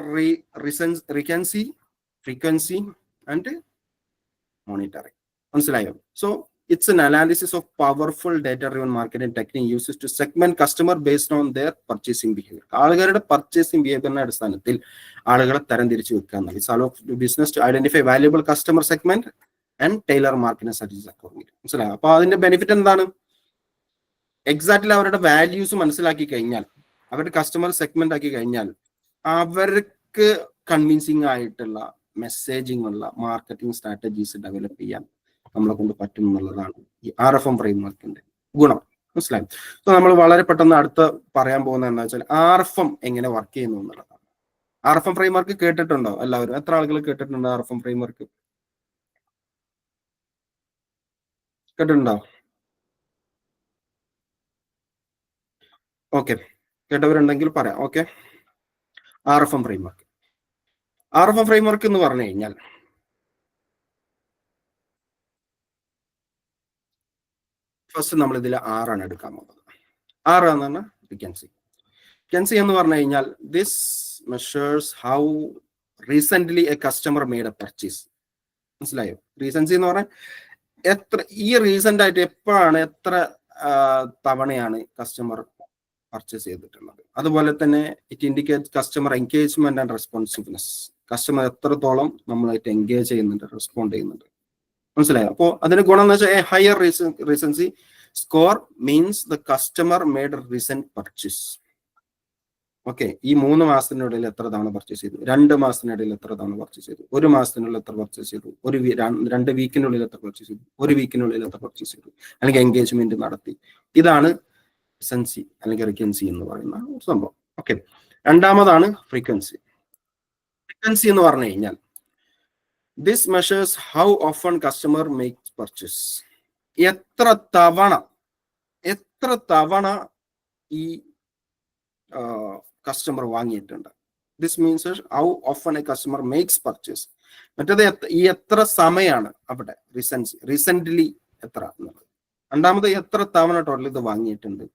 ഫ്രീക്വൻസി ആൻഡ് മോണിറ്ററിംഗ്. മനസ്സിലായോ? So It's an analysis of powerful data-driven marketing technique uses to segment customer based on their purchasing behavior. ആളുകളുടെ പർച്ചേസിംഗ് ബിഹേവിയറിന്റെ അടിസ്ഥാനത്തിൽ ആളുകളെ തരംതിരിച്ച് വെക്കുക എന്നാണ്. It's allow business to identify valuable customer segment and tailor marketing strategies accordingly. മനസ്സിലായോ? അപ്പൊ അതിന്റെ benefit എന്താണ്? എക്സാക്ട്ലി അവരുടെ വാല്യൂസ് മനസ്സിലാക്കി കഴിഞ്ഞാൽ, അവരുടെ കസ്റ്റമർ സെഗ്മെന്റ് ആക്കി കഴിഞ്ഞാൽ, അവർക്ക് കൺവിൻസിങ് ആയിട്ടുള്ള മെസ്സേജിങ് ഉള്ള മാർക്കറ്റിംഗ് സ്ട്രാറ്റജീസ് ഡെവലപ്പ് ചെയ്യാൻ നമ്മളെ കൊണ്ട് പറ്റും എന്നുള്ളതാണ് ഈ RFM ഫ്രെയിംവർക്കിന്റെ ഗുണം. മനസ്സിലായി? സോ നമ്മൾ വളരെ പെട്ടെന്ന് അടുത്ത് പറയാൻ പോകുന്നത് എന്താ വെച്ചാൽ RFM എങ്ങനെ വർക്ക് ചെയ്യുന്നു എന്നുള്ളതാണ്. RFM ഫ്രെയിംവർക്ക് കേട്ടിട്ടുണ്ടോ എല്ലാവരും? എത്ര ആളുകൾ കേട്ടിട്ടുണ്ടോ RFM ഫ്രെയിംവർക്ക്? കേട്ടിട്ടുണ്ടോ? ഓക്കെ, കേട്ടവരുണ്ടെങ്കിൽ പറയാം. Okay, RFM framework. RFM framework എന്ന് പറഞ്ഞു കഴിഞ്ഞാൽ ഫസ്റ്റ് നമ്മൾ ഇതിൽ 6 ആണ് എടുക്കാൻ പോകുന്നത്. 6 എന്ന് പറഞ്ഞാൽ ഫ്രീക്വൻസി എന്ന് പറഞ്ഞു കഴിഞ്ഞാൽ this measures how recently A customer made A purchase. മനസ്സിലായോ? റീസൻസി എന്ന് പറഞ്ഞാൽ ഈ റീസെന്റ് ആയിട്ട് എപ്പോഴാണ്, എത്ര തവണയാണ് കസ്റ്റമർ പർച്ചേസ് ചെയ്തിട്ടുള്ളത്. അതുപോലെ തന്നെ it indicate customer engagement and responsiveness. Customer എത്രത്തോളം നമ്മളായിട്ട് എൻഗേജ് ചെയ്യുന്നുണ്ട്, റെസ്പോണ്ട് ചെയ്യുന്നുണ്ട്. മനസ്സിലായോ? അപ്പോൾ അതിന് ഗുണം എന്ന് വെച്ചാൽ higher recency score means the customer made recent purchase. Okay, ഈ 3 മാസത്തിനിടയിൽ എത്ര തവണ പർച്ചേസ് ചെയ്തു, 2 മാസത്തിനിടയിൽ എത്ര തവണ പർച്ചേസ് ചെയ്തു, 1 മാസത്തിനുള്ളിൽ എത്ര പർച്ചേസ് ചെയ്തു, 2 വീക്കിനുള്ളിൽ എത്ര പർച്ചേസ് ചെയ്തു, 1 വീക്കിനുള്ളിൽ എത്ര പർച്ചേസ് ചെയ്തു, അല്ലെങ്കിൽ എൻഗേജ്മെന്റ് നടത്തി. ഇതാണ് റീസൻസി അല്ലെങ്കിൽ റിക്കൻസി എന്ന് പറയുന്ന സംഭവം. Okay, രണ്ടാമതാണ് frequency. ഫ്രീക്വൻസി എന്ന് പറഞ്ഞു കഴിഞ്ഞാൽ this measures how often customer makes purchase. എത്ര തവണ ഈ കസ്റ്റമർ വാങ്ങിയിട്ടുണ്ട്. This means how often A customer makes purchase. മറ്റേത് ഈ എത്ര സമയമാണ് അവിടെ റീസെന്റ്ലി എത്ര എന്നുള്ളത്. രണ്ടാമത് എത്ര തവണ ടോട്ടൽ ഇത് വാങ്ങിയിട്ടുണ്ട്.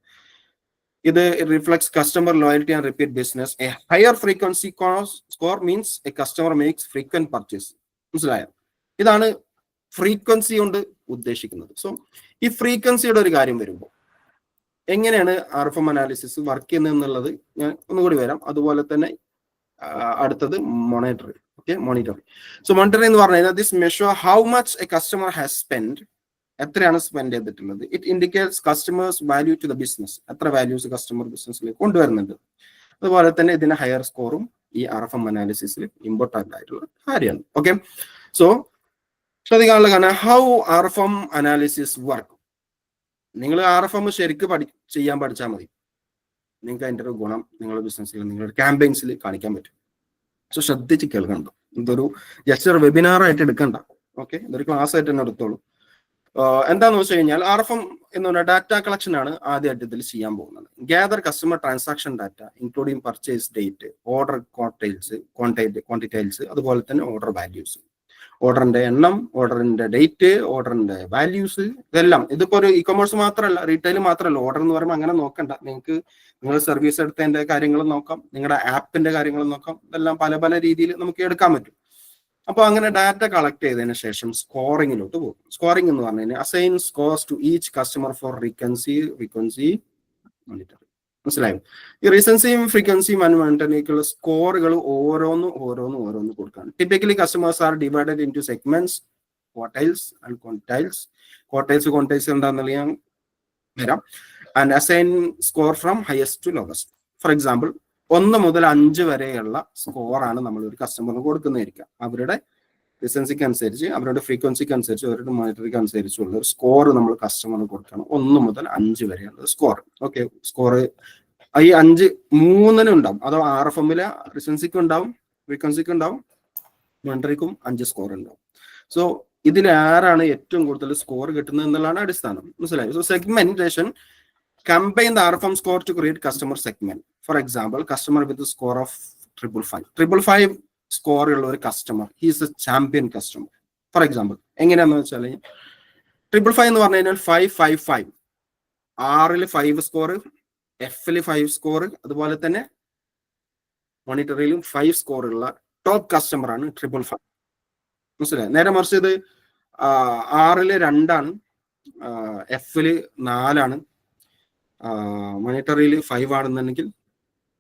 ഇത് reflects customer loyalty and repeat business. A higher frequency score means A customer makes frequent purchase. മനസ്സിലായോ? ഇതാണ് ഫ്രീക്വൻസി കൊണ്ട് ഉദ്ദേശിക്കുന്നത്. സോ ഈ ഫ്രീക്വൻസിയുടെ ഒരു കാര്യം വരുമ്പോൾ എങ്ങനെയാണ് RFM അനാലിസിസ് വർക്ക് ചെയ്യുന്നത് എന്നുള്ളത് ഞാൻ ഒന്നുകൂടി വരാം. അതുപോലെ തന്നെ അടുത്തത് monitoring. Okay, monitoring. So monitoring എന്ന് പറഞ്ഞു കഴിഞ്ഞാൽ this measure how much a customer has spend. എത്രയാണ് സ്പെൻഡ് ചെയ്തിട്ടുള്ളത്. It indicates customers value to the business. എത്ര വാല്യൂസ് കസ്റ്റമർ ബിസിനസ്സിലേക്ക് കൊണ്ടുവരുന്നുണ്ട്. അതുപോലെ തന്നെ ഇതിന്റെ ഹയർ സ്കോറും ഈ RFM അനാലിസിസിൽ ഇമ്പോർട്ടന്റ് ആയിട്ടുള്ള കാര്യമാണ്. ഓക്കെ, സോ ശ്രദ്ധിക്കാനുള്ള കാരണം ഹൗ RFM അനാലിസിസ് വർക്ക്. നിങ്ങൾ RFM ശരിക്കും ചെയ്യാൻ പഠിച്ചാൽ മതി. നിങ്ങൾക്ക് അതിൻ്റെ ഒരു ഗുണം നിങ്ങളുടെ ബിസിനസ്സിൽ, നിങ്ങളുടെ ക്യാമ്പയിൻസിൽ കാണിക്കാൻ പറ്റും. സോ ശ്രദ്ധിച്ച് കേൾക്കണ്ട. ഇതൊരു ജസ്റ്റ് ഒരു വെബിനാർ ആയിട്ട് എടുക്കണ്ട. ഓക്കെ, ഇതൊരു ക്ലാസ് ആയിട്ട് തന്നെ എടുത്തോളൂ. എന്താന്ന് വെച്ച് കഴിഞ്ഞാൽ RFM എന്ന് പറഞ്ഞാൽ ഡാറ്റ കളക്ഷൻ ആണ് ആദ്യമായിട്ട് ഇതിൽ ചെയ്യാൻ പോകുന്നത്. Gather customer transaction data including purchase date, order quantiles, അതുപോലെ തന്നെ ഓർഡർ വാല്യൂസ്. ഓർഡറിന്റെ എണ്ണം, ഓർഡറിന്റെ ഡേറ്റ്, ഓർഡറിന്റെ വാല്യൂസ്, ഇതെല്ലാം. ഇതിപ്പോ ഒരു ഇ-കൊമേഴ്സ് മാത്രമല്ല, റീറ്റെയിൽ മാത്രമല്ല. ഓർഡർ എന്ന് പറയുമ്പോൾ അങ്ങനെ നോക്കണ്ട. നിങ്ങൾക്ക് നിങ്ങൾ സർവീസ് എടുത്തതിന്റെ കാര്യങ്ങളും നോക്കാം, നിങ്ങളുടെ ആപ്പിന്റെ കാര്യങ്ങളും നോക്കാം. ഇതെല്ലാം പല പല രീതിയിൽ നമുക്ക് എടുക്കാൻ പറ്റും. അപ്പോൾ അങ്ങനെ ഡാറ്റ കളക്ട് ചെയ്തതിനു ശേഷം സ്കോറിങ്ങിലോട്ട് പോകും. സ്കോറിംഗ് എന്ന് പറഞ്ഞു കഴിഞ്ഞാൽ assign scores to each customer for frequency monitoring. മനസ്സിലായോ? ഈ റീസൻസിയും ഫ്രീക്വൻസിയും മോണിറ്ററിംഗിലേക്കുള്ള സ്കോറുകൾ ഓരോന്ന് കൊടുക്കുകയാണ്. Typically customers are divided into segments, quartiles and quantiles. Quartiles എന്താണെന്നുള്ള ഞാൻ വരാം. And assign score from highest to lowest. For example 1 മുതൽ 5 വരെയുള്ള സ്കോറാണ് നമ്മൾ ഒരു കസ്റ്റമറിന് കൊടുക്കുന്നതായിരിക്കാം. അവരുടെ റീസൻസിക്ക് അനുസരിച്ച്, അവരുടെ ഫ്രീക്വൻസിക്ക് അനുസരിച്ച്, അവരുടെ മോണിറ്ററിംഗ് അനുസരിച്ചുള്ള ഒരു സ്കോർ നമ്മൾ കസ്റ്റമറിന് കൊടുക്കണം. 1 മുതൽ 5 വരെയുള്ള സ്കോർ. ഓക്കെ, സ്കോർ ഈ 5 3 ഉണ്ടാവും. അതോ RFM-ലെ റീസൻസിക്ക് ഉണ്ടാവും, ഫ്രീക്വൻസിക്ക് ഉണ്ടാവും, മോണിറ്ററിംഗും 5 സ്കോർ ഉണ്ടാവും. സോ ഇതിൽ ആരാണ് ഏറ്റവും കൂടുതൽ സ്കോർ കിട്ടുന്നത് എന്നുള്ളതാണ് അടിസ്ഥാനം. മനസ്സിലായി? So segmentation combine the RFM score to create customer segment. For example, customer with a score of 555 score ഉള്ള ഒരു customer, he is a champion customer. For example എങ്ങനെയാണെന്ന് വെച്ചാൽ 555 എന്ന് പറഞ്ഞു കഴിഞ്ഞാൽ 555 R-ൽ 5 സ്കോർ, F-ൽ 5 സ്കോർ, അതുപോലെ തന്നെ മോണിറ്ററിലും 5 സ്കോർ ഉള്ള ടോപ്പ് കസ്റ്റമർ ആണ് 555. മനസ്സിലായി? നേരെ മറിച്ച് ഇത് R-ൽ 2 ആണ്, എഫില് 4 മോണിറ്ററിയിൽ 5 ആണെന്നുണ്ടെങ്കിൽ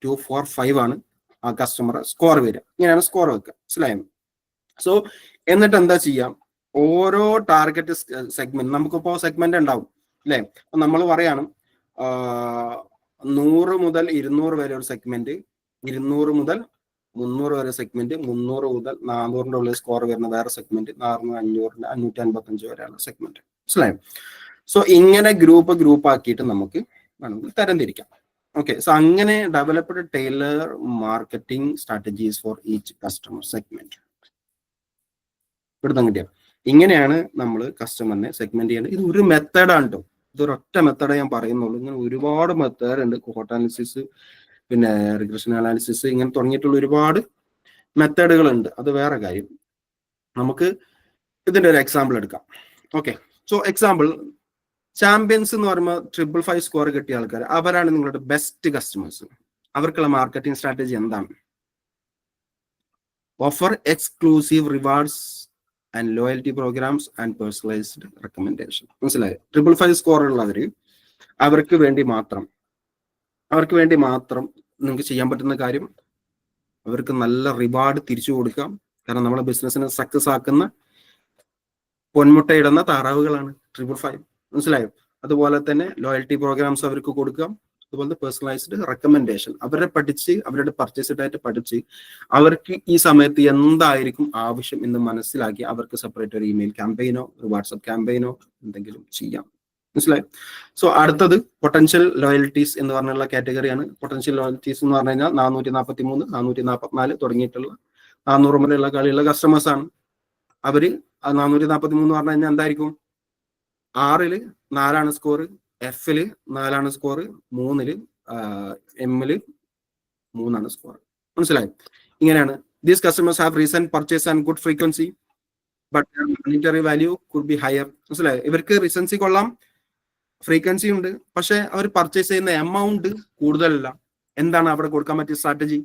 2, 4, 5 ആണ് ആ കസ്റ്റമർ സ്കോർ വരിക. ഇങ്ങനെയാണ് സ്കോർ വെക്കുക, മനസ്സിലായോ? സോ എന്നിട്ട് എന്താ ചെയ്യാം, ഓരോ ടാർഗറ്റ് സെഗ്മെന്റ്, നമുക്കിപ്പോ സെഗ്മെന്റ് ഉണ്ടാവും അല്ലെ? നമ്മൾ പറയാണ് 100 മുതൽ 200 വരെ ഒരു സെഗ്മെന്റ്, 200 മുതൽ 300 വരെ സെഗ്മെന്റ്, 300 മുതൽ 400 ഉള്ളിൽ സ്കോർ വരുന്ന വേറെ സെഗ്മെന്റ്, 400, 500, 555 വരെയുള്ള സെഗ്മെന്റ്, മനസ്സിലായോ? സോ ഇങ്ങനെ ഗ്രൂപ്പ് ആക്കിയിട്ട് നമുക്ക് വേണമെങ്കിൽ തരംതിരിക്കാം. ഓക്കെ, സോ അങ്ങനെ developed tailor marketing strategies for each customer segment. ഇവിടുന്ന് കിട്ടിയ ഇങ്ങനെയാണ് നമ്മൾ കസ്റ്റമറിനെ സെഗ്മെന്റ് ചെയ്യേണ്ടത്. ഇത് ഒരു മെത്തേഡാണ് കേട്ടോ, ഇതൊരൊറ്റ മെത്തേഡേ ഞാൻ പറയുന്നുള്ളൂ. ഇങ്ങനെ ഒരുപാട് മെത്തേഡ് ഉണ്ട്, കോഹോർട്ട് അനാലിസിസ്, പിന്നെ റിഗ്രഷൻ അനാലിസിസ്, ഇങ്ങനെ തുടങ്ങിയിട്ടുള്ള ഒരുപാട് മെത്തേഡുകൾ ഉണ്ട്. അത് വേറെ കാര്യം. നമുക്ക് ഇതിന്റെ ഒരു എക്സാമ്പിൾ എടുക്കാം. ഓക്കെ, സോ എക്സാമ്പിൾ, ചാമ്പ്യൻസ് എന്ന് പറയുമ്പോൾ 555 സ്കോർ കിട്ടിയ ആൾക്കാർ, അവരാണ് നിങ്ങളുടെ ബെസ്റ്റ് കസ്റ്റമേഴ്സ്. അവർക്കുള്ള മാർക്കറ്റിംഗ് സ്ട്രാറ്റജി എന്താണ്? Offer exclusive rewards and loyalty programmes and personalised recommendation. മനസ്സിലായോ? 555 സ്കോർ ഉള്ളവര് അവർക്ക് വേണ്ടി മാത്രം നിങ്ങൾക്ക് ചെയ്യാൻ പറ്റുന്ന കാര്യം, അവർക്ക് നല്ല റിവാർഡ് തിരിച്ചു കൊടുക്കാം. കാരണം നമ്മളെ ബിസിനസ്സിനെ സക്സസ് ആക്കുന്ന പൊന്മുട്ടയിടുന്ന താറാവുകളാണ് 555, മനസ്സിലായോ? അതുപോലെ തന്നെ ലോയൽറ്റി പ്രോഗ്രാംസ് അവർക്ക് കൊടുക്കാം. അതുപോലെ പേഴ്സണലൈസ്ഡ് റെക്കമെൻഡേഷൻ, അവരുടെ പർച്ചേസ് ഡാറ്റ പഠിച്ച് അവർക്ക് ഈ സമയത്ത് എന്തായിരിക്കും ആവശ്യം എന്ന് മനസ്സിലാക്കി അവർക്ക് സെപ്പറേറ്റ് ഒരു ഇമെയിൽ ക്യാമ്പയിനോ ഒരു വാട്സപ്പ് ക്യാമ്പയിനോ എന്തെങ്കിലും ചെയ്യാം, മനസ്സിലായോ? സോ അടുത്തത് പൊട്ടൻഷ്യൽ ലോയൽറ്റീസ് എന്ന് പറഞ്ഞുള്ള കാറ്റഗറിയാണ്. പൊട്ടൻഷ്യൽ ലോയൽറ്റീസ് എന്ന് പറഞ്ഞു കഴിഞ്ഞാൽ 443, 444 തുടങ്ങിയിട്ടുള്ള 400 മുതലുള്ള കളിയുള്ള കസ്റ്റമേഴ്സ് ആണ്. അവര് 443 എന്ന് പറഞ്ഞു കഴിഞ്ഞാൽ എന്തായിരിക്കും? 6 4 സ്കോർ, എഫില് 4 സ്കോർ, 3 എമ്മില് 3 സ്കോർ, മനസ്സിലായി? ഇങ്ങനെയാണ്. These customers have recent purchase and good frequency but monetary value could be higher, മനസ്സിലായി? ഇവർക്ക് റീസൻസി കൊള്ളാം, ഫ്രീക്വൻസി ഉണ്ട്, പക്ഷെ അവർ പർച്ചേസ് ചെയ്യുന്ന എമൗണ്ട് കൂടുതലല്ല. എന്താണ് അവിടെ കൊടുക്കാൻ പറ്റിയ strategy?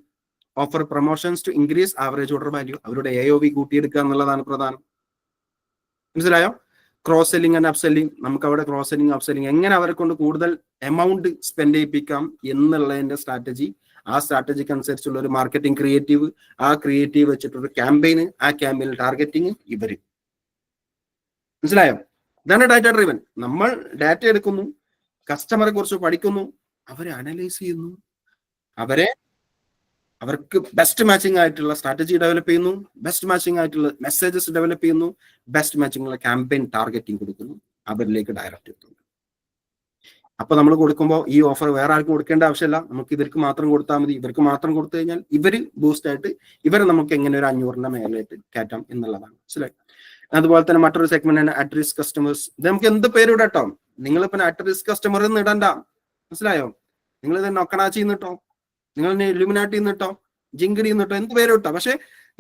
Offer promotions to increase average order value, അവരുടെ AOV കൂട്ടിയെടുക്കുക എന്നുള്ളതാണ് പ്രധാനം, മനസ്സിലായോ? ക്രോസ് സെല്ലിംഗ് ആൻഡ് അപ്സെല്ലിംഗ്, നമുക്ക് അവിടെ ക്രോസ് സെല്ലിംഗ് അപ്സെല്ലിംഗ് എങ്ങനെ അവരെ കൊണ്ട് കൂടുതൽ എമൗണ്ട് സ്പെൻഡ് ചെയ്യിപ്പിക്കാം എന്നുള്ളതിന്റെ സ്ട്രാറ്റജി, ആ സ്ട്രാറ്റജിക്ക് അനുസരിച്ചുള്ള ഒരു മാർക്കറ്റിംഗ് ക്രിയേറ്റീവ്, ആ ക്രിയേറ്റീവ് വെച്ചിട്ടൊരു ക്യാമ്പയിന്, ആ ക്യാമ്പയിൻ ടാർഗറ്റിംഗ് ഇവര്, മനസ്സിലായോ? ഇതാണ് ഡാറ്റ ഡ്രിവൻ. നമ്മൾ ഡാറ്റ എടുക്കുന്നു, കസ്റ്റമറെ കുറിച്ച് പഠിക്കുന്നു, അവരെ അനലൈസ് ചെയ്യുന്നു, അവർക്ക് ബെസ്റ്റ് മാച്ചിങ് ആയിട്ടുള്ള സ്ട്രാറ്റജി ഡെവലപ്പ് ചെയ്യുന്നു, ബെസ്റ്റ് മാച്ചിങ് ആയിട്ടുള്ള മെസ്സേജസ് ഡെവലപ്പ് ചെയ്യുന്നു, ബെസ്റ്റ് മാച്ചിങ് ഉള്ള ക്യാമ്പയിൻ ടാർഗറ്റിംഗ് കൊടുക്കുന്നു, അവരിലേക്ക് ഡയറക്റ്റ് എത്തുന്നു. അപ്പൊ നമ്മൾ കൊടുക്കുമ്പോൾ ഈ ഓഫർ വേറെ ആർക്കും കൊടുക്കേണ്ട ആവശ്യമില്ല, നമുക്ക് ഇവർക്ക് മാത്രം കൊടുത്താൽ മതി. ഇവർക്ക് മാത്രം കൊടുത്തു കഴിഞ്ഞാൽ ഇവര് ബൂസ്റ്റ് ആയിട്ട് ഇവരെ നമുക്ക് എങ്ങനെ ഒരു 500ന്റെ മേലായിട്ട് കയറ്റാം എന്നുള്ളതാണ്, മനസ്സിലായി? അതുപോലെ തന്നെ മറ്റൊരു സെഗ്മെന്റ് ആണ് അറ്റ് റിസ്ക് കസ്റ്റമേഴ്സ്. ഇത് നമുക്ക് എന്ത് പേര് ഇടട്ടോ, നിങ്ങളിപ്പോ അറ്റ് റിസ്ക് കസ്റ്റമർ എന്ന് ഇടണ്ട, മനസ്സിലായോ? നിങ്ങൾ ഇത് നൊക്കണാച്ചി എന്നിട്ടോ, നിങ്ങൾ ഇലുമിനാട്ടി എന്നിട്ടോ, ജിങ്കിടി എന്നിട്ടോ, എന്ത് പേരും ഇട്ടോ, പക്ഷെ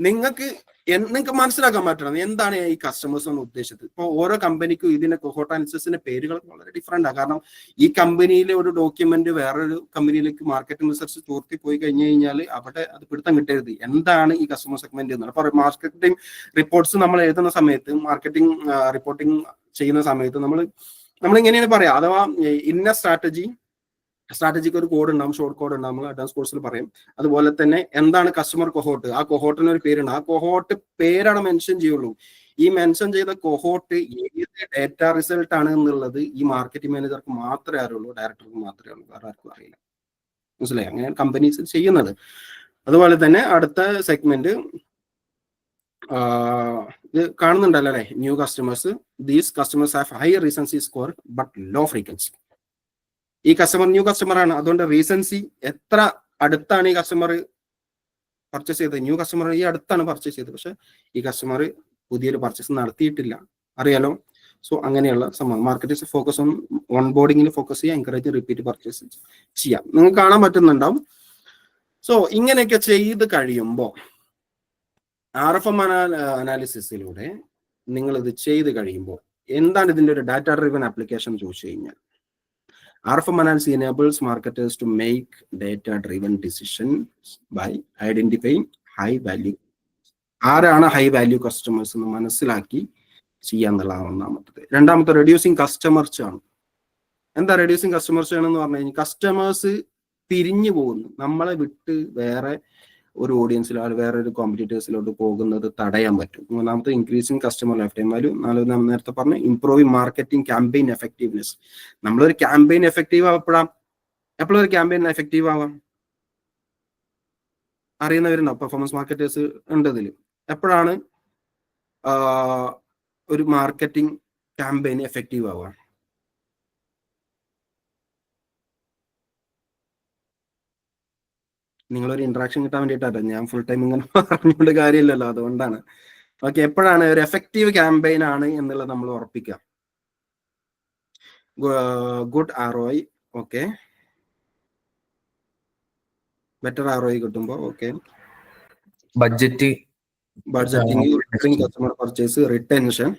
നിങ്ങൾക്ക് മനസ്സിലാക്കാൻ പറ്റണം എന്താണ് ഈ കസ്റ്റമേഴ്സ് എന്ന് ഉദ്ദേശിച്ചത്. ഇപ്പോൾ ഓരോ കമ്പനിക്കും ഇതിന്റെ കോഹോർട്ട് അനാലിസിസിന്റെ പേരുകൾ വളരെ ഡിഫറെന്റ് ആണ്. കാരണം ഈ കമ്പനിയിലെ ഒരു ഡോക്യുമെന്റ് വേറൊരു കമ്പനിയിലേക്ക് മാർക്കറ്റിംഗ് റിസർച്ച് തോർത്തി പോയി കഴിഞ്ഞു കഴിഞ്ഞാൽ അവിടെ അത് പിടുത്തം കിട്ടരുത്, എന്താണ് ഈ കസ്റ്റമർ സെഗ്മെന്റ് എന്നുള്ളത്. അപ്പൊ മാർക്കറ്റിംഗ് റിപ്പോർട്ട്സ് നമ്മൾ എഴുതുന്ന സമയത്ത്, മാർക്കറ്റിംഗ് റിപ്പോർട്ടിംഗ് ചെയ്യുന്ന സമയത്ത് നമ്മൾ ഇങ്ങനെയാണ് പറയാം, അഥവാ ഇന്ന സ്ട്രാറ്റജിക്ക് ഒരു കോഡ് ഉണ്ടാവും, ഷോർട്ട് കോഡ് ഉണ്ടാവും, നമ്മൾ അഡ്വാൻസ് കോഴ്സിൽ പറയും. അതുപോലെ തന്നെ എന്താണ് കസ്റ്റമർ കൊഹോർട്ട്, ആ കൊഹോർട്ടിന് ഒരു പേരുണ്ട്, ആ കൊഹോർട്ട് പേരാണ് മെൻഷൻ ചെയ്യുള്ളൂ. ഈ മെൻഷൻ ചെയ്ത കൊഹോർട്ട് ഏത് ഡേറ്റ റിസൾട്ട് ആണ് എന്നുള്ളത് ഈ മാർക്കറ്റിംഗ് മാനേജർക്ക് മാത്രമേ അറിയുള്ളൂ, ഡയറക്ടർക്ക് മാത്രമേ അറിയുള്ളൂ, വേറെ ആർക്കും അറിയില്ല, മനസ്സിലായി? അങ്ങനെയാണ് കമ്പനീസ് ചെയ്യുന്നത്. അതുപോലെ തന്നെ അടുത്ത സെഗ്മെന്റ് ഇത് കാണുന്നുണ്ടല്ലോ അല്ലെ, new customers. These customers have high recency score but low frequency. ഈ കസ്റ്റമർ ന്യൂ കസ്റ്റമർ ആണ്, അതുകൊണ്ട് റീസൻസി എത്ര അടുത്താണ് ഈ കസ്റ്റമർ പർച്ചേസ് ചെയ്തത്, ന്യൂ കസ്റ്റമർ ഈ അടുത്താണ് പർച്ചേസ് ചെയ്തത്, പക്ഷെ ഈ കസ്റ്റമർ പുതിയൊരു പർച്ചേസ് നടത്തിയിട്ടില്ല, അറിയാലോ? സോ അങ്ങനെയുള്ള സംഭവം മാർക്കറ്റിംഗ് ഫോക്കസ് ഓൺ ബോർഡിങ്ങിൽ ഫോക്കസ് ചെയ്യുക, എൻകറേജ് റിപ്പീറ്റ് പർച്ചേസ് ചെയ്യാം. നിങ്ങൾക്ക് കാണാൻ പറ്റുന്നുണ്ടാവും. സോ ഇങ്ങനെയൊക്കെ ചെയ്ത് കഴിയുമ്പോൾ RFM അനാലിസിസിലൂടെ നിങ്ങൾ ഇത് ചെയ്ത് കഴിയുമ്പോൾ എന്താണ് ഇതിന്റെ ഒരു ഡാറ്റ ഡ്രിവൻ ആപ്ലിക്കേഷൻ ചോദിച്ചു കഴിഞ്ഞാൽ, RFM analysis enables marketers to make data-driven decisions by identifying high value. ആരാണ് ഹൈ വാല്യൂ കസ്റ്റമേഴ്സ് എന്ന് മനസ്സിലാക്കി ചെയ്യാന്നുള്ളതാണ് ഒന്നാമത്തത്. രണ്ടാമത്തെ റെഡ്യൂസിങ് കസ്റ്റമർ ചേൺ. എന്താ റെഡ്യൂസിങ് കസ്റ്റമർ ചേൺ എന്ന് പറഞ്ഞു കഴിഞ്ഞാൽ കസ്റ്റമേഴ്സ് പിരിഞ്ഞു പോകുന്നു, നമ്മളെ വിട്ട് വേറെ ഒരു ഓഡിയൻസിലോ വേറെ ഒരു കോമ്പറ്റീറ്റേഴ്സിലോട്ട് പോകുന്നത് തടയാൻ പറ്റും. മൂന്നാമത്തെ increasing customer life time value. നാലാമത് നേരത്തെ പറഞ്ഞു ഇംപ്രൂവിങ് മാർക്കറ്റിംഗ് ക്യാമ്പയിൻ എഫക്റ്റീവ്നെസ്. നമ്മളൊരു ക്യാമ്പയിൻ എഫക്റ്റീവ് എപ്പോഴും ഒരു ക്യാമ്പയിൻ എഫക്റ്റീവ് ആവാം അറിയുന്നവരുണ്ടോ? പെർഫോമൻസ് മാർക്കറ്റേഴ്സ് ഉണ്ട് ഇതിൽ. എപ്പോഴാണ് ഒരു മാർക്കറ്റിംഗ് ക്യാമ്പയിൻ എഫക്റ്റീവ് ആവുക? നിങ്ങളൊരു ഇന്ററാക്ഷൻ കിട്ടാൻ വേണ്ടിയിട്ടാണ്, ഞാൻ ഫുൾ ടൈം ഇങ്ങനെ പറഞ്ഞുകൊണ്ട് കാര്യമില്ലല്ലോ, അതുകൊണ്ടാണ്. ഓക്കെ, എപ്പോഴാണ് ഒരു എഫക്റ്റീവ് ക്യാമ്പയിൻ ആണ് എന്നുള്ളത് നമ്മൾ ഉറപ്പിക്കുക? Good ROI, okay, better ROI കിട്ടുമ്പോൾ, okay, budgeting, customer purchase, retention.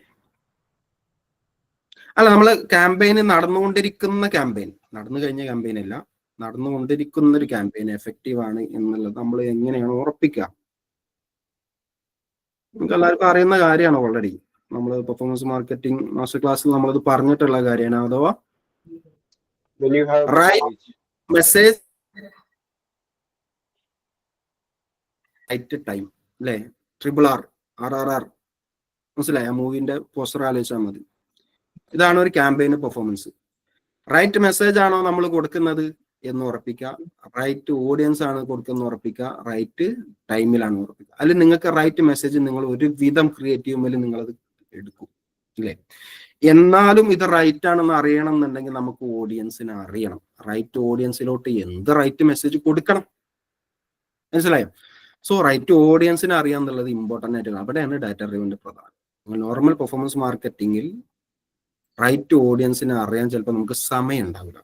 അല്ല, നമ്മൾ ക്യാമ്പയിൻ നടന്നുകൊണ്ടിരിക്കുന്ന നടന്നു കഴിഞ്ഞ ക്യാമ്പയിൻ അല്ല, നടന്നുകൊണ്ടിരിക്കുന്ന ഒരു ക്യാമ്പയിൻ എഫക്റ്റീവ് ആണ് എന്നുള്ളത് നമ്മൾ എങ്ങനെയാണ് ഉറപ്പിക്കുക? നമുക്ക് എല്ലാവർക്കും അറിയുന്ന കാര്യമാണ് ഓൾറെഡി. നമ്മൾ പെർഫോമൻസ് മാർക്കറ്റിംഗ് മാസ്റ്റർ ക്ലാസ്സിൽ നമ്മളത് പറഞ്ഞിട്ടുള്ള കാര്യമാണ്. അഥവാ റൈറ്റ് മെസ്സേജ് റൈറ്റ് ടൈം, അല്ലെ? RRR മനസ്സിലായി? ആ മൂവിന്റെ പോസ്റ്റർ ആലോചിച്ചാൽ മതി. ഇതാണ് ഒരു ക്യാമ്പയിന് പെർഫോമൻസ്. റൈറ്റ് മെസ്സേജ് ആണോ നമ്മൾ കൊടുക്കുന്നത് എന്ന് ഉറപ്പിക്കുക, റൈറ്റ് ഓഡിയൻസ് ആണ് കൊടുക്കുന്നത് ഉറപ്പിക്കുക, റൈറ്റ് ടൈമിലാണ് ഉറപ്പിക്കുക. അതിൽ നിങ്ങൾക്ക് റൈറ്റ് മെസ്സേജ് നിങ്ങൾ ഒരു വിധം ക്രിയേറ്റീവ് നിങ്ങളത് എടുക്കും, ഇല്ലേ? എന്നാലും ഇത് റൈറ്റ് ആണെന്ന് അറിയണം എന്നുണ്ടെങ്കിൽ നമുക്ക് ഓഡിയൻസിനെ അറിയണം. റൈറ്റ് ഓഡിയൻസിലോട്ട് എന്ത് റൈറ്റ് മെസ്സേജ് കൊടുക്കണം, മനസ്സിലായോ? സോ റൈറ്റ് ഓഡിയൻസിനെ അറിയാന്നുള്ളത് ഇമ്പോർട്ടൻ്റ് ആയിട്ട്. അവിടെയാണ് ഡാറ്റ ഡ്രിവന്റെ പ്രധാനം. നോർമൽ പെർഫോമൻസ് മാർക്കറ്റിംഗിൽ റൈറ്റ് ഓഡിയൻസിനെ അറിയാൻ ചിലപ്പോൾ നമുക്ക് സമയം ഉണ്ടാവില്ല.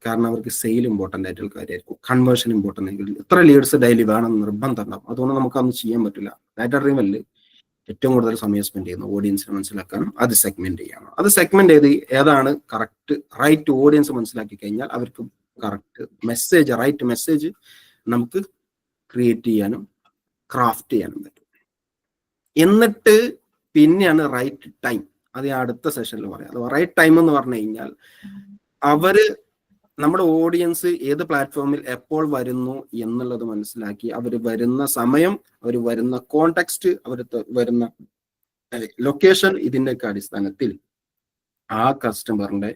കാരണം അവർക്ക് സെയിൽ ഇമ്പോർട്ടൻ്റ് ആയിട്ടുള്ള കാര്യമായിരിക്കും, കൺവേർഷൻ ഇമ്പോർട്ടൻ്റ് ആയിരിക്കും, ഇത്ര ലീഡ്സ് ഡെയിലി വേണം നിർബന്ധം ഉണ്ടാവും. അതുകൊണ്ട് നമുക്ക് അതൊന്നും ചെയ്യാൻ പറ്റില്ല. ഡാറ്റ ഡ്രിവനിൽ ഏറ്റവും കൂടുതൽ സമയം സ്പെൻഡ് ചെയ്യുന്ന ഓഡിയൻസിനെ മനസ്സിലാക്കാനും അത് സെഗ്മെന്റ് ചെയ്യാനും. അത് സെഗ്മെന്റ് ചെയ്ത് ഏതാണ് കറക്റ്റ് റൈറ്റ് ഓഡിയൻസ് മനസ്സിലാക്കി കഴിഞ്ഞാൽ അവർക്ക് കറക്റ്റ് മെസ്സേജ്, റൈറ്റ് മെസ്സേജ് നമുക്ക് ക്രിയേറ്റ് ചെയ്യാനും ക്രാഫ്റ്റ് ചെയ്യാനും പറ്റും. എന്നിട്ട് പിന്നെയാണ് റൈറ്റ് ടൈം. അത് അടുത്ത സെഷനിൽ പറയാം. അത് റൈറ്റ് ടൈം എന്ന് പറഞ്ഞു കഴിഞ്ഞാൽ നമ്മുടെ ഓഡിയൻസ് ഏത് പ്ലാറ്റ്ഫോമിൽ എപ്പോൾ വരുന്നു എന്നുള്ളത് മനസ്സിലാക്കി അവർ വരുന്ന സമയം, അവർ വരുന്ന കോണ്ടെക്സ്റ്റ്, അവർ വരുന്ന ലൊക്കേഷൻ, ഇതിൻ്റെയൊക്കെ അടിസ്ഥാനത്തിൽ ആ കസ്റ്റമറിന്റെ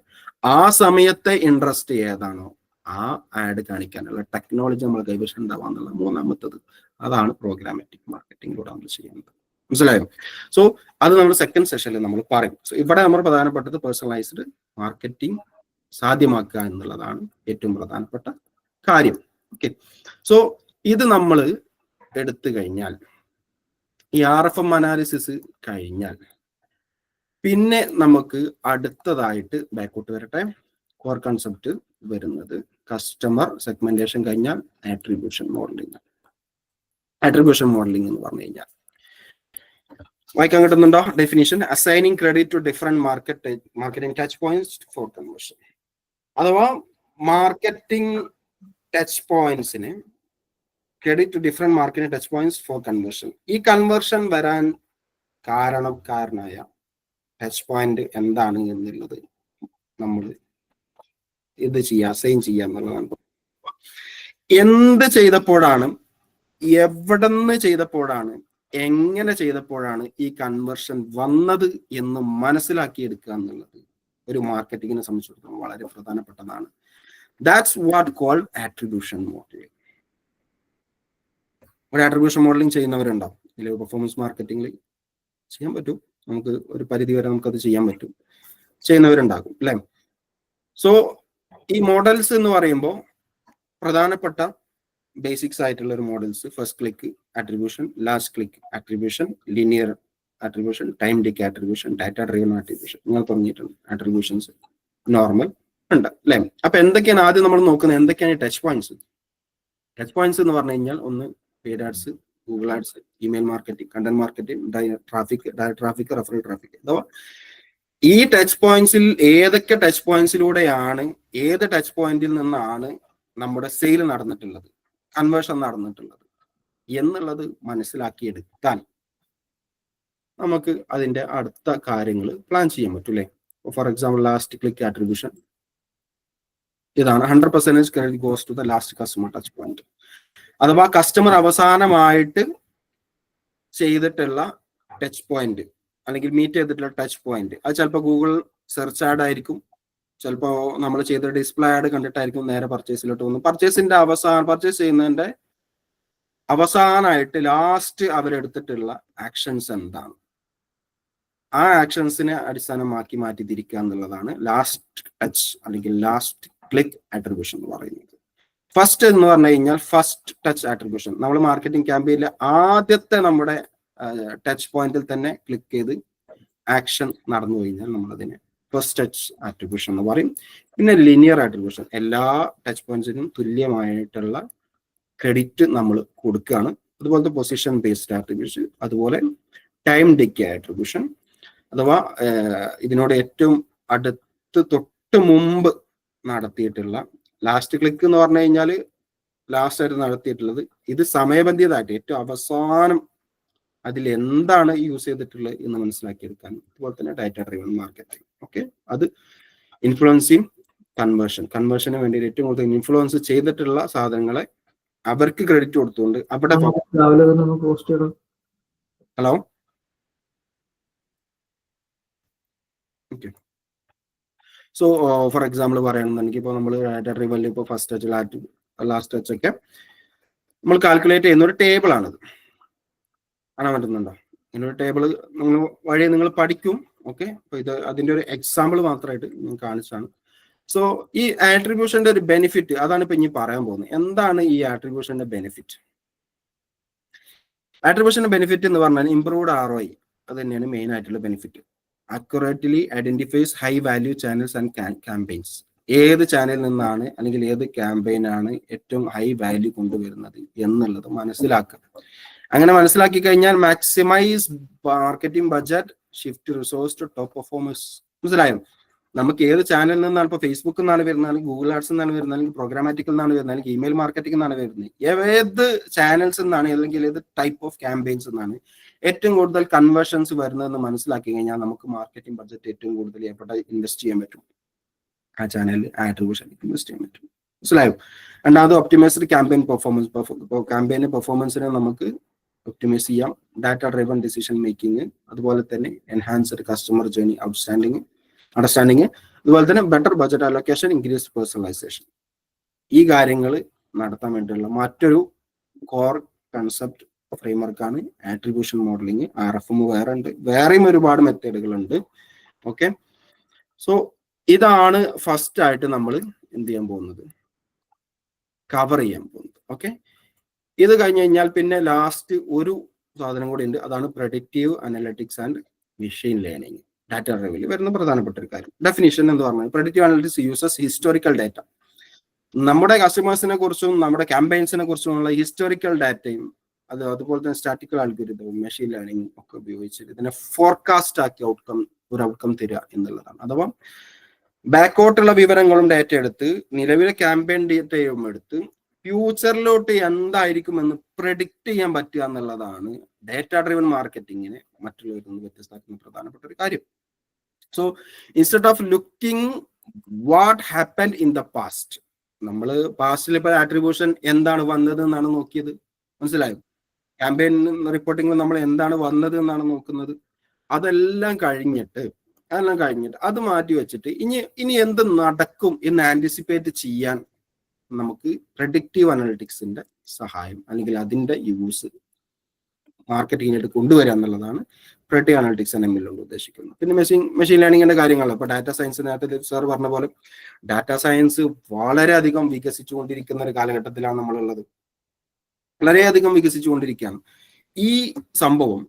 ആ സമയത്തെ ഇൻട്രസ്റ്റ് ഏതാണോ ആ ആഡ് കാണിക്കാനുള്ള ടെക്നോളജി നമ്മൾ കൈവശം ഉണ്ടാവുക എന്നുള്ള മൂന്നാമത്തത്. അതാണ് പ്രോഗ്രാമാറ്റിക് മാർക്കറ്റിംഗിലൂടെ നമ്മൾ ചെയ്യുന്നത്. മനസ്സിലായോ? സോ അത് നമ്മൾ സെക്കൻഡ് സെഷനിൽ നമ്മൾ പറയും. സോ ഇവിടെ നമ്മൾ പ്രധാനപ്പെട്ടത് പേഴ്സണലൈസ്ഡ് മാർക്കറ്റിംഗ് സാധ്യമാക്കുക എന്നുള്ളതാണ് ഏറ്റവും പ്രധാനപ്പെട്ട കാര്യം. ഓക്കെ, സോ ഇത് നമ്മൾ എടുത്തു കഴിഞ്ഞാൽ, ഈ RFM അനാലിസിസ് കഴിഞ്ഞാൽ പിന്നെ നമുക്ക് അടുത്തതായിട്ട് ബാക്കോട്ട് വരട്ടെ, കോർ കൺസെപ്റ്റ് വരുന്നത് കസ്റ്റമർ സെഗ്മെന്റേഷൻ കഴിഞ്ഞാൽ ആട്രിബ്യൂഷൻ മോഡലിംഗ്. ആട്രിബ്യൂഷൻ മോഡലിംഗ് എന്ന് പറഞ്ഞു കഴിഞ്ഞാൽ വായിക്കാൻ കിട്ടുന്നുണ്ടോ? Definition: assigning credit to different marketing touch points for conversion. അഥവാ മാർക്കറ്റിംഗ് ടച്ച് പോയിന്റ്സിന് credit to different marketing touch points for conversion. ഈ കൺവേർഷൻ വരാൻ കാരണമായ ടച്ച് പോയിന്റ് എന്താണ് എന്നുള്ളത് നമ്മൾ ഇത് അസൈൻ ചെയ്യുക എന്നുള്ളതാണ്. എന്ത് ചെയ്തപ്പോഴാണ്, എവിടെന്ന് ചെയ്തപ്പോഴാണ്, എങ്ങനെ ചെയ്തപ്പോഴാണ് ഈ കൺവേർഷൻ വന്നത് എന്ന് മനസ്സിലാക്കിയെടുക്കുക എന്നുള്ളത് ഒരു മാർക്കറ്റിങ്ങിനെ സംബന്ധിച്ചിടത്തോളം വളരെ പ്രധാനപ്പെട്ടതാണ്. That's what called attribution modelling. ഒരു ആട്രിബ്യൂഷൻ മോഡലിംഗ് ചെയ്യുന്നവരുണ്ടാവും ഇതിൽ. പെർഫോമൻസ് മാർക്കറ്റിംഗിൽ ചെയ്യാൻ പറ്റും, നമുക്ക് ഒരു പരിധി വരെ നമുക്കത് ചെയ്യാൻ പറ്റും, ചെയ്യുന്നവരുണ്ടാകും, അല്ലേ? സോ ഈ മോഡൽസ് എന്ന് പറയുമ്പോൾ പ്രധാനപ്പെട്ട ബേസിക്സ് ആയിട്ടുള്ള ഒരു models: first click attribution, last click attribution, linear attribution, time decay attribution, data driven attribution. നിങ്ങൾ പറഞ്ഞിട്ടുണ്ട് അട്രിബ്യൂഷൻസ് നോർമൽ ഉണ്ട്, അല്ലേ? അപ്പൊ എന്തൊക്കെയാണ് ആദ്യം നമ്മൾ നോക്കുന്നത്? എന്തൊക്കെയാണ് ടച്ച് പോയിന്റ്സ്? ടച്ച് പോയിന്റ്സ് എന്ന് പറഞ്ഞു കഴിഞ്ഞാൽ ഒന്ന് paid ads, Google ads, email marketing, content marketing, direct traffic, referral traffic. അഥവാ ഈ ടച്ച് പോയിന്റ്സിൽ ഏതൊക്കെ ടച്ച് പോയിന്റ്സിലൂടെയാണ്, ഏത് ടച്ച് പോയിന്റിൽ നിന്നാണ് നമ്മുടെ സെയിൽ നടന്നിട്ടുള്ളത്, കൺവേർഷൻ നടന്നിട്ടുള്ളത് എന്നുള്ളത് മനസ്സിലാക്കിയെടുത്താൽ നമുക്ക് അതിന്റെ അടുത്ത കാര്യങ്ങൾ പ്ലാൻ ചെയ്യാൻ പറ്റും അല്ലേ. For example last click attribution ഇതാണ് 100% credit goes to the last customer touch point. അഥവാ കസ്റ്റമർ അവസാനമായിട്ട് ചെയ്തിട്ടുള്ള ടച്ച് പോയിന്റ് അല്ലെങ്കിൽ മീറ്റ് ചെയ്തിട്ടുള്ള ടച്ച് പോയിന്റ് അത് ചിലപ്പോൾ ഗൂഗിൾ സെർച്ച് ആഡ് ആയിരിക്കും, ചിലപ്പോൾ നമ്മൾ ചെയ്ത ഡിസ്പ്ലേ ആഡ് കണ്ടിട്ടായിരിക്കും നേരെ പർച്ചേസിലോട്ട് വന്നു. പർച്ചേസ് ചെയ്യുന്നതിന്റെ അവസാനമായിട്ട് ലാസ്റ്റ് അവരെടുത്തിട്ടുള്ള ആക്ഷൻസ് എന്താണ്, ആ ആക്ഷൻസിനെ അടിസ്ഥാനമാക്കി മാറ്റി തിരിക്കുക എന്നുള്ളതാണ് ലാസ്റ്റ് ടച്ച് അല്ലെങ്കിൽ ലാസ്റ്റ് ക്ലിക്ക് ആട്രിബ്യൂഷൻ എന്ന് പറയുന്നത്. ഫസ്റ്റ് എന്ന് പറഞ്ഞു കഴിഞ്ഞാൽ ഫസ്റ്റ് ടച്ച് ആട്രിബ്യൂഷൻ. നമ്മൾ മാർക്കറ്റിംഗ് ക്യാമ്പയിനിലെ ആദ്യത്തെ നമ്മുടെ ടച്ച് പോയിന്റിൽ തന്നെ ക്ലിക്ക് ചെയ്ത് ആക്ഷൻ നടന്നു കഴിഞ്ഞാൽ നമ്മളതിനെ ഫസ്റ്റ് ടച്ച് ആട്രിബ്യൂഷൻ എന്ന് പറയും. പിന്നെ ലിനിയർ ആട്രിബ്യൂഷൻ, എല്ലാ ടച്ച് പോയിന്റ്സിനും തുല്യമായിട്ടുള്ള ക്രെഡിറ്റ് നമ്മൾ കൊടുക്കുകയാണ്. അതുപോലത്തെ പൊസിഷൻ ബേസ്ഡ് ആട്രിബ്യൂഷൻ, അതുപോലെ ടൈം ഡിക്കേ ആട്രിബ്യൂഷൻ, അഥവാ ഇതിനോട് ഏറ്റവും അടുത്ത് തൊട്ട് മുമ്പ് നടത്തിയിട്ടുള്ള ലാസ്റ്റ് ക്ലിക്ക് എന്ന് പറഞ്ഞു കഴിഞ്ഞാൽ ലാസ്റ്റ് ആയിട്ട് നടത്തിയിട്ടുള്ളത്, ഇത് സമയബന്ധിതമായിട്ട് ഏറ്റവും അവസാനം അതിൽ എന്താണ് യൂസ് ചെയ്തിട്ടുള്ളത് എന്ന് മനസ്സിലാക്കിയെടുക്കാൻ. അതുപോലെ തന്നെ ഡാറ്റ ഡ്രിവൺ മാർക്കറ്റിംഗ്. ഓക്കെ, അത് ഇൻഫ്ലുവൻസിങ് കൺവേർഷന് വേണ്ടി ഏറ്റവും കൂടുതൽ ഇൻഫ്ലുവൻസ് ചെയ്തിട്ടുള്ള സാധനങ്ങളെ അവർക്ക് ക്രെഡിറ്റ് കൊടുത്തുകൊണ്ട് അവിടെ hello okay. So for example പറയുകയാണെന്നുണ്ടെങ്കിൽ ഇപ്പോൾ നമ്മൾ ഡാറ്റ ഡ്രിവനിൽ ഇപ്പോൾ ഫസ്റ്റ് ടച്ച് ലാസ്റ്റ് ടച്ച് ഒക്കെ നമ്മൾ കാൽക്കുലേറ്റ് ചെയ്യുന്ന ഒരു ടേബിൾ ആണിത്. കാണാൻ പറ്റുന്നുണ്ടോ? ഇങ്ങനൊരു ടേബിൾ നിങ്ങൾ വഴി നിങ്ങൾ പഠിക്കും. ഓക്കെ, അപ്പൊ ഇത് അതിന്റെ ഒരു എക്സാമ്പിൾ മാത്രമായിട്ട് ഞാൻ കാണിച്ചാണ്. സോ ഈ ആട്രിബ്യൂഷന്റെ ഒരു ബെനിഫിറ്റ് അതാണ് ഇപ്പൊ ഇനി പറയാൻ പോകുന്നത്. എന്താണ് ഈ ആട്രിബ്യൂഷന്റെ ബെനിഫിറ്റ്? ആട്രിബ്യൂഷന്റെ ബെനിഫിറ്റ് എന്ന് പറഞ്ഞാൽ ഇംപ്രൂവ്ഡ് ROI, അത് തന്നെയാണ് മെയിൻ ആയിട്ടുള്ള benefit. Accurately identifies high value channels and campaigns. ഏത് ചാനലിൽ നിന്നാണ് അല്ലെങ്കിൽ ഏത് ക്യാമ്പയിനാണ് ഏറ്റവും ഹൈ വാല്യൂ കൊണ്ടുവരുന്നത് എന്നുള്ളത് മനസ്സിലാക്കുക. അങ്ങനെ മനസ്സിലാക്കി കഴിഞ്ഞാൽ maximise marketing budget, shift resource to top performers. മനസ്സിലായോ? നമുക്ക് ഏത് ചാനലിൽ നിന്നാണ്, ഇപ്പോൾ ഫേസ്ബുക്കിൽ നിന്നാണ് വരുന്നത്, അല്ലെങ്കിൽ ഗൂഗിൾ ആഡ്സ് നിന്നാണ് വരുന്നത്, അല്ലെങ്കിൽ പ്രോഗ്രാമാറ്റിക്കിൽ നിന്നാണ് വരുന്നത്, അല്ലെങ്കിൽ ഇമെയിൽ മാർക്കറ്റിംഗ് നിന്നാണ് വരുന്നത്, ഏത് ചാനൽസ് നിന്നാണ് അല്ലെങ്കിൽ ഏത് ടൈപ്പ് ഓഫ് ക്യാമ്പയിൻസ് നിന്നാണ് ഏറ്റവും കൂടുതൽ കൺവേർഷൻസ് വരുന്നതെന്ന് മനസ്സിലാക്കി കഴിഞ്ഞാൽ നമുക്ക് മാർക്കറ്റിംഗ് ബഡ്ജറ്റ് ഏറ്റവും കൂടുതൽ എവിടെ ഇൻവെസ്റ്റ് ചെയ്യാൻ പറ്റും, ആ ചാനലിൽ ആട്രിബ്യൂഷൻ ഇൻവെസ്റ്റ് ചെയ്യാൻ പറ്റും. മനസ്സിലായോ? രണ്ടാമത് ഒപ്റ്റിമൈസ്ഡ് ക്യാമ്പയിൻ പെർഫോമൻസ്. ക്യാമ്പയിൻ പെർഫോമൻസിനെ നമുക്ക് ഒപ്റ്റിമൈസ് ചെയ്യാം. ഡാറ്റ ഡ്രൈവൺ ഡിസിഷൻ മേക്കിംഗ്, അതുപോലെ തന്നെ എൻഹാൻസ്ഡ് കസ്റ്റമർ ജേർണി അണ്ടർസ്റ്റാൻഡിങ്, അതുപോലെ തന്നെ better budget allocation, increased personalisation. ഈ കാര്യങ്ങൾ നടത്താൻ വേണ്ടിയുള്ള മറ്റൊരു കോർ കൺസെപ്റ്റ് ഫ്രെയിംവർക്കാണ് ആട്രിബ്യൂഷൻ മോഡലിംഗ്. RFM വേറെയും ഒരുപാട് മെത്തേഡുകളുണ്ട്. ഓക്കെ, സോ ഇതാണ് ഫസ്റ്റ് ആയിട്ട് നമ്മൾ എന്ത് ചെയ്യാൻ പോകുന്നത്, കവർ ചെയ്യാൻ പോകുന്നത്. ഓക്കെ, ഇത് കഴിഞ്ഞ് കഴിഞ്ഞാൽ പിന്നെ ലാസ്റ്റ് ഒരു സാധനം കൂടി ഉണ്ട്, അതാണ് predictive analytics and machine learning. Data ഡ്രൈവിൽ വരുന്ന പ്രധാനപ്പെട്ട ഒരു കാര്യം. ഡെഫിനിഷൻ എന്ന് പറഞ്ഞാൽ predictive analytics uses historical data. നമ്മുടെ കസ്റ്റമേഴ്സിനെ കുറിച്ചും നമ്മുടെ ക്യാമ്പയിൻസിനെ കുറിച്ചുമുള്ള ഹിസ്റ്റോറിക്കൽ ഡാറ്റയും അതുപോലെ തന്നെ സ്റ്റാറ്റിക്കൽ അൽഗോരിതവും മെഷീൻ ലേണിംഗും ഒക്കെ ഉപയോഗിച്ചിട്ട് ഇതിനെ ഫോർകാസ്റ്റ് ആക്കി ഒരു ഔട്ട്കം തരിക എന്നുള്ളതാണ്. അഥവാ ബാക്കോട്ടുള്ള വിവരങ്ങളും ഡാറ്റ എടുത്ത് നിലവിലെ ക്യാമ്പയിൻ ഡേറ്റയും എടുത്ത് ഫ്യൂച്ചറിലോട്ട് എന്തായിരിക്കും എന്ന് പ്രെഡിക്റ്റ് ചെയ്യാൻ പറ്റുക എന്നുള്ളതാണ് ഡാറ്റ ഡ്രിവൺ മാർക്കറ്റിങ്ങിനെ മറ്റുള്ളവരിൽ നിന്ന് വ്യത്യസ്തമാക്കുന്ന പ്രധാനപ്പെട്ട ഒരു കാര്യം. So instead of looking what happened in the past, നമ്മൾ പാസ്റ്റിൽ ഇപ്പോൾ ആട്രിബ്യൂഷൻ എന്താണ് വന്നത് എന്നാണ് നോക്കിയത്. മനസ്സിലായോ? ക്യാമ്പയിൻ റിപ്പോർട്ടിങ്ങിൽ നമ്മൾ എന്താണ് വന്നത് എന്നാണ് നോക്കുന്നത്. അതെല്ലാം കഴിഞ്ഞിട്ട് അത് മാറ്റി വെച്ചിട്ട് ഇനി എന്ത് നടക്കും എന്ന് ആന്റിസിപ്പേറ്റ് ചെയ്യാൻ നമുക്ക് പ്രഡിക്റ്റീവ് അനലിറ്റിക്സിന്റെ സഹായം അല്ലെങ്കിൽ അതിന്റെ യൂസ് മാർക്കറ്റിങ്ങിനായിട്ട് കൊണ്ടുവരിക എന്നുള്ളതാണ് പ്രഡിക്റ്റീവ് അനലിറ്റിക്സ് ML ഉദ്ദേശിക്കുന്നത്. പിന്നെ മെഷീൻ ലേണിംഗിന്റെ കാര്യങ്ങൾ, ഇപ്പൊ ഡാറ്റ സയൻസ് നേരത്തെ സാർ പറഞ്ഞ പോലെ ഡാറ്റ സയൻസ് വളരെയധികം വികസിച്ചുകൊണ്ടിരിക്കുന്ന ഒരു കാലഘട്ടത്തിലാണ് നമ്മളുള്ളത്. വളരെയധികം വികസിച്ചുകൊണ്ടിരിക്കുകയാണ്. ഈ സംഭവം,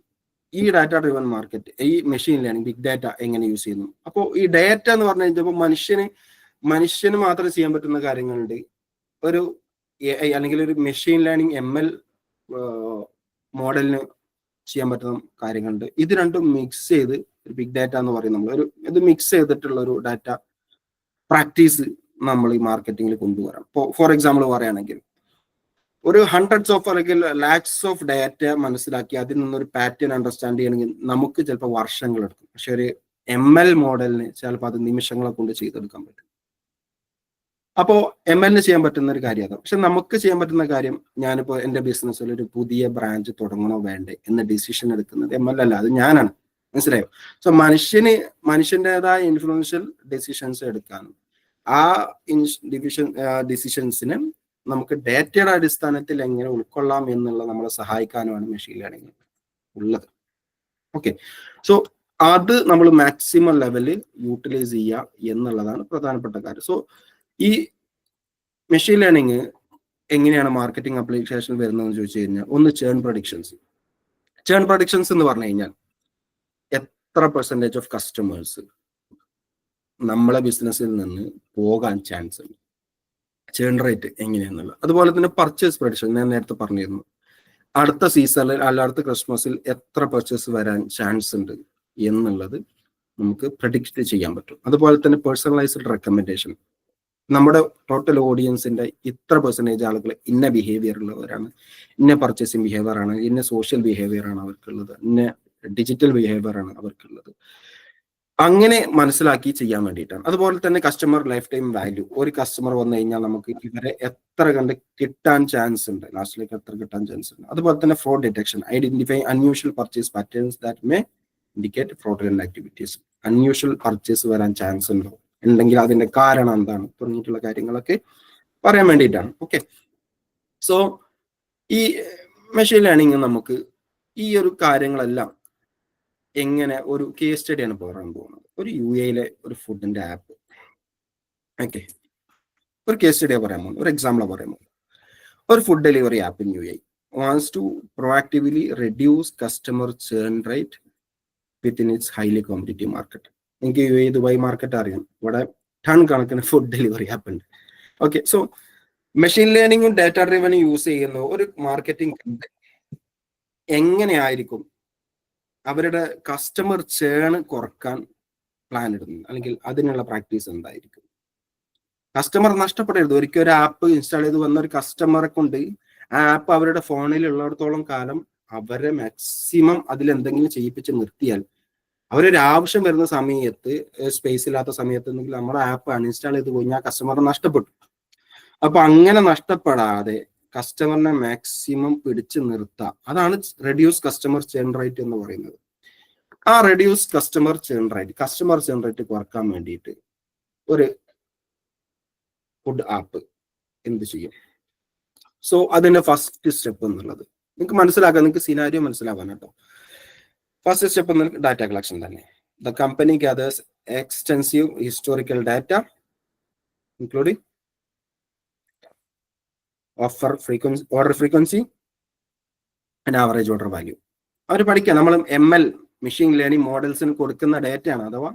ഈ ഡാറ്റ ഡ്രിവൺ മാർക്കറ്റ്, ഈ മെഷീൻ ലേണിംഗ്, ബിഗ് ഡാറ്റ എങ്ങനെ യൂസ് ചെയ്യുന്നു. അപ്പോൾ ഈ ഡാറ്റ എന്ന് പറഞ്ഞു കഴിഞ്ഞപ്പോൾ മനുഷ്യന് മാത്രം ചെയ്യാൻ പറ്റുന്ന കാര്യങ്ങളുണ്ട്, ഒരു AI അല്ലെങ്കിൽ ഒരു മെഷീൻ ലേണിംഗ് ML മോഡലിന് ചെയ്യാൻ പറ്റുന്ന കാര്യങ്ങളുണ്ട്. ഇത് രണ്ടും മിക്സ് ചെയ്ത് ഒരു ബിഗ് ഡാറ്റ എന്ന് പറയും നമ്മൾ. ഇത് മിക്സ് ചെയ്തിട്ടുള്ള ഒരു ഡാറ്റ പ്രാക്ടീസ് നമ്മൾ ഈ മാർക്കറ്റിങ്ങിൽ കൊണ്ടുവരാം. ഇപ്പോൾ ഫോർ എക്സാമ്പിൾ പറയുകയാണെങ്കിൽ ഒരു ഹൺഡ്രഡ്സ് ഓഫ് അല്ലെങ്കിൽ ലാക്സ് ഓഫ് ഡാറ്റ മനസ്സിലാക്കി അതിൽ നിന്നൊരു പാറ്റേൺ അണ്ടർസ്റ്റാൻഡ് ചെയ്യണമെങ്കിൽ നമുക്ക് ചിലപ്പോൾ വർഷങ്ങൾ എടുക്കും. പക്ഷെ ഒരു ML മോഡലിന് ചിലപ്പോൾ അത് നിമിഷങ്ങളെ കൊണ്ട് ചെയ്തെടുക്കാൻ പറ്റും. അപ്പോൾ ML ചെയ്യാൻ പറ്റുന്ന ഒരു കാര്യം അതാണ്. പക്ഷെ നമുക്ക് ചെയ്യാൻ പറ്റുന്ന കാര്യം, ഞാനിപ്പോൾ എൻ്റെ ബിസിനസ്സിൽ ഒരു പുതിയ ബ്രാഞ്ച് തുടങ്ങണോ വേണ്ടേ എന്ന ഡിസിഷൻ എടുക്കുന്നത് ML അല്ല, അത് ഞാനാണ്. മനസ്സിലായോ? സോ മനുഷ്യൻ്റെതായ ഇൻഫ്ലുവൻഷ്യൽ ഡിസിഷൻസ് എടുക്കാനും ആ ഡിസിഷൻസിന് നമുക്ക് ഡാറ്റയുടെ അടിസ്ഥാനത്തിൽ എങ്ങനെ ഉൾക്കൊള്ളാം എന്നുള്ളത് നമ്മളെ സഹായിക്കാനുമാണ് മെഷീൻ ലേണിംഗ് ഉള്ളത്. ഓക്കെ, സോ അത് നമ്മൾ മാക്സിമം ലെവലിൽ യൂട്ടിലൈസ് ചെയ്യുക എന്നുള്ളതാണ് പ്രധാനപ്പെട്ട കാര്യം. സോ ഈ മെഷീൻ ലേണിംഗ് എങ്ങനെയാണ് മാർക്കറ്റിംഗ് അപ്ലിക്കേഷൻ വരുന്നതെന്ന് ചോദിച്ചു കഴിഞ്ഞാൽ, ഒന്ന് ചേൺ പ്രഡിക്ഷൻസ്. ചേൺ പ്രഡിക്ഷൻസ് എന്ന് പറഞ്ഞു കഴിഞ്ഞാൽ എത്ര പെർസെൻറ്റേജ് ഓഫ് കസ്റ്റമേഴ്സ് നമ്മളെ ബിസിനസ്സിൽ നിന്ന് പോകാൻ ചാൻസ് ഉണ്ട്, ചേൺ റേറ്റ് എങ്ങനെയാണെന്നുള്ളത്. അതുപോലെ തന്നെ പർച്ചേസ് പ്രഡിക്ഷൻ ഞാൻ നേരത്തെ പറഞ്ഞിരുന്നു, അടുത്ത സീസണിൽ അല്ല അടുത്ത ക്രിസ്മസിൽ എത്ര പർച്ചേസ് വരാൻ ചാൻസ് ഉണ്ട് എന്നുള്ളത് നമുക്ക് പ്രഡിക്റ്റ് ചെയ്യാൻ പറ്റും. അതുപോലെ തന്നെ പേഴ്സണലൈസ്ഡ് റെക്കമെൻഡേഷൻ, നമ്മുടെ ടോട്ടൽ ഓഡിയൻസിന്റെ ഇത്ര പെർസെൻറ്റേജ് ആളുകൾ ഇന്ന ബിഹേവിയർ ഉള്ളവരാണ്, ഇന്ന പർച്ചേസിങ് ബിഹേവിയർ ആണ്, ഇന്ന സോഷ്യൽ ബിഹേവിയർ ആണ് അവർക്കുള്ളത്, ഇന്ന ഡിജിറ്റൽ ബിഹേവിയർ ആണ് അവർക്കുള്ളത്, അങ്ങനെ മനസ്സിലാക്കി ചെയ്യാൻ വേണ്ടിയിട്ടാണ്. അതുപോലെ തന്നെ കസ്റ്റമർ ലൈഫ് ടൈം വാല്യൂ, ഒരു കസ്റ്റമർ വന്നു കഴിഞ്ഞാൽ നമുക്ക് ഇവരെ എത്ര കണ്ട് കിട്ടാൻ ചാൻസ് ഉണ്ട്, ലാസ്റ്റിലേക്ക് എത്ര കിട്ടാൻ ചാൻസ് ഉണ്ട്. അതുപോലെ തന്നെ fraud detection, identify unusual purchase patterns that may indicate fraudulent activities. Unusual purchase വരാൻ ചാൻസ് ഉണ്ടോ, ഉണ്ടെങ്കിൽ അതിന്റെ കാരണം എന്താണ് തുടങ്ങിയിട്ടുള്ള കാര്യങ്ങളൊക്കെ പറയാൻ വേണ്ടിയിട്ടാണ്. ഓക്കെ, സോ ഈ മെഷീൻ ലേണിംഗ് നമുക്ക് ഈ ഒരു കാര്യങ്ങളെല്ലാം എങ്ങനെ, ഒരു കേസ് സ്റ്റഡിയാണ് പറയാൻ പോകുന്നത്. ഒരു UAE ഒരു ഫുഡിന്റെ ആപ്പ്. ഓക്കെ, ഒരു കേസ് സ്റ്റഡിയാണ് പറയാൻ പോകുന്നത്, ഒരു എക്സാമ്പിളാണ് പറയാൻ പോകുന്നത്. ഒരു food delivery app in UAE wants to proactively reduce customer churn rate within its highly competitive market. എനിക്ക് UAE ദുബായ് മാർക്കറ്റ് അറിയാം, ഇവിടെ ടൺ കണക്കിന് ഫുഡ് ഡെലിവറി ആപ്പ് ഉണ്ട്. ഓക്കെ, സോ മെഷീൻ ലേണിംഗും ഡാറ്റ ഡ്രിവനും യൂസ് ചെയ്യുന്ന ഒരു മാർക്കറ്റിംഗ് കമ്പനി എങ്ങനെയായിരിക്കും അവരുടെ കസ്റ്റമർ ചേൺ കുറക്കാൻ പ്ലാൻ ഇടുന്നത്, അല്ലെങ്കിൽ അതിനുള്ള പ്രാക്ടീസ് എന്തായിരിക്കും? കസ്റ്റമർ നഷ്ടപ്പെടരുത്. ഒരിക്കലും ഒരു ആപ്പ് ഇൻസ്റ്റാൾ ചെയ്ത് വന്ന ഒരു കസ്റ്റമറെ കൊണ്ട് ആ ആപ്പ് അവരുടെ ഫോണിൽ ഉള്ളിടത്തോളം കാലം അവരെ മാക്സിമം അതിലെന്തെങ്കിലും ചെയ്യിപ്പിച്ച് നിർത്തിയാൽ, അവരൊരു ആവശ്യം വരുന്ന സമയത്ത്, സ്പേസ് ഇല്ലാത്ത സമയത്ത് എന്തെങ്കിലും നമ്മുടെ ആപ്പ് അൺഇൻസ്റ്റാൾ ചെയ്ത് കഴിഞ്ഞാൽ കസ്റ്റമർ നഷ്ടപ്പെട്ടു. അപ്പൊ അങ്ങനെ നഷ്ടപ്പെടാതെ കസ്റ്റമറിനെ മാക്സിമം പിടിച്ചു നിർത്തുക, അതാണ് റെഡ്യൂസ് കസ്റ്റമർ ചേൺ റേറ്റ് എന്ന് പറയുന്നത്. ആ റെഡ്യൂസ് കസ്റ്റമർ ചേൺ റേറ്റ് കുറക്കാൻ വേണ്ടിയിട്ട് ഒരു ഫുഡ് ആപ്പ് എന്ത് ചെയ്യും? സോ അതിന്റെ ഫസ്റ്റ് സ്റ്റെപ്പ് എന്നുള്ളത് നിങ്ങൾക്ക് മനസ്സിലാക്കാം, നിങ്ങൾക്ക് സിനാരിയോ മനസ്സിലാവാൻ കേട്ടോ. ഫസ്റ്റ് സ്റ്റെപ്പ് എന്നത് ഡാറ്റ കളക്ഷൻ തന്നെ. The company gathers extensive historical data including order frequency and average order value. അവർ പഠിക്കുക, നമ്മൾ ML മെഷീൻ ലേണിംഗ് മോഡൽസിന് കൊടുക്കുന്ന ഡേറ്റയാണ്, അഥവാ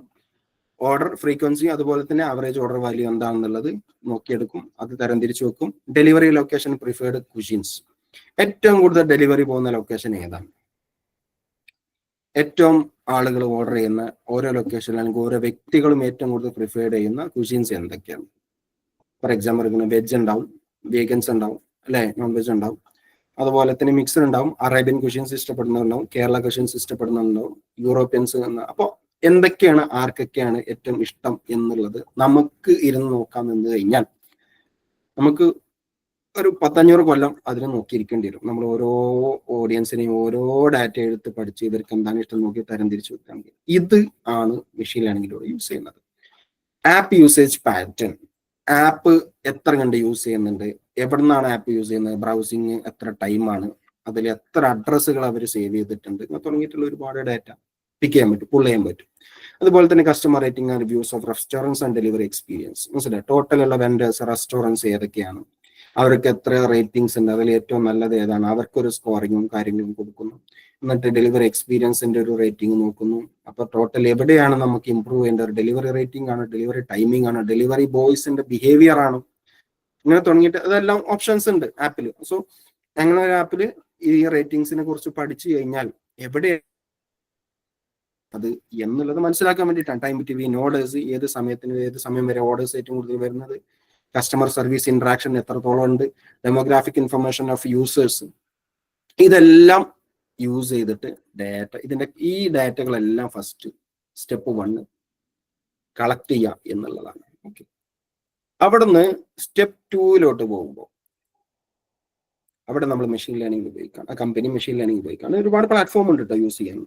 ഓർഡർ ഫ്രീക്വൻസി അതുപോലെ തന്നെ ആവറേജ് ഓർഡർ വാല്യൂ എന്താണെന്നുള്ളത് നോക്കിയെടുക്കും, അത് തരംതിരിച്ചു വെക്കും. ഡെലിവറി ലൊക്കേഷൻ പ്രിഫേർഡ് കുഷീൻസ്, ഏറ്റവും കൂടുതൽ ഡെലിവറി പോകുന്ന ലൊക്കേഷൻ ഏതാണ്, ഏറ്റവും ആളുകൾ ഓർഡർ ചെയ്യുന്ന ഓരോ ലൊക്കേഷൻ അല്ലെങ്കിൽ ഓരോ വ്യക്തികളും ഏറ്റവും കൂടുതൽ പ്രിഫേർഡ് ചെയ്യുന്ന കുഷീൻസ് എന്തൊക്കെയാണ്. ഫോർ എക്സാമ്പിൾ ഇങ്ങനെ വെജ് ഉണ്ടാവും, വേഗൻസ് ഉണ്ടാവും അല്ലെ, നോൺ വെജ് ഉണ്ടാവും, അതുപോലെ തന്നെ മിക്സഡ് ഉണ്ടാവും, അറേബ്യൻ കുഷീൻസ് ഇഷ്ടപ്പെടുന്നുണ്ടാവും, കേരള കുഷീൻസ് ഇഷ്ടപ്പെടുന്നുണ്ടാവും, യൂറോപ്യൻസ്. അപ്പോൾ എന്തൊക്കെയാണ് ആർക്കൊക്കെയാണ് ഏറ്റവും ഇഷ്ടം എന്നുള്ളത് നമുക്ക് ഇരുന്ന് നോക്കാം എന്ന് കഴിഞ്ഞാൽ നമുക്ക് ഒരു 10-500 കൊല്ലം അതിനെ നോക്കിയിരിക്കേണ്ടി വരും. നമ്മൾ ഓരോ ഓഡിയൻസിനെയും ഓരോ ഡാറ്റ എടുത്ത് പഠിച്ച് ഇവർക്ക് എന്താണ് ഇഷ്ടം നോക്കി തരംതിരിച്ചു വെക്കുകയാണെങ്കിൽ ഇത് ആണ് മെഷീൻ ലേണിംഗിലൂടെ യൂസ് ചെയ്യുന്നത്. ആപ്പ് യൂസേജ് പാറ്റേൺ, ആപ്പ് എത്ര കണ്ട് യൂസ് ചെയ്യുന്നുണ്ട്, എവിടെ നിന്നാണ് ആപ്പ് യൂസ് ചെയ്യുന്നത്, ബ്രൗസിങ് എത്ര ടൈമാണ്, അതിൽ എത്ര അഡ്രസ്സുകൾ അവർ സേവ് ചെയ്തിട്ടുണ്ട്, ഇങ്ങനെ തുടങ്ങിയിട്ടുള്ള ഒരുപാട് ഡാറ്റ പിക്ക് ചെയ്യാൻ പറ്റും, പുൾ ചെയ്യാൻ പറ്റും. അതുപോലെ തന്നെ customer rating and reviews of restaurants and delivery experience. മനസ്സിലായി, ടോട്ടലുള്ള വെൻഡേഴ്സ് റെസ്റ്റോറൻറ്റ്സ് ഏതൊക്കെയാണ്, അവർക്ക് എത്ര റേറ്റിംഗ്സ് ഉണ്ട്, അതിൽ ഏറ്റവും നല്ലത് ഏതാണ്, അവർക്കൊരു സ്കോറിങ്ങും കാര്യങ്ങളും കൊടുക്കുന്നു. എന്നിട്ട് ഡെലിവറി എക്സ്പീരിയൻസിന്റെ ഒരു റേറ്റിംഗ് നോക്കുന്നു. അപ്പൊ ടോട്ടൽ എവിടെയാണ് നമുക്ക് ഇമ്പ്രൂവ് ചെയ്യേണ്ടത്, ഡെലിവറി റേറ്റിംഗ് ആണ്, ഡെലിവറി ടൈമിംഗ് ആണ്, ഡെലിവറി ബോയ്സിന്റെ ബിഹേവിയർ ആണ്, ഇങ്ങനെ തുടങ്ങിയിട്ട് അതെല്ലാം ഓപ്ഷൻസ് ഉണ്ട് ആപ്പിൽ. സോ അങ്ങനെ ഒരു ആപ്പിൽ ഈ റേറ്റിംഗ്സിനെ കുറിച്ച് പഠിച്ചു കഴിഞ്ഞാൽ എവിടെ അത് എന്നുള്ളത് മനസ്സിലാക്കാൻ വേണ്ടിയിട്ടാണ്. ടൈം ബിറ്റ്വീൻ ഓർഡേഴ്സ്, ഏത് സമയത്തിന് ഏത് സമയം വരെ ഓർഡേഴ്സ് ഏറ്റവും കൂടുതൽ വരുന്നത്, കസ്റ്റമർ സർവീസ് ഇന്ററാക്ഷൻ എത്രത്തോളം ഉണ്ട്, ഡെമോഗ്രാഫിക് ഇൻഫർമേഷൻ ഓഫ് യൂസേഴ്സ്, ഇതെല്ലാം യൂസ് ചെയ്തിട്ട് ഈ ഡാറ്റകളെല്ലാം ഫസ്റ്റ് സ്റ്റെപ്പ് 1 കളക്ട് ചെയ്യുക എന്നുള്ളതാണ്. ഓക്കെ, അവിടുന്ന് സ്റ്റെപ്പ് 2 പോകുമ്പോൾ അവിടെ നമ്മൾ മെഷീൻ ലേണിംഗ് ഉപയോഗിക്കാം. ആ കമ്പനി മെഷീൻ ലേണിംഗ് ഉപയോഗിക്കാം. ഒരുപാട് പ്ലാറ്റ്ഫോം ഉണ്ട് കേട്ടോ യൂസ് ചെയ്യാൻ.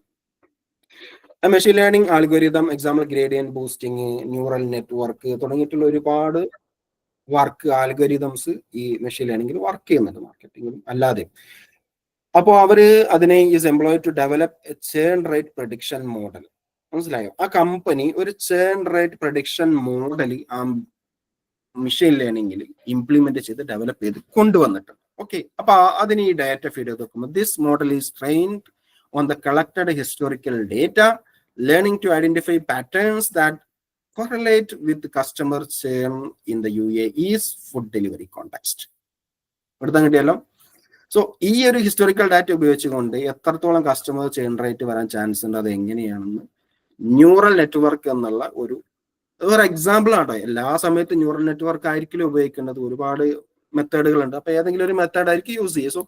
Machine learning, algorithm, example gradient boosting, neural network തുടങ്ങിയിട്ടുള്ള ഒരുപാട് വർക്ക് ആൽഗോരിതംസ് ഈ മെഷീൻ ലേണിംഗിൽ വർക്ക് ചെയ്യുന്നുണ്ട്, മാർക്കറ്റിംഗിലും അല്ലാതെ. അപ്പോൾ അവര് അതിനെ is employ to develop a churn rate prediction model. മനസ്സിലായോ? ആ കമ്പനി ഒരു ചേൺ റേറ്റ് പ്രഡിക്ഷൻ മോഡൽ ആ മെഷീൻ ലേണിംഗിൽ ഇംപ്ലിമെന്റ് ചെയ്ത് ഡെവലപ്പ് ചെയ്ത് കൊണ്ടുവന്നിട്ടുണ്ട്. ഓക്കെ, അപ്പൊ അതിന് ഈ ഡാറ്റ ഫീഡ് ചെയ്ത് നോക്കുമ്പോൾ this model is trained on the collected historical data, learning to identify patterns that correlate with customer churn in the UAE's food delivery context. എടുത്താൽ കിട്ടിയല്ലോ. സോ ഈ ഒരു ഹിസ്റ്റോറിക്കൽ ഡാറ്റ ഉപയോഗിച്ചുകൊണ്ട് എത്രത്തോളം കസ്റ്റമർ ചേൺ റേറ്റ് വരാൻ chance ഉണ്ട്, അത് എങ്ങനെയാണെന്ന് ന്യൂറൽ നെറ്റ്വർക്ക് എന്നുള്ള ഒരു എക്സാമ്പിൾ ആട്ടോ. എല്ലാ സമയത്തും ന്യൂറൽ നെറ്റ്വർക്ക് ആയിരിക്കും ഉപയോഗിക്കേണ്ടത്, ഒരുപാട് മെത്തേഡുകളുണ്ട്. അപ്പൊ ഏതെങ്കിലും ഒരു മെത്തേഡ് ആയിരിക്കും യൂസ് ചെയ്യുക. സോ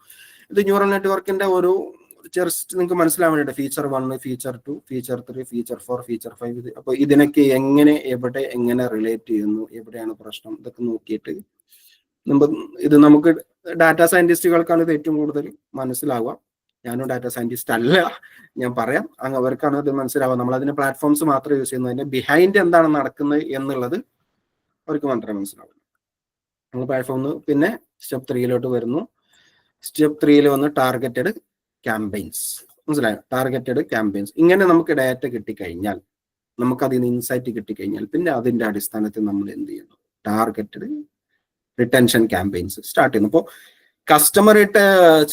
ഇത് ന്യൂറൽ നെറ്റ്വർക്കിന്റെ ഒരു ജസ്റ്റ് നിങ്ങൾക്ക് മനസ്സിലാൻ വേണ്ടിയിട്ട് feature 1, feature 2, feature 3, feature 4, feature 5. അപ്പൊ ഇതിനൊക്കെ എങ്ങനെ റിലേറ്റ് ചെയ്യുന്നു, എവിടെയാണ് പ്രശ്നം, ഇതൊക്കെ നോക്കിയിട്ട് ഇത് നമുക്ക് ഡാറ്റാ സയന്റിസ്റ്റുകൾക്കാണ് ഇത് ഏറ്റവും കൂടുതൽ മനസ്സിലാവുക. ഞാനും ഡാറ്റാ സയന്റിസ്റ്റ് അല്ല, ഞാൻ പറയാം, അവർക്കാണ് ഇത് മനസ്സിലാവുക. നമ്മൾ അതിന്റെ പ്ലാറ്റ്ഫോംസ് മാത്രമേ യൂസ് ചെയ്യുന്നു, അതിന്റെ ബിഹൈൻഡ് എന്താണ് നടക്കുന്നത് എന്നുള്ളത് അവർക്ക് മാത്രമേ മനസ്സിലാവുള്ളൂ. നമ്മൾ പ്ലാറ്റ്ഫോം പിന്നെ സ്റ്റെപ്പ് 3 വരുന്നു. സ്റ്റെപ്പ് 3 വന്ന് ടാർഗറ്റഡ് ക്യാമ്പയിൻസ്. മനസ്സിലായോ? Targeted campaigns. ഇങ്ങനെ നമുക്ക് ഡാറ്റ കിട്ടിക്കഴിഞ്ഞാൽ, നമുക്ക് അതിന് ഇൻസൈറ്റ് കിട്ടിക്കഴിഞ്ഞാൽ പിന്നെ അതിന്റെ അടിസ്ഥാനത്തിൽ നമ്മൾ എന്ത് ചെയ്യുന്നു? ടാർഗറ്റഡ് റിട്ടൻഷൻ ക്യാമ്പയിൻസ് സ്റ്റാർട്ട് ചെയ്യുന്നു. അപ്പോൾ കസ്റ്റമർ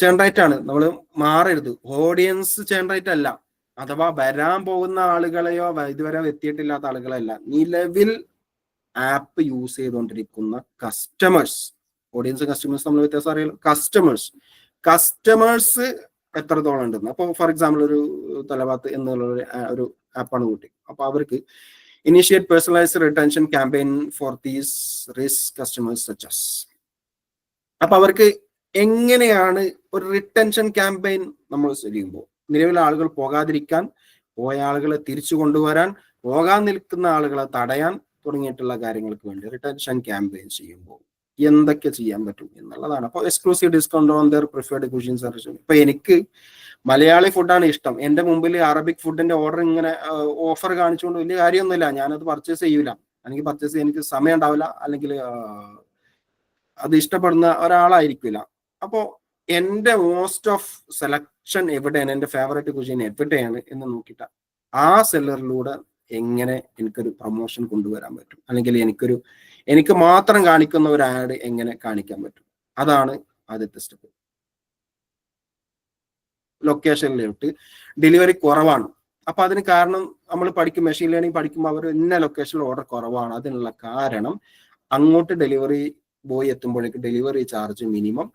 ചേൺ റേറ്റ് ആണ്, നമ്മൾ മാറരുത്. ഓഡിയൻസ് ചേൺ റേറ്റ് അല്ല, അഥവാ വരാൻ പോകുന്ന ആളുകളെയോ ഇതുവരെ എത്തിയിട്ടില്ലാത്ത ആളുകളല്ല, നിലവിൽ ആപ്പ് യൂസ് ചെയ്തുകൊണ്ടിരിക്കുന്ന കസ്റ്റമേഴ്സ്. ഓഡിയൻസ് കസ്റ്റമേഴ്സ് നമ്മൾ വ്യത്യാസം അറിയാലോ. കസ്റ്റമേഴ്സ് എത്രത്തോളം ഉണ്ടെന്ന്. അപ്പോൾ ഫോർ എക്സാമ്പിൾ ഒരു തലവാത്ത് എന്നുള്ള ഒരു ആപ്പാണ് കൂട്ടി. അപ്പൊ അവർക്ക് initiate personalised retention campaign for these risk customers such as. അപ്പൊ അവർക്ക് എങ്ങനെയാണ് ഒരു റിട്ടൻഷൻ ക്യാമ്പയിൻ നമ്മൾ ചെയ്യുമ്പോൾ നിലവിലെ ആളുകൾ പോകാതിരിക്കാൻ, പോയ ആളുകളെ തിരിച്ചു കൊണ്ടുവരാൻ, പോകാൻ നിൽക്കുന്ന ആളുകളെ തടയാൻ തുടങ്ങിയിട്ടുള്ള കാര്യങ്ങൾക്ക് വേണ്ടി റിട്ടൻഷൻ ക്യാമ്പയിൻ ചെയ്യുമ്പോൾ എന്തൊക്കെ ചെയ്യാൻ പറ്റും എന്നുള്ളതാണ്. അപ്പോൾ exclusive discount on there preferred cuisines. ഇപ്പൊ എനിക്ക് മലയാളി ഫുഡാണ് ഇഷ്ടം, എന്റെ മുമ്പിൽ അറബിക് ഫുഡിന്റെ ഓർഡർ ഇങ്ങനെ ഓഫർ കാണിച്ചുകൊണ്ട് വലിയ കാര്യമൊന്നുമില്ല, ഞാനത് പർച്ചേസ് ചെയ്യൂല. എനിക്ക് പർച്ചേസ് ചെയ്യാൻ എനിക്ക് സമയം ഉണ്ടാവില്ല, അല്ലെങ്കിൽ അത് ഇഷ്ടപ്പെടുന്ന ഒരാളായിരിക്കില്ല. അപ്പോൾ എന്റെ മോസ്റ്റ് ഓഫ് സെലക്ഷൻ എവിടെയാണ്, എന്റെ ഫേവറേറ്റ് കുസിൻ എവിടെയാണ് എന്ന് നോക്കിയിട്ട് ആ സെല്ലറിലൂടെ എങ്ങനെ എനിക്കൊരു പ്രൊമോഷൻ കൊണ്ടുവരാൻ പറ്റും, അല്ലെങ്കിൽ എനിക്ക് മാത്രം കാണിക്കുന്ന ഒരു ആഡ് എങ്ങനെ കാണിക്കാൻ പറ്റും. അതാണ് ആദ്യത്തെ സ്റ്റെപ്പ്. ലൊക്കേഷനിലോട്ട് ഡെലിവറി കുറവാണ്. അപ്പൊ അതിന് കാരണം നമ്മൾ പഠിക്കും, മെഷീൻ ലേണിംഗ് പഠിക്കുമ്പോൾ അവർ ഇന്ന ലൊക്കേഷനിൽ ഓർഡർ കുറവാണ്. അതിനുള്ള കാരണം അങ്ങോട്ട് ഡെലിവറി ബോയ് എത്തുമ്പോഴേക്ക് ഡെലിവറി ചാർജ് മിനിമം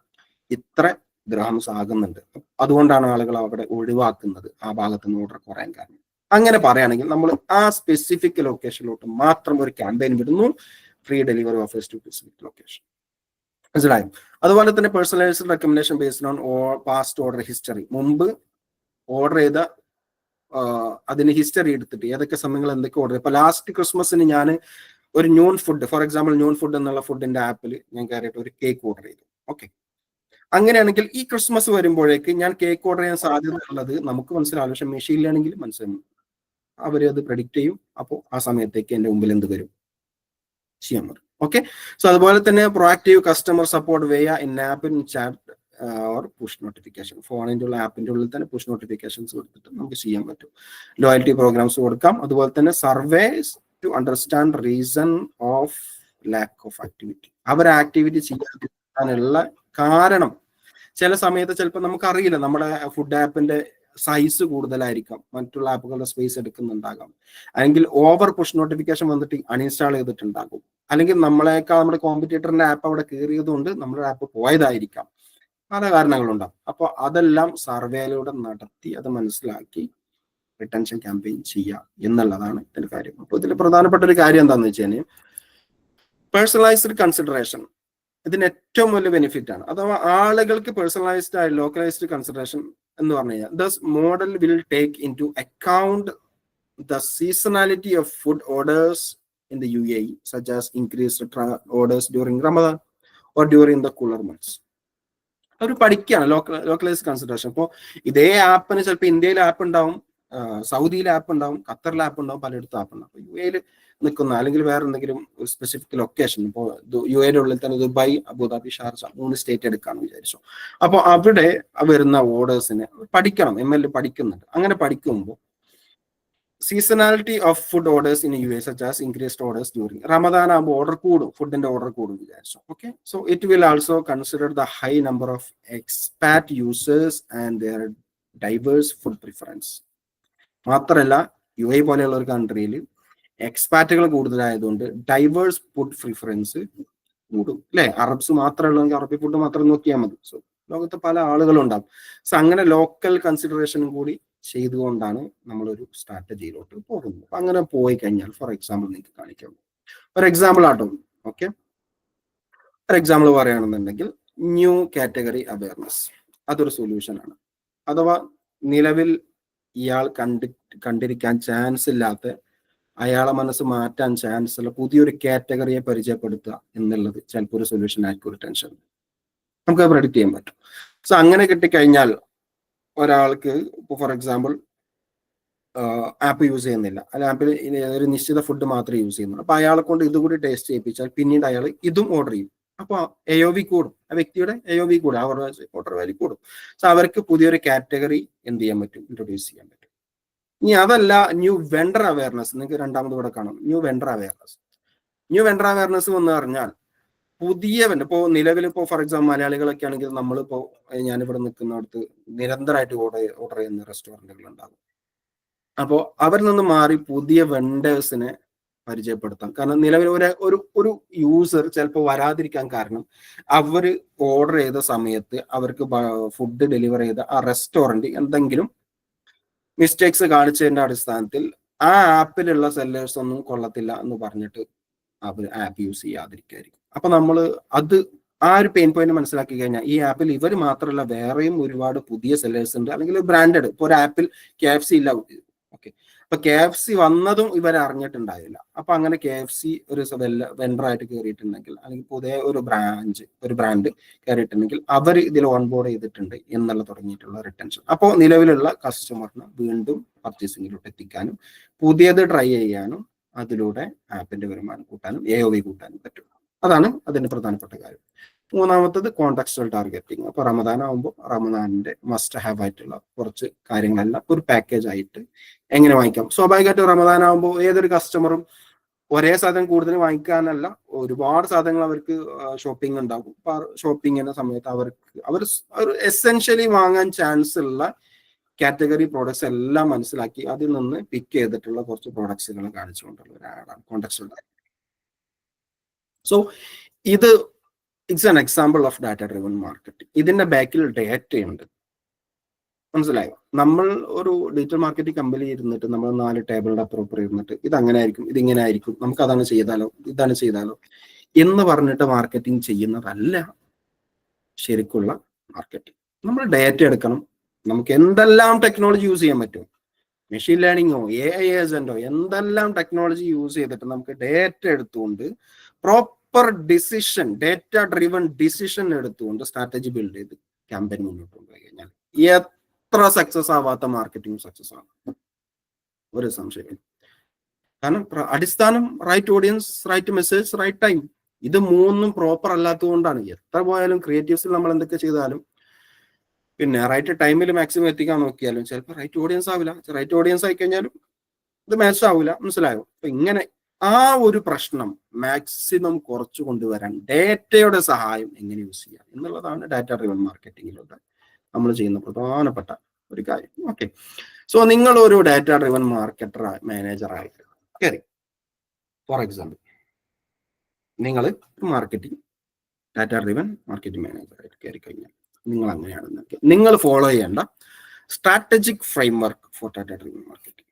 ഇത്ര ദിർഹംസ് ആകുന്നുണ്ട്. അതുകൊണ്ടാണ് ആളുകൾ അവിടെ ഒഴിവാക്കുന്നത്, ആ ഭാഗത്ത് നിന്ന് ഓർഡർ കുറയാൻ കാരണം. അങ്ങനെ പറയുകയാണെങ്കിൽ നമ്മൾ ആ സ്പെസിഫിക് ലൊക്കേഷനിലോട്ട് മാത്രം ഒരു ക്യാമ്പയിൻ വിടുന്നു, free delivery offers to specific location. മനസ്സിലായും? അതുപോലെ തന്നെ personalised recommendation based on past order history. മുമ്പ് ഓർഡർ ചെയ്ത അതിന് ഹിസ്റ്ററി എടുത്തിട്ട് ഏതൊക്കെ സമയങ്ങൾ എന്തൊക്കെ ഓർഡർ. ഇപ്പൊ ലാസ്റ്റ് ക്രിസ്മസിന് ഞാൻ ഒരു noon food, for example noon food എന്നുള്ള ഫുഡിന്റെ ആപ്പിൽ ഞാൻ കയറിയിട്ട് ഒരു കേക്ക് ഓർഡർ ചെയ്തു. ഓക്കെ, അങ്ങനെയാണെങ്കിൽ ഈ ക്രിസ്മസ് വരുമ്പോഴേക്ക് ഞാൻ കേക്ക് ഓർഡർ ചെയ്യാൻ സാധ്യത ഉള്ളത് നമുക്ക് മനസ്സിലാവും, പക്ഷെ മെഷീൻ ലേണിംഗിൽ മനസ്സിലാവും. അവരത് പ്രെഡിക്റ്റ് ചെയ്യും. അപ്പോൾ ആ സമയത്തേക്ക് എന്റെ മുമ്പിൽ എന്ത് വരും, ചെയ്യാൻ പറ്റും. ഓക്കെ, സോ അതുപോലെ തന്നെ proactive customer support via in app, in chat or push notification. ഫോണിൻ്റെ ഉള്ള ആപ്പിന്റെ ഉള്ളിൽ തന്നെ പുഷ് നോട്ടിഫിക്കേഷൻസ് കൊടുത്തിട്ട് നമുക്ക് ചെയ്യാൻ പറ്റും. ലോയൽറ്റി പ്രോഗ്രാംസ് കൊടുക്കാം. അതുപോലെ തന്നെ surveys to understand reason of lack of activity. അവർ ആക്ടിവിറ്റി ചെയ്യാനുള്ള കാരണം ചില സമയത്ത് ചിലപ്പോൾ നമുക്കറിയില്ല, നമ്മുടെ ഫുഡ് ആപ്പിന്റെ സൈസ് കൂടുതലായിരിക്കാം, മറ്റുള്ള ആപ്പുകളുടെ സ്പേസ് എടുക്കുന്നുണ്ടാകാം, അല്ലെങ്കിൽ ഓവർ പുഷ് നോട്ടിഫിക്കേഷൻ വന്നിട്ട് അൺഇൻസ്റ്റാൾ ചെയ്തിട്ടുണ്ടാകും, അല്ലെങ്കിൽ നമ്മളെക്കാൾ നമ്മുടെ കോമ്പറ്റീറ്ററിന്റെ ആപ്പ് അവിടെ കയറിയതുകൊണ്ട് നമ്മുടെ ആപ്പ് പോയതായിരിക്കാം. പല കാരണങ്ങളുണ്ടാകും. അപ്പോൾ അതെല്ലാം സർവേയിലൂടെ നടത്തി അത് മനസ്സിലാക്കി റിട്ടൻഷൻ ക്യാമ്പയിൻ ചെയ്യുക എന്നുള്ളതാണ് ഇതിന്റെ കാര്യം. അപ്പോൾ ഇതിൽ പ്രധാനപ്പെട്ട ഒരു കാര്യം എന്താണെന്ന് വെച്ച് കഴിഞ്ഞാൽ, പേഴ്സണലൈസ്ഡ് കൺസിഡറേഷൻ ഇതിന് ഏറ്റവും വലിയ ബെനിഫിറ്റ് ആണ്. അഥവാ ആളുകൾക്ക് പേഴ്സണലൈസ്ഡ് ആയ ലോക്കലൈസ്ഡ് കൺസിഡറേഷൻ എന്ന് പറഞ്ഞു കഴിഞ്ഞാൽ thus model will take into account the seasonality of food orders in the UAE, such as increased orders during Ramadan or during the cooler months. അവർ പഠിക്കുകയാണ് ലോക്കലൈസ് കൺസിഡറേഷൻ. ഇപ്പോൾ ഇതേ ആപ്പിന് ചിലപ്പോൾ ഇന്ത്യയിൽ ആപ്പ് ഉണ്ടാവും, സൗദിയിൽ ആപ്പ് ഉണ്ടാവും, ഖത്തറിൽ ആപ്പ് ഉണ്ടാവും, പലയിടത്തും ആപ്പ് ഉണ്ടാവും. യു എയിൽ നിൽക്കുന്ന അല്ലെങ്കിൽ വേറെ എന്തെങ്കിലും ഒരു സ്പെസിഫിക് ലൊക്കേഷൻ, ഇപ്പോൾ യു എയുടെ ഉള്ളിൽ തന്നെ ദുബായ്, അബുദാബി, ഷാർജ 3 സ്റ്റേറ്റ് എടുക്കാമെന്ന് വിചാരിച്ചു. അപ്പോൾ അവിടെ വരുന്ന ഓർഡേഴ്സിനെ പഠിക്കണം, ML പഠിക്കുന്നുണ്ട്. അങ്ങനെ പഠിക്കുമ്പോൾ seasonality of food orders in UAE, such as increased orders during Ramadan, order കൂടും, ഫുഡിന്റെ ഓർഡർ കൂടും വിചാരിച്ചു. Okay, so it will also consider the high number of expat users and their diverse food preference. മാത്രമല്ല UAE പോലെയുള്ള ഒരു കൺട്രിയിൽ എക്സ്പാറ്റുകൾ കൂടുതലായതുകൊണ്ട് diverse food preference കൂടും, അല്ലെ? അറബ്സ് മാത്രമുള്ളതെങ്കിൽ അറബി ഫുഡ് മാത്രം നോക്കിയാൽ മതി. സോ ലോകത്ത് പല ആളുകളും ഉണ്ടാവും. സോ അങ്ങനെ ലോക്കൽ കൺസിഡറേഷനും കൂടി ചെയ്തുകൊണ്ടാണ് നമ്മളൊരു സ്ട്രാറ്റജിയിലോട്ട് പോകുന്നത്. അപ്പൊ അങ്ങനെ പോയി കഴിഞ്ഞാൽ ഫോർ എക്സാമ്പിൾ നിങ്ങൾക്ക് കാണിക്കാം. ഒരു എക്സാമ്പിൾ ആട്ടോ. ഓക്കെ, ഒരു എക്സാമ്പിൾ പറയുകയാണെന്നുണ്ടെങ്കിൽ ന്യൂ കാറ്റഗറി അവയർനെസ്, അതൊരു സൊല്യൂഷൻ ആണ്. അഥവാ നിലവിൽ ഇയാൾ കണ്ടിരിക്കാൻ ചാൻസ് ഇല്ലാത്ത, അയാളെ മനസ്സ് മാറ്റാൻ ചാൻസ് ഉള്ള പുതിയൊരു കാറ്റഗറിയെ പരിചയപ്പെടുത്തുക എന്നുള്ളത് ചിലപ്പോൾ ഒരു സൊല്യൂഷൻ ആയിരിക്കും. ഒരു ടെൻഷൻ നമുക്ക് പ്രെഡിക്റ്റ് ചെയ്യാൻ പറ്റും. സോ അങ്ങനെ കിട്ടിക്കഴിഞ്ഞാൽ ഒരാൾക്ക് ഇപ്പോൾ ഫോർ എക്സാമ്പിൾ ആപ്പ് യൂസ് ചെയ്യുന്നില്ല, അല്ല ആപ്പിൽ ഒരു നിശ്ചിത ഫുഡ് മാത്രമേ യൂസ് ചെയ്യുന്നുള്ളൂ, അപ്പൊ അയാളെ കൊണ്ട് ഇതുകൂടി ടേസ്റ്റ് ചെയ്യിപ്പിച്ചാൽ പിന്നീട് അയാൾ ഇതും ഓർഡർ ചെയ്യും. അപ്പൊ AOV കൂടും, ആ വ്യക്തിയുടെ AOV കൂടും, അവരുടെ ഓർഡർ വാല്യൂ കൂടും. സോ അവർക്ക് പുതിയൊരു കാറ്റഗറി എന്ത് ചെയ്യാൻ പറ്റും, ഇൻട്രൊഡ്യൂസ് ചെയ്യാൻ പറ്റും. ഇനി അതല്ല, ന്യൂ വെണ്ടർ അവയർനെസ്, നിങ്ങൾക്ക് രണ്ടാമത് ഇവിടെ കാണാം. ന്യൂ വെണ്ടർ അവയർനെസ് എന്ന് പറഞ്ഞാൽ പുതിയ ഇപ്പോൾ നിലവിൽ ഇപ്പോൾ ഫോർ എക്സാമ്പിൾ മലയാളികളൊക്കെ ആണെങ്കിൽ നമ്മളിപ്പോൾ ഞാനിവിടെ നിൽക്കുന്നിടത്ത് നിരന്തരമായിട്ട് ഓർഡർ ചെയ്യുന്ന റെസ്റ്റോറൻറ്റുകൾ ഉണ്ടാകും. അപ്പോൾ അവരിൽ നിന്ന് മാറി പുതിയ വെണ്ടേഴ്സിനെ പരിചയപ്പെടുത്താം. കാരണം നിലവിൽ ഒരു യൂസർ ചിലപ്പോൾ വരാതിരിക്കാൻ കാരണം അവർ ഓർഡർ ചെയ്ത സമയത്ത് അവർക്ക് ഫുഡ് ഡെലിവർ ചെയ്ത ആ റെസ്റ്റോറൻറ്റ് എന്തെങ്കിലും മിസ്റ്റേക്സ് കാണിച്ചതിൻ്റെ അടിസ്ഥാനത്തിൽ ആ ആപ്പിലുള്ള സെല്ലേഴ്സ് ഒന്നും കൊള്ളത്തില്ല എന്ന് പറഞ്ഞിട്ട് അവർ ആപ്പ് യൂസ് ചെയ്യാതിരിക്കായിരിക്കും. അപ്പൊ നമ്മൾ ആ ഒരു പെയിൻ പോയിന്റ് മനസ്സിലാക്കി കഴിഞ്ഞാൽ ഈ ആപ്പിൽ ഇവർ മാത്രമല്ല വേറെയും ഒരുപാട് പുതിയ സെല്ലേഴ്സ് ഉണ്ട്, അല്ലെങ്കിൽ ബ്രാൻഡഡ്. ഇപ്പോൾ ഒരു ആപ്പിൽ KFC ഇല്ല. ഓക്കെ, അപ്പൊ KFC വന്നതും ഇവർ അറിഞ്ഞിട്ടുണ്ടായില്ല. അപ്പൊ അങ്ങനെ KFC ഒരു വെണ്ടറായിട്ട് കയറിയിട്ടുണ്ടെങ്കിൽ, അല്ലെങ്കിൽ പുതിയ ഒരു ബ്രാൻഡ് കയറിയിട്ടുണ്ടെങ്കിൽ അവർ ഇതിൽ ഓൺബോർഡ് ചെയ്തിട്ടുണ്ട് എന്നുള്ള തുടങ്ങിയിട്ടുള്ള റിട്ടൻഷൻ. അപ്പോൾ നിലവിലുള്ള കസ്റ്റമറിന് വീണ്ടും പർച്ചേസിങ്ങിലോട്ട് എത്തിക്കാനും പുതിയത് ട്രൈ ചെയ്യാനും അതിലൂടെ ആപ്പിന്റെ വരുമാനം കൂട്ടാനും AOV കൂട്ടാനും പറ്റും. അതാണ് അതിന്റെ പ്രധാനപ്പെട്ട കാര്യം. മൂന്നാമത്തത് കോൺടെക്സ്റ്റുവൽ ടാർഗറ്റിംഗ്. അപ്പൊ റമദാൻ ആകുമ്പോൾ റമദാനിന്റെ മസ്റ്റ് ഹാവ് ആയിട്ടുള്ള കുറച്ച് കാര്യങ്ങളെല്ലാം ഒരു പാക്കേജ് ആയിട്ട് എങ്ങനെ വാങ്ങിക്കാം. സ്വാഭാവികമായിട്ടും റമദാൻ ആകുമ്പോൾ ഏതൊരു കസ്റ്റമറും ഒരേ സാധനം കൂടുതൽ വാങ്ങിക്കാനല്ല, ഒരുപാട് സാധനങ്ങൾ അവർക്ക് ഷോപ്പിംഗ് ഉണ്ടാകും. അപ്പൊ ഷോപ്പിംഗിന്റെ സമയത്ത് അവർ എസെൻഷ്യലി വാങ്ങാൻ ചാൻസ് ഉള്ള കാറ്റഗറി പ്രോഡക്ട്സ് എല്ലാം മനസ്സിലാക്കി അതിൽ നിന്ന് പിക്ക് ചെയ്തിട്ടുള്ള കുറച്ച് പ്രോഡക്ട്സുകൾ കാണിച്ചുകൊണ്ടുള്ള ഒരു ആഡാണ് കോൺടെക്സ്റ്റുവൽ ടാർഗറ്റിംഗ്. സോ ഇത് it's an example of data driven marketing. ഇതിന്റെ ബാക്കിൽ ഡേറ്റയുണ്ട്, മനസ്സിലായോ? നമ്മൾ ഒരു ഡിജിറ്റൽ മാർക്കറ്റിംഗ് കമ്പനി ഇരുന്നിട്ട് നമ്മൾ 4 ടേബിളിന്റെ അപ്പുറം ഇരുന്നിട്ട് ഇത് അങ്ങനെ ആയിരിക്കും, ഇതിങ്ങനെ ആയിരിക്കും, നമുക്ക് അതാണ് ചെയ്താലോ, ഇതാണ് ചെയ്താലോ എന്ന് പറഞ്ഞിട്ട് മാർക്കറ്റിംഗ് ചെയ്യുന്നതല്ല ശരിക്കുള്ള മാർക്കറ്റിംഗ്. നമ്മൾ ഡേറ്റ എടുക്കണം. നമുക്ക് എന്തെല്ലാം ടെക്നോളജി യൂസ് ചെയ്യാൻ പറ്റും, മെഷീൻ ലേണിങ്ങോ AI ഏജന്റോ എന്തെല്ലാം ടെക്നോളജി യൂസ് ചെയ്തിട്ട് നമുക്ക് ഡേറ്റ എടുത്തുകൊണ്ട് proper decision, data driven decision എടുത്തുകൊണ്ട് സ്ട്രാറ്റജി ബിൽഡ് ചെയ്ത് ക്യാമ്പയിൻ മുന്നോട്ട് കൊണ്ടുപോയി കഴിഞ്ഞാൽ എത്ര സക്സസ് ആവാത്ത മാർക്കറ്റിംഗ് സക്സസ് ആണ്, ഒരു സംശയം. കാരണം അടിസ്ഥാനം right audience, right message, right time. ഇത് മൂന്നും പ്രോപ്പർ അല്ലാത്തത് കൊണ്ടാണ് എത്ര പോയാലും ക്രിയേറ്റീവ്സിൽ നമ്മൾ എന്തൊക്കെ ചെയ്താലും പിന്നെ റൈറ്റ് ടൈമിൽ മാക്സിമം എത്തിക്കാൻ നോക്കിയാലും ചിലപ്പോൾ റൈറ്റ് ഓഡിയൻസ് ആവില്ല. റൈറ്റ് ഓഡിയൻസ് ആയി കഴിഞ്ഞാലും ഇത് മാച്ച് ആവില്ല, മനസ്സിലായോ? അപ്പൊ ഇങ്ങനെ ആ ഒരു പ്രശ്നം മാക്സിമം കുറച്ചു കൊണ്ടുവരാൻ ഡേറ്റയുടെ സഹായം എങ്ങനെ യൂസ് ചെയ്യാം എന്നുള്ളതാണ് ഡാറ്റ ഡ്രിവൺ മാർക്കറ്റിംഗിലൂടെ നമ്മൾ ചെയ്യുന്ന പ്രധാനപ്പെട്ട ഒരു കാര്യം. ഓക്കെ, സോ നിങ്ങൾ ഒരു ഡാറ്റ ഡ്രിവൺ മാർക്കറ്റർ മാനേജറായിട്ട് കയറി, ഫോർ എക്സാമ്പിൾ നിങ്ങൾ മാർക്കറ്റിംഗ് ഡാറ്റ ഡ്രിവൺ മാർക്കറ്റിംഗ് മാനേജറായിട്ട് കയറി കഴിഞ്ഞാൽ നിങ്ങൾ അങ്ങനെയാണെന്നൊക്കെ നിങ്ങൾ ഫോളോ ചെയ്യേണ്ട strategic framework for data driven marketing.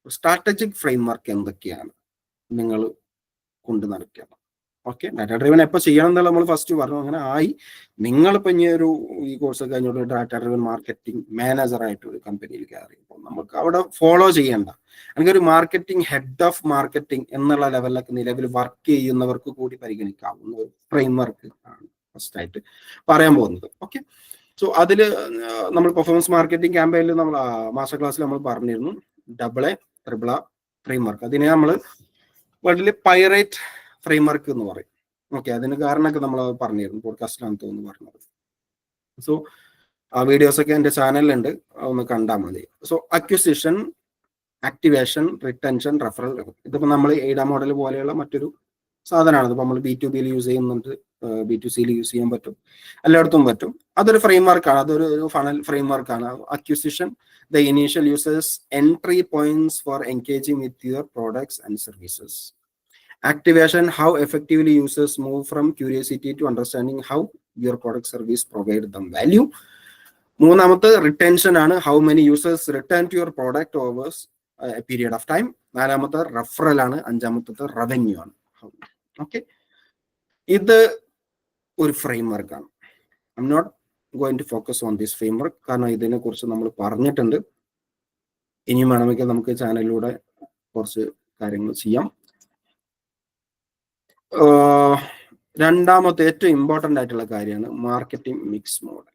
Strategic framework എന്തൊക്കെയാണ് നിങ്ങൾ കൊണ്ട് നടക്കണം? ഓക്കെ, ഡാറ്റ ഡ്രിവൺ എപ്പോൾ ചെയ്യണം എന്നുള്ള നമ്മൾ ഫസ്റ്റ് പറഞ്ഞു. അങ്ങനെ ആയി. നിങ്ങളിപ്പോൾ ഇനി ഈ കോഴ്സ് കഴിഞ്ഞോട്ട് ഡാറ്റ ഡ്രിവൺ മാർക്കറ്റിംഗ് മാനേജറായിട്ട് ഒരു കമ്പനിയിൽ കയറി, ഇപ്പോൾ നമുക്ക് അവിടെ ഫോളോ ചെയ്യേണ്ട, അല്ലെങ്കിൽ ഒരു മാർക്കറ്റിംഗ് ഹെഡ് ഓഫ് മാർക്കറ്റിംഗ് എന്നുള്ള ലെവലിലൊക്കെ നിലവിൽ വർക്ക് ചെയ്യുന്നവർക്ക് കൂടി പരിഗണിക്കാവുന്ന ഒരു ഫ്രെയിം വർക്ക് ആണ് ഫസ്റ്റ് ആയിട്ട് പറയാൻ പോകുന്നത്. ഓക്കെ, സോ അതിൽ നമ്മൾ പെർഫോമൻസ് മാർക്കറ്റിംഗ് ക്യാമ്പയിനിൽ നമ്മൾ മാസ്റ്റർ ക്ലാസ്സിൽ നമ്മൾ പറഞ്ഞിരുന്നു AA, AAA ഫ്രെയിം വർക്ക്. അതിനെ നമ്മൾ വേൾഡിൽ പൈറേറ്റ് ഫ്രെയിം വർക്ക് എന്ന് പറയും. ഓക്കെ, അതിന് കാരണമൊക്കെ നമ്മൾ പറഞ്ഞിരുന്നു, പോഡ്കാസ്റ്റിലാണ് തോന്നുന്നു പറഞ്ഞത്. സോ ആ വീഡിയോസ് ഒക്കെ എൻ്റെ ചാനലിലുണ്ട്, ഒന്ന് കണ്ടാൽ മതി. So acquisition, activation, retention, referral, ഇതിപ്പോൾ നമ്മൾ എയ്ഡ മോഡൽ പോലെയുള്ള മറ്റൊരു സാധനമാണ്. ഇതിപ്പോൾ നമ്മൾ B2B യൂസ് ചെയ്യുന്നുണ്ട്, B2C യൂസ് ചെയ്യാൻ പറ്റും, എല്ലായിടത്തും പറ്റും. അതൊരു ഫ്രെയിം വർക്കാണ്, അതൊരു ഫണൽ ഫ്രെയിം വർക്കാണ്. Acquisition, the initial users entry points for engaging with your products and services. Activation, how effectively users move from curiosity to understanding how your product service provide them value. മൂന്നാമത്തെ retention ആണ്, how many users return to your product over a period of time. നാലാമത്തെ referral ആണ്. അഞ്ചാമത്തെ revenue ആണ്. Okay, ഇത് ഒരു frame വർക്കാണ്. I'm not going to focus on this framework, കാരണം ഇതിനെ കുറിച്ച് നമ്മൾ പറഞ്ഞിട്ടുണ്ട്. ഇനിയും വേണമെങ്കിൽ നമുക്ക് ചാനലിലൂടെ കുറച്ച് കാര്യങ്ങൾ ചെയ്യാം. രണ്ടാമത്തെ ഏറ്റവും ഇമ്പോർട്ടൻ്റ് ആയിട്ടുള്ള കാര്യമാണ് മാർക്കറ്റിംഗ് മിക്സ് മോഡൽ.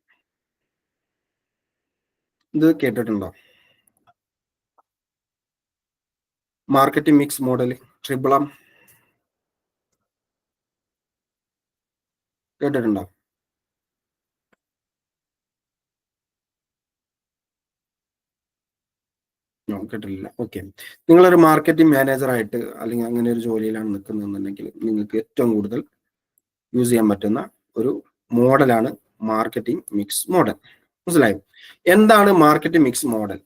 ഇത് കേട്ടിട്ടുണ്ടോ? മാർക്കറ്റിംഗ് മിക്സ് മോഡൽ, ട്രിബിളം കേട്ടിട്ടുണ്ടോ? കേട്ടിട്ടില്ല. ഓക്കെ, നിങ്ങളൊരു മാർക്കറ്റിംഗ് മാനേജറായിട്ട് അല്ലെങ്കിൽ അങ്ങനെ ഒരു ജോലിയിലാണ് നിൽക്കുന്നതെന്നുണ്ടെങ്കിൽ നിങ്ങൾക്ക് ഏറ്റവും കൂടുതൽ യൂസ് ചെയ്യാൻ പറ്റുന്ന ഒരു മോഡലാണ് മാർക്കറ്റിംഗ് മിക്സ് മോഡൽ. മനസ്സിലായോ? എന്താണ് marketing mix model?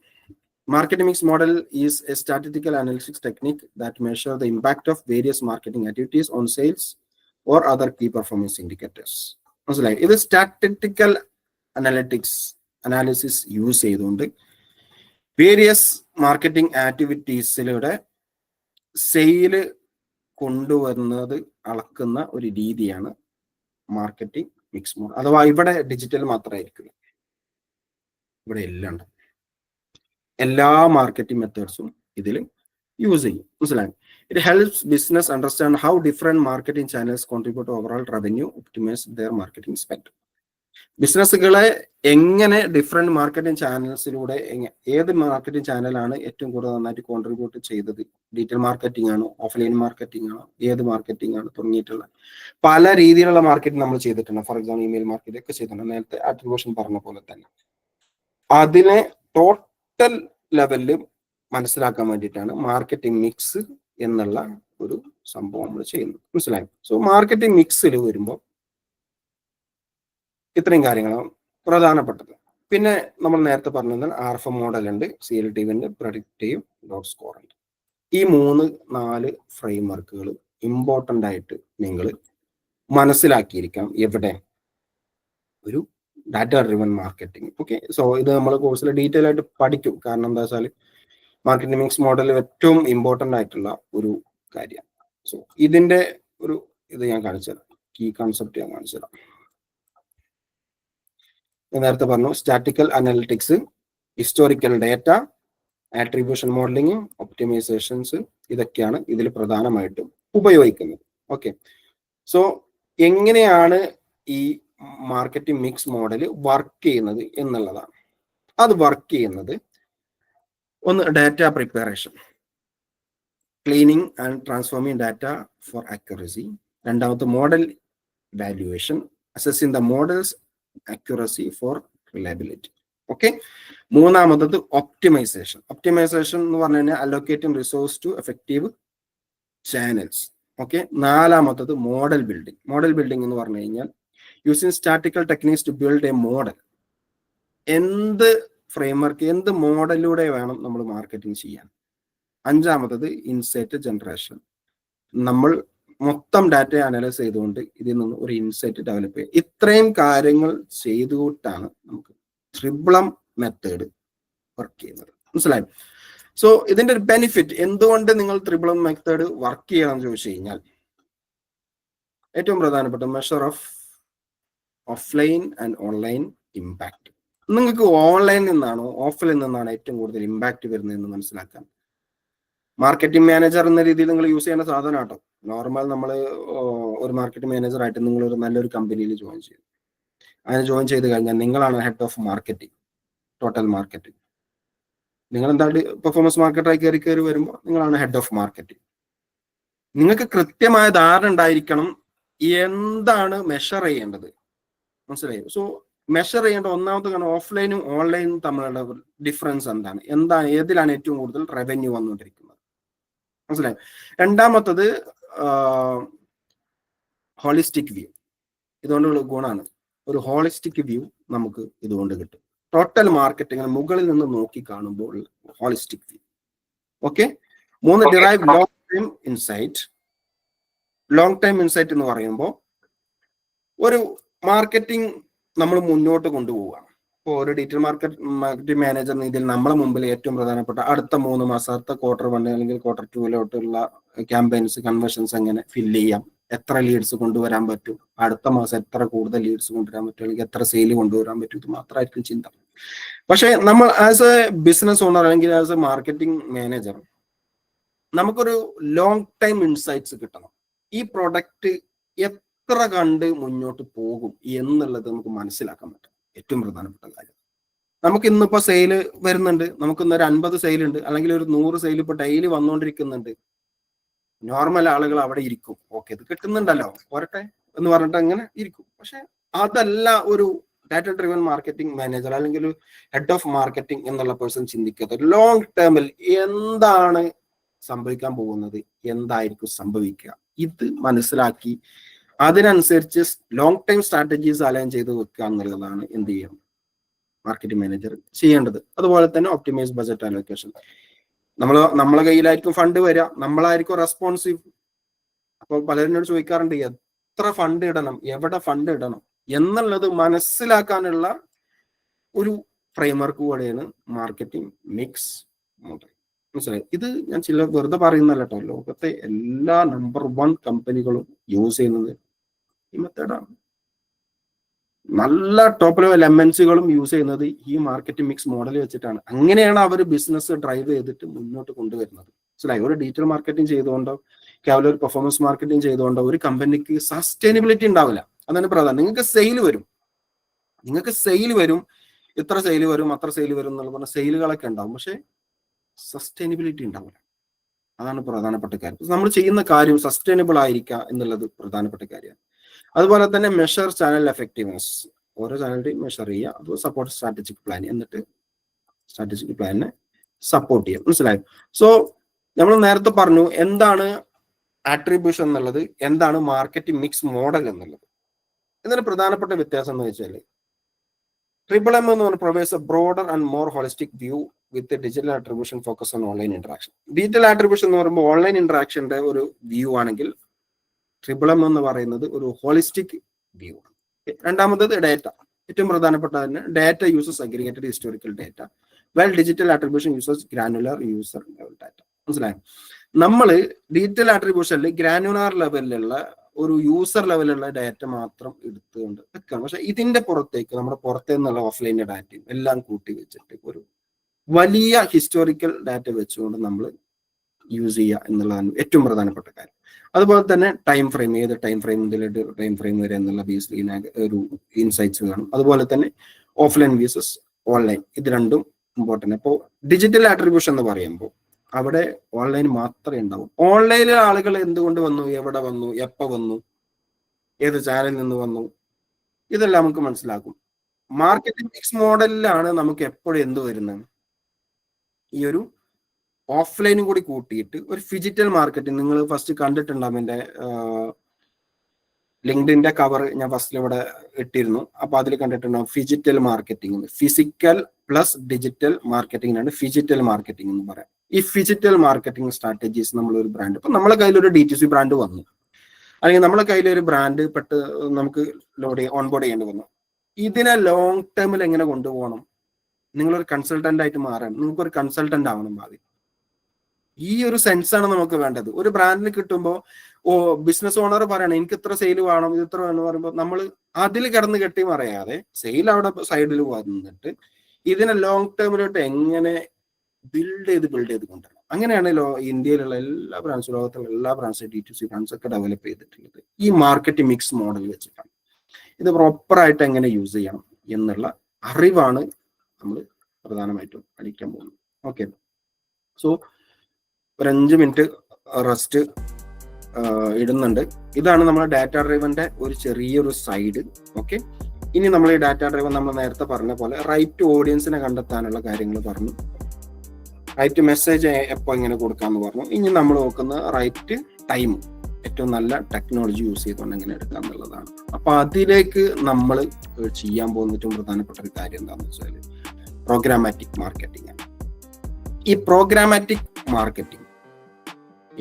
Marketing mix model is a statistical analytics technique that measures the impact of various marketing activities on sales or other key performance indicators. മനസ്സിലായി? ഇത് സ്റ്റാറ്റിസ്റ്റിക്കൽ അനാലിസിസ് യൂസ് ചെയ്തുകൊണ്ട് various marketing ആക്ടിവിറ്റീസിലൂടെ sale കൊണ്ടുവരുന്നത് അളക്കുന്ന ഒരു രീതിയാണ് marketing mix model. അഥവാ ഇവിടെ digital മാത്രമായിരിക്കില്ല, ഇവിടെ എല്ലാം ഉണ്ട്. എല്ലാ മാർക്കറ്റിംഗ് മെത്തേഡ്സും ഇതിൽ യൂസ് ചെയ്യും. മനസ്സിലായി? It helps business understand how different marketing channels contribute overall revenue, optimise their marketing spend. ബിസിനസ്സുകളെ എങ്ങനെ ഡിഫറെന്റ് മാർക്കറ്റിംഗ് ചാനൽസിലൂടെ ഏത് മാർക്കറ്റിംഗ് ചാനലാണ് ഏറ്റവും കൂടുതൽ നന്നായിട്ട് കോൺട്രിബ്യൂട്ട് ചെയ്തത്, ഡിജിറ്റൽ മാർക്കറ്റിംഗ് ആണോ, ഓഫ്ലൈൻ മാർക്കറ്റിംഗ് ആണോ, ഏത് മാർക്കറ്റിംഗ് ആണ് തുടങ്ങിയിട്ടുള്ള പല രീതിയിലുള്ള മാർക്കറ്റിംഗ് നമ്മൾ ചെയ്തിട്ടുണ്ട്. ഫോർ എക്സാമ്പിൾ ഇമെയിൽ മാർക്കറ്റിംഗ് ഒക്കെ ചെയ്തിട്ടുണ്ട്. നേരത്തെ ആട്രിബ്യൂഷൻ പറഞ്ഞ പോലെ തന്നെ അതിനെ ടോട്ടൽ ലെവലിൽ മനസ്സിലാക്കാൻ വേണ്ടിയിട്ടാണ് മാർക്കറ്റിംഗ് മിക്സ് എന്നുള്ള ഒരു സംഭവം നമ്മൾ ചെയ്യുന്നത്. മനസ്സിലായി? സോ മാർക്കറ്റിംഗ് മിക്സിൽ വരുമ്പോൾ ഇത്രയും കാര്യങ്ങളാണ് പ്രധാനപ്പെട്ടത്. പിന്നെ നമ്മൾ നേരത്തെ പറഞ്ഞത് RFM മോഡൽ ഉണ്ട്, CLTV ഉണ്ട്, പ്രഡിക്റ്റീവ് ഡോട്ട് സ്കോർ ഉണ്ട്. ഈ 3-4 ഫ്രെയിം വർക്കുകൾ ഇമ്പോർട്ടൻ്റ് ആയിട്ട് നിങ്ങൾ മനസ്സിലാക്കിയിരിക്കണം. എവിടെ? ഒരു data driven marketing. Okay, so ഇത് നമ്മൾ കോഴ്സിൽ ഡീറ്റെയിൽ ആയിട്ട് പഠിക്കും. കാരണം എന്താ വെച്ചാൽ മാർക്കറ്റിംഗ് മിക്സ് മോഡൽ ഏറ്റവും ഇമ്പോർട്ടൻ്റ് ആയിട്ടുള്ള ഒരു കാര്യമാണ്. സോ ഇതിന്റെ ഒരു ഇത് ഞാൻ കാണിച്ചു തരാം, കീ കൺസെപ്റ്റ് ഞാൻ കാണിച്ചു തരാം. നേരത്തെ പറഞ്ഞു statistical analytics, historical data, attribution modelling, optimisations, ഇതൊക്കെയാണ് ഇതിൽ പ്രധാനമായിട്ടും ഉപയോഗിക്കുന്നത്. ഓക്കെ, സോ എങ്ങനെയാണ് ഈ മാർക്കറ്റിംഗ് മിക്സ് മോഡൽ വർക്ക് ചെയ്യുന്നത് എന്നുള്ളതാണ്. അത് വർക്ക് ചെയ്യുന്നത് ഒന്ന് data preparation, cleaning and transforming data for accuracy. രണ്ടാമത്തെ model valuation, assessing the models accuracy for reliability. ഓക്കെ, മൂന്നാമത്തത് ഒപ്റ്റിമൈസേഷൻ. ഒപ്റ്റിമൈസേഷൻ എന്ന് പറഞ്ഞു കഴിഞ്ഞാൽ allocating resource to effective channels. Okay, നാലാമത്തത് മോഡൽ ബിൽഡിംഗ്. മോഡൽ ബിൽഡിംഗ് എന്ന് പറഞ്ഞു കഴിഞ്ഞാൽ using statistical techniques to build a model. എന്ത് ഫ്രെയിംവർക്ക്, എന്ത് മോഡലിലൂടെ വേണം നമ്മൾ മാർക്കറ്റിംഗ് ചെയ്യാൻ. അഞ്ചാമത്തത് ഇൻസൈറ്റ് ജനറേഷൻ. നമ്മൾ മൊത്തം ഡാറ്റ അനലൈസ് ചെയ്തുകൊണ്ട് ഇതിൽ നിന്ന് ഒരു ഇൻസൈറ്റ് ഡെവലപ്പ് ചെയ്യുക. ഇത്രയും കാര്യങ്ങൾ ചെയ്തുകൊണ്ടാണ് നമുക്ക് ട്രിബിളം മെത്തേഡ് വർക്ക് ചെയ്യുന്നത്. മനസ്സിലായി? സോ ഇതിന്റെ ഒരു ബെനിഫിറ്റ്, എന്തുകൊണ്ട് നിങ്ങൾ ട്രിബിളം മെത്തേഡ് വർക്ക് ചെയ്യണം എന്ന് ചോദിച്ചു കഴിഞ്ഞാൽ, ഏറ്റവും പ്രധാനപ്പെട്ട measure of offline and online impact. നിങ്ങൾക്ക് ഓൺലൈനിൽ നിന്നാണോ ഓഫ്ലൈനിൽ നിന്നാണോ ഏറ്റവും കൂടുതൽ ഇമ്പാക്ട് വരുന്നതെന്ന് മനസ്സിലാക്കാൻ മാർക്കറ്റിംഗ് മാനേജർ എന്ന രീതിയിൽ നിങ്ങൾ യൂസ് ചെയ്യുന്ന സാധനം കേട്ടോ. നോർമൽ നമ്മൾ ഒരു മാർക്കറ്റിംഗ് മാനേജർ ആയിട്ട് നിങ്ങൾ ഒരു നല്ലൊരു കമ്പനിയിൽ ജോയിൻ ചെയ്തു. അങ്ങനെ ജോയിൻ ചെയ്ത് കഴിഞ്ഞാൽ നിങ്ങളാണ് head of marketing, total marketing. നിങ്ങൾ എന്താണ് പെർഫോമൻസ് മാർക്കറ്റായി കയറി വരുമ്പോൾ നിങ്ങളാണ് ഹെഡ് ഓഫ് മാർക്കറ്റിംഗ്. നിങ്ങൾക്ക് കൃത്യമായ ധാരണ ഉണ്ടായിരിക്കണം എന്താണ് മെഷർ ചെയ്യേണ്ടത്. മനസ്സിലായി? സോ മെഷർ ചെയ്യേണ്ട ഒന്നാമത്തെ കാരണം ഓഫ്ലൈനും ഓൺലൈനും തമ്മിലുള്ള ഡിഫറൻസ് എന്താണ് ഏതിലാണ് ഏറ്റവും കൂടുതൽ റവന്യൂ വന്നുകൊണ്ടിരിക്കുന്നത്. മനസ്സിലായി? രണ്ടാമത്തത് ഹോളിസ്റ്റിക് വ്യൂ. ഇതുകൊണ്ടുള്ള ഗുണമാണ്, ഒരു ഹോളിസ്റ്റിക് വ്യൂ നമുക്ക് ഇതുകൊണ്ട് കിട്ടും. ടോട്ടൽ മാർക്കറ്റിംഗ് മുകളിൽ നിന്ന് നോക്കി കാണുമ്പോൾ holistic view. Okay. 3 derive long time insight. Long time insight എന്ന് പറയുമ്പോൾ ഒരു മാർക്കറ്റിംഗ് നമ്മൾ മുന്നോട്ട് കൊണ്ടുപോവുകയാണ്. ഇപ്പോൾ ഒരു ഡീറ്റെയിൽ മാർക്കറ്റിംഗ് മാനേജർ രീതിയിൽ നമ്മളെ മുമ്പിൽ ഏറ്റവും പ്രധാനപ്പെട്ട അടുത്ത 3 മാസം, അടുത്ത Q1 അല്ലെങ്കിൽ Q2 ക്യാമ്പയിൻസ്, കൺവേർഷൻസ് എങ്ങനെ ഫില്ല് ചെയ്യാം, എത്ര ലീഡ്സ് കൊണ്ടുവരാൻ പറ്റും, അടുത്ത മാസം എത്ര കൂടുതൽ ലീഡ്സ് കൊണ്ടുവരാൻ പറ്റും, അല്ലെങ്കിൽ എത്ര സെയിൽ കൊണ്ടുവരാൻ പറ്റും, ഇത് മാത്രമായിരിക്കും ചിന്ത. പക്ഷെ നമ്മൾ ആസ് എ ബിസിനസ് ഓണർ അല്ലെങ്കിൽ ആസ് എ മാർക്കറ്റിംഗ് മാനേജർ നമുക്കൊരു ലോങ് ടൈം ഇൻസൈറ്റ്സ് കിട്ടണം. ഈ പ്രൊഡക്റ്റ് എത്ര കണ്ട് മുന്നോട്ട് പോകും എന്നുള്ളത് നമുക്ക് മനസ്സിലാക്കാൻ പറ്റും. ഏറ്റവും പ്രധാനപ്പെട്ട കാര്യം, നമുക്ക് ഇന്നിപ്പോ സെയിൽ വരുന്നുണ്ട്, നമുക്ക് ഇന്നൊരു 50 സെയിൽ ഉണ്ട്, അല്ലെങ്കിൽ ഒരു 100 സെയിൽ ഇപ്പൊ ഡെയിലി വന്നുകൊണ്ടിരിക്കുന്നുണ്ട്. നോർമൽ ആളുകൾ അവിടെ ഇരിക്കും, ഓക്കെ ഇത് കിട്ടുന്നുണ്ടല്ലോ പോരട്ടെ എന്ന് പറഞ്ഞിട്ട് അങ്ങനെ ഇരിക്കും. പക്ഷെ അതല്ല ഒരു ഡാറ്റ ഡ്രിവൻ മാർക്കറ്റിംഗ് മാനേജർ അല്ലെങ്കിൽ ഒരു ഹെഡ് ഓഫ് മാർക്കറ്റിംഗ് എന്നുള്ള പേഴ്സൺ ചിന്തിക്കാത്ത ലോങ് ടേമിൽ എന്താണ് സംഭവിക്കാൻ പോകുന്നത്, എന്തായിരിക്കും സംഭവിക്കുക, ഇത് മനസ്സിലാക്കി അതിനനുസരിച്ച് ലോങ് ടൈം സ്ട്രാറ്റജീസ് അലൈൻ ചെയ്ത് വെക്കുക എന്നുള്ളതാണ് എന്ത് ചെയ്യണം മാർക്കറ്റിംഗ് മാനേജർ ചെയ്യേണ്ടത്. അതുപോലെ തന്നെ ഒപ്റ്റിമൈസ് ബജറ്റ് അലോക്കേഷൻ. നമ്മളെ കയ്യിലായിരിക്കും ഫണ്ട് വരിക, നമ്മളായിരിക്കും റെസ്പോൺസീവ്. അപ്പോൾ പലരോട് ചോദിക്കാറുണ്ട് എത്ര ഫണ്ട് ഇടണം, എവിടെ ഫണ്ട് ഇടണം എന്നുള്ളത് മനസ്സിലാക്കാനുള്ള ഒരു ഫ്രെയിംവർക്ക് കൂടെയാണ് മാർക്കറ്റിംഗ് മിക്സ് മോഡൽ. മനസ്സിലായി? ഇത് ഞാൻ വെറുതെ പറയുന്നല്ല കേട്ടോ, ലോകത്തെ എല്ലാ നമ്പർ 1 കമ്പനികളും യൂസ് ചെയ്യുന്നത് ഈ മെത്തേഡാണ്. നല്ല ടോപ്പ് ലെവൽ MNCകളും യൂസ് ചെയ്യുന്നത് ഈ മാർക്കറ്റിംഗ് മിക്സ് മോഡൽ വെച്ചിട്ടാണ്. അങ്ങനെയാണ് അവർ ബിസിനസ് ഡ്രൈവ് ചെയ്തിട്ട് മുന്നോട്ട് കൊണ്ടുവരുന്നത്. മനസ്സിലായി? ഒരു ഡീറ്റെയിൽ മാർക്കറ്റിംഗ് ചെയ്തുകൊണ്ടോ കേവലം ഒരു പെർഫോമൻസ് മാർക്കറ്റിംഗ് ചെയ്തുകൊണ്ടോ ഒരു കമ്പനിക്ക് സസ്റ്റൈനബിലിറ്റി ഉണ്ടാവില്ല. അതാണ് പ്രധാനം. നിങ്ങൾക്ക് സെയിൽ വരും, ഇത്ര സെയിൽ വരും, അത്ര സെയിൽ വരും എന്നുള്ള പറഞ്ഞ സെയിലുകളൊക്കെ ഉണ്ടാവും, പക്ഷെ സസ്റ്റൈനബിലിറ്റി ഉണ്ടാവില്ല. അതാണ് പ്രധാനപ്പെട്ട കാര്യം. നമ്മൾ ചെയ്യുന്ന കാര്യം സസ്റ്റൈനബിൾ ആയിരിക്കുക എന്നുള്ളത് പ്രധാനപ്പെട്ട കാര്യമാണ്. അതുപോലെ തന്നെ മെഷർ ചാനൽ എഫക്റ്റീവ്നെസ്. ഓരോ ചാനലിന്റെയും മെഷർ ചെയ്യുക, അത് സപ്പോർട്ട് സ്ട്രാറ്റജിക് പ്ലാൻ, എന്നിട്ട് സ്ട്രാറ്റജിക് പ്ലാനിനെ സപ്പോർട്ട് ചെയ്യുക. മനസ്സിലായോ? സോ നമ്മൾ നേരത്തെ പറഞ്ഞു എന്താണ് ആട്രിബ്യൂഷൻ എന്നുള്ളത്, എന്താണ് മാർക്കറ്റിംഗ് മിക്സ് മോഡൽ എന്നുള്ളത്. ഇതിന് പ്രധാനപ്പെട്ട വ്യത്യാസം എന്ന് വെച്ചാൽ MMM എന്ന് പറഞ്ഞ provides A broader and more holistic view with digital attribution focus on online interaction. Digital attribution എന്ന് പറയുമ്പോൾ ഓൺലൈൻ ഇന്ററാക്ഷന്റെ ഒരു വ്യൂ ആണെങ്കിൽ MMM എന്ന് പറയുന്നത് ഒരു ഹോളിസ്റ്റിക് വ്യൂ ആണ്. രണ്ടാമത്തത് ഡേറ്റ. ഏറ്റവും പ്രധാനപ്പെട്ട തന്നെ data uses aggregated historical data, well digital attribution uses granular user level data. മനസ്സിലായോ? നമ്മൾ ഡിജിറ്റൽ ആട്രിബ്യൂഷനിൽ ഗ്രാനുലർ ലെവലിലുള്ള ഒരു യൂസർ ലെവലുള്ള ഡാറ്റ മാത്രം എടുത്തുകൊണ്ട് വെക്കണം. പക്ഷെ ഇതിന്റെ പുറത്തേക്ക് നമ്മുടെ പുറത്തു നിന്നുള്ള ഓഫ്ലൈൻ ഡാറ്റയും എല്ലാം കൂട്ടി വെച്ചിട്ട് ഒരു വലിയ ഹിസ്റ്റോറിക്കൽ ഡാറ്റ വെച്ചുകൊണ്ട് നമ്മൾ യൂസ് ചെയ്യുക എന്നുള്ളതാണ് ഏറ്റവും പ്രധാനപ്പെട്ട കാര്യം. അതുപോലെ തന്നെ ടൈം ഫ്രെയിം, ഏത് ടൈം ഫ്രെയിം വരെ എന്നുള്ള ബേസിൽ ഒരു ഇൻസൈറ്റ്സ് വേണം. അതുപോലെ തന്നെ ഓഫ്ലൈൻ വേഴ്സസ് ഓൺലൈൻ, ഇത് രണ്ടും ഇമ്പോർട്ടൻ്റ്. അപ്പോൾ ഡിജിറ്റൽ ആട്രിബ്യൂഷൻ എന്ന് പറയുമ്പോൾ അവിടെ ഓൺലൈൻ മാത്രമേ ഉണ്ടാവൂ. ഓൺലൈനിലെ ആളുകൾ എന്തുകൊണ്ട് വന്നു, എവിടെ വന്നു, എപ്പോൾ വന്നു, ഏത് ചാനലിൽ നിന്ന് വന്നു, ഇതെല്ലാം നമുക്ക് മനസ്സിലാക്കും. മാർക്കറ്റിംഗ് മിക്സ് മോഡലിലാണ് നമുക്ക് എപ്പോഴും എന്ത് വരുന്നത്, ഈ ഒരു ഓഫ്ലൈനും കൂടി കൂട്ടിയിട്ട് ഒരു ഫിജിറ്റൽ മാർക്കറ്റിംഗ്. നിങ്ങൾ ഫസ്റ്റ് കണ്ടിട്ടുണ്ടാവും, എൻ്റെ ലിങ്ക്ഡിന്റെ കവർ ഞാൻ ഫസ്റ്റിൽ ഇവിടെ ഇട്ടിരുന്നു. അപ്പൊ അതിൽ കണ്ടിട്ടുണ്ടാവും phygital marketing, physical plus digital മാർക്കറ്റിംഗിനാണ് ഫിജിറ്റൽ മാർക്കറ്റിംഗ് എന്ന് പറയാം. ഈ ഫിജിറ്റൽ മാർക്കറ്റിംഗ് സ്ട്രാറ്റജീസ് നമ്മളൊരു ബ്രാൻഡ്, ഇപ്പൊ നമ്മളെ കയ്യിലൊരു D2C ബ്രാൻഡ് വന്നു, അല്ലെങ്കിൽ നമ്മളെ കയ്യിലൊരു ബ്രാൻഡ് നമുക്ക് ഓൺബോർഡ് ചെയ്യേണ്ടി വന്നു. ഇതിനെ ലോങ് ടേമിൽ എങ്ങനെ കൊണ്ടുപോകണം? നിങ്ങളൊരു കൺസൾട്ടന്റ് ആയിട്ട് മാറാൻ, നിങ്ങൾക്കൊരു കൺസൾട്ടന്റ് ആവണം ഭാവി. ഈ ഒരു സെൻസാണ് നമുക്ക് വേണ്ടത്. ഒരു ബ്രാൻഡിന് കിട്ടുമ്പോൾ ബിസിനസ് ഓണർ പറയണം എനിക്ക് ഇത്ര സെയിൽ വേണം, ഇത് ഇത്ര വേണം പറയുമ്പോൾ നമ്മൾ അതിൽ കിടന്ന് കെട്ടി മറിയാതെ സെയിൽ അവിടെ സൈഡിൽ വന്നിട്ട് ഇതിനെ ലോങ് ടേമിലോട്ട് എങ്ങനെ ബിൽഡ് ചെയ്ത് കൊണ്ടുവരണം. അങ്ങനെയാണ് ഇന്ത്യയിലുള്ള എല്ലാ ബ്രാൻഡ്സും, ലോകത്തുള്ള എല്ലാ ബ്രാൻഡ്സും D2C ബ്രാൻഡ്സ് ഒക്കെ ഡെവലപ്പ് ചെയ്തിട്ടുള്ളത് ഈ മാർക്കറ്റ് മിക്സ് മോഡൽ വെച്ചിട്ടാണ്. ഇത് പ്രോപ്പറായിട്ട് എങ്ങനെ യൂസ് ചെയ്യണം എന്നുള്ള അറിവാണ് നമ്മൾ പ്രധാനമായിട്ടും പഠിക്കാൻ പോകുന്നത്. ഓക്കെ, സോ ഒരു 5 മിനിറ്റ് റെസ്റ്റ് ഇടുന്നുണ്ട്. ഇതാണ് നമ്മുടെ ഡാറ്റ ഡ്രൈവന്റെ ഒരു ചെറിയൊരു സൈഡ്. ഓക്കെ, ഇനി നമ്മൾ ഈ ഡാറ്റ ഡ്രൈവൻ നമ്മൾ നേരത്തെ പറഞ്ഞ പോലെ റൈറ്റ് ഓഡിയൻസിനെ കണ്ടെത്താനുള്ള കാര്യങ്ങൾ പറഞ്ഞു, റൈറ്റ് മെസ്സേജ് എപ്പോൾ എങ്ങനെ കൊടുക്കാന്ന് പറഞ്ഞു. ഇനി നമ്മൾ നോക്കുന്ന റൈറ്റ് ടൈം, ഏറ്റവും നല്ല ടെക്നോളജി യൂസ് ചെയ്തുകൊണ്ട് എങ്ങനെ എടുക്കാം എന്നുള്ളതാണ്. അപ്പൊ അതിലേക്ക് നമ്മൾ ചെയ്യാൻ പോകുന്ന ഏറ്റവും പ്രധാനപ്പെട്ട ഒരു കാര്യം എന്താണെന്ന് വെച്ചാൽ പ്രോഗ്രാമാറ്റിക് മാർക്കറ്റിംഗ് ആണ്. ഈ പ്രോഗ്രാമാറ്റിക് മാർക്കറ്റിംഗ്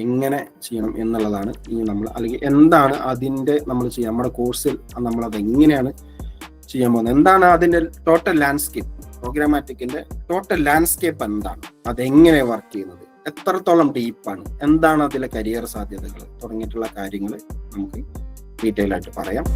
എങ്ങനെ ചെയ്യണം എന്നുള്ളതാണ് ഇനി നമ്മൾ, അല്ലെങ്കിൽ എന്താണ് അതിൻ്റെ നമ്മൾ ചെയ്യാം, നമ്മുടെ കോഴ്സിൽ നമ്മൾ അത് എങ്ങനെയാണ് ചെയ്യാൻ പോകുന്നത്, എന്താണ് അതിൻ്റെ ടോട്ടൽ ലാൻഡ്സ്കേപ്പ്, പ്രോഗ്രാമാറ്റിക്കിന്റെ ടോട്ടൽ ലാൻഡ്സ്കേപ്പ് എന്താണ്, അതെങ്ങനെ വർക്ക് ചെയ്യുന്നത്, എത്രത്തോളം ഡീപ്പാണ്, എന്താണ് അതിലെ കരിയർ സാധ്യതകൾ തുടങ്ങിയിട്ടുള്ള കാര്യങ്ങൾ നമുക്ക് ഡീറ്റെയിൽ ആയിട്ട് പറയാം.